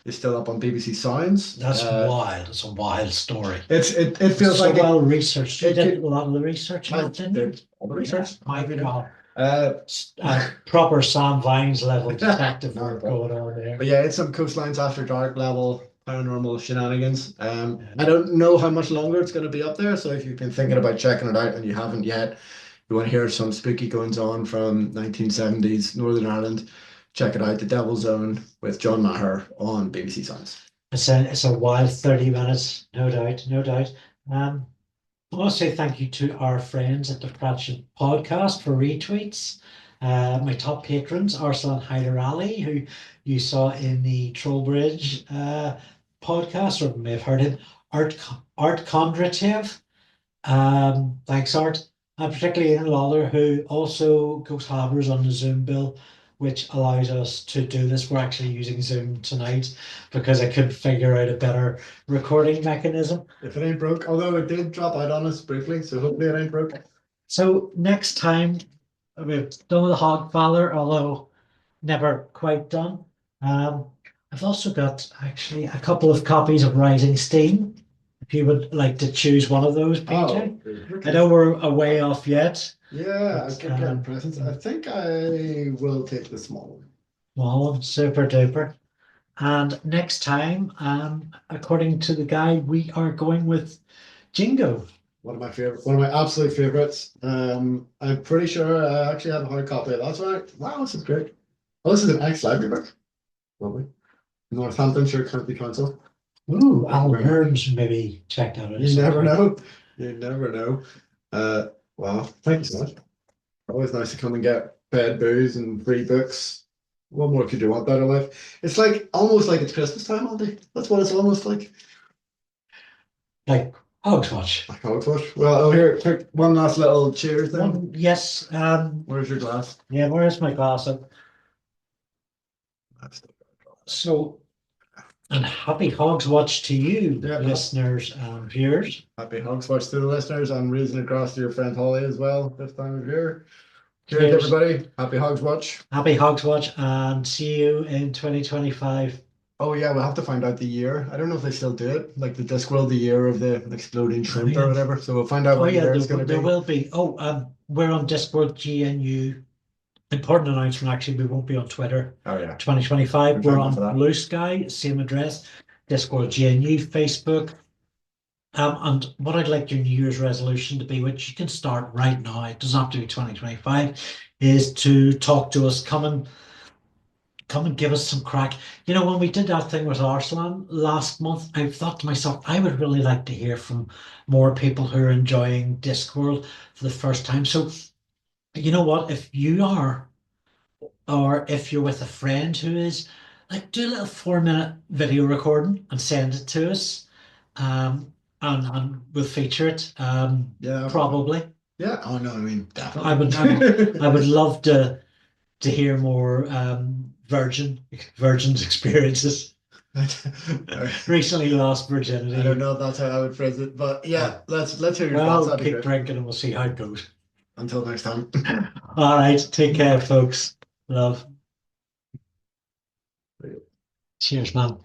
is still up on BBC Sounds. That's wild. It's a wild story. It feels It's so like well researched. You it did could- a lot of the research on it, didn't you? did all the research. Yeah, my God. Uh, Proper Sam Vines level detective work going on there. But yeah, it's some Coastlines After Dark level paranormal shenanigans. I don't know how much longer it's going to be up there, so if you've been thinking about checking it out and you haven't yet, you want to hear some spooky goings on from 1970s Northern Ireland, check it out, The Devil's Own with John Maher on BBC Sounds. It's a wild 30 minutes, no doubt, no doubt. I want to say thank you to our friends at the Pratchett podcast for retweets. My top patrons, Arslan Hyder Ali, who you saw in the Trollbridge podcast, or may have heard him, Art Kondratev. Thanks, Art. And particularly Ian Lawler, who also goes havers on the Zoom bill, which allows us to do this. We're actually using Zoom tonight because I couldn't figure out a better recording mechanism. If it ain't broke, although it did drop out on us briefly, so hopefully it ain't broke. So next time we've done the Hogfather, although never quite done. I've also got actually a couple of copies of Rising Steam. If you would like to choose one of those, PJ. I know we're a way off yet. Yeah, I But, could get presents. I think I will take the small one. Well, super duper. And next time, according to the guide, we are going with Jingo. One of my absolute favorites. I'm pretty sure I actually have a hard copy of that. That's right. Wow, this is great. Oh, this is an ex-library book. Lovely. Northamptonshire County Council. Ooh, Alan Hearns maybe checked out. You never know. You never know. Wow. Thank you so much. Always nice to come and get fed booze and free books. What more could you want out of life? It's like almost like it's Christmas time, Andy. That's what it's almost like. Like Hogswatch. Like Hogswatch. Well, oh here, quick one last little cheers then. Yes. Where's your glass? Yeah, where's my glass? I've still got a drop. So, and happy Hogswatch to you, Yeah. listeners and viewers. Happy Hogswatch to the listeners and raising across to your friend Holly as well this time of year. Cheers, Cheers. everybody. Happy Hogswatch. Happy Hogswatch and see you in 2025. Oh yeah, we'll have to find out the year. I don't know if they still do it, like the Discworld, the year of the exploding shrimp or whatever. So we'll find out Oh what yeah, year it's going to there be. will be. Oh, we're on Discord GNU. Important announcement, actually, we won't be on Twitter. Oh yeah. 2025. We're We're trying for on that. Blue Sky, same address. Discord GNU, Facebook. And what I'd like your New Year's resolution to be, which you can start right now, it doesn't have to be 2025, is to talk to us. Come and give us some crack. You know, when we did that thing with Arslan last month, I thought to myself, I would really like to hear from more people who are enjoying Discworld for the first time. So, you know what? If you are, or if you're with a friend who is, like, do a little 4-minute video recording and send it to us. And we'll feature it. Yeah. Probably. Yeah. Oh no, I mean definitely. I would love to hear more virgin's experiences. Recently lost virginity. I don't know if that's how I would phrase it, but yeah, let's hear your thoughts. Well, That'd be keep great. drinking and we'll see how it goes. Until next time. All right, take care, folks. Love. Cheers, man.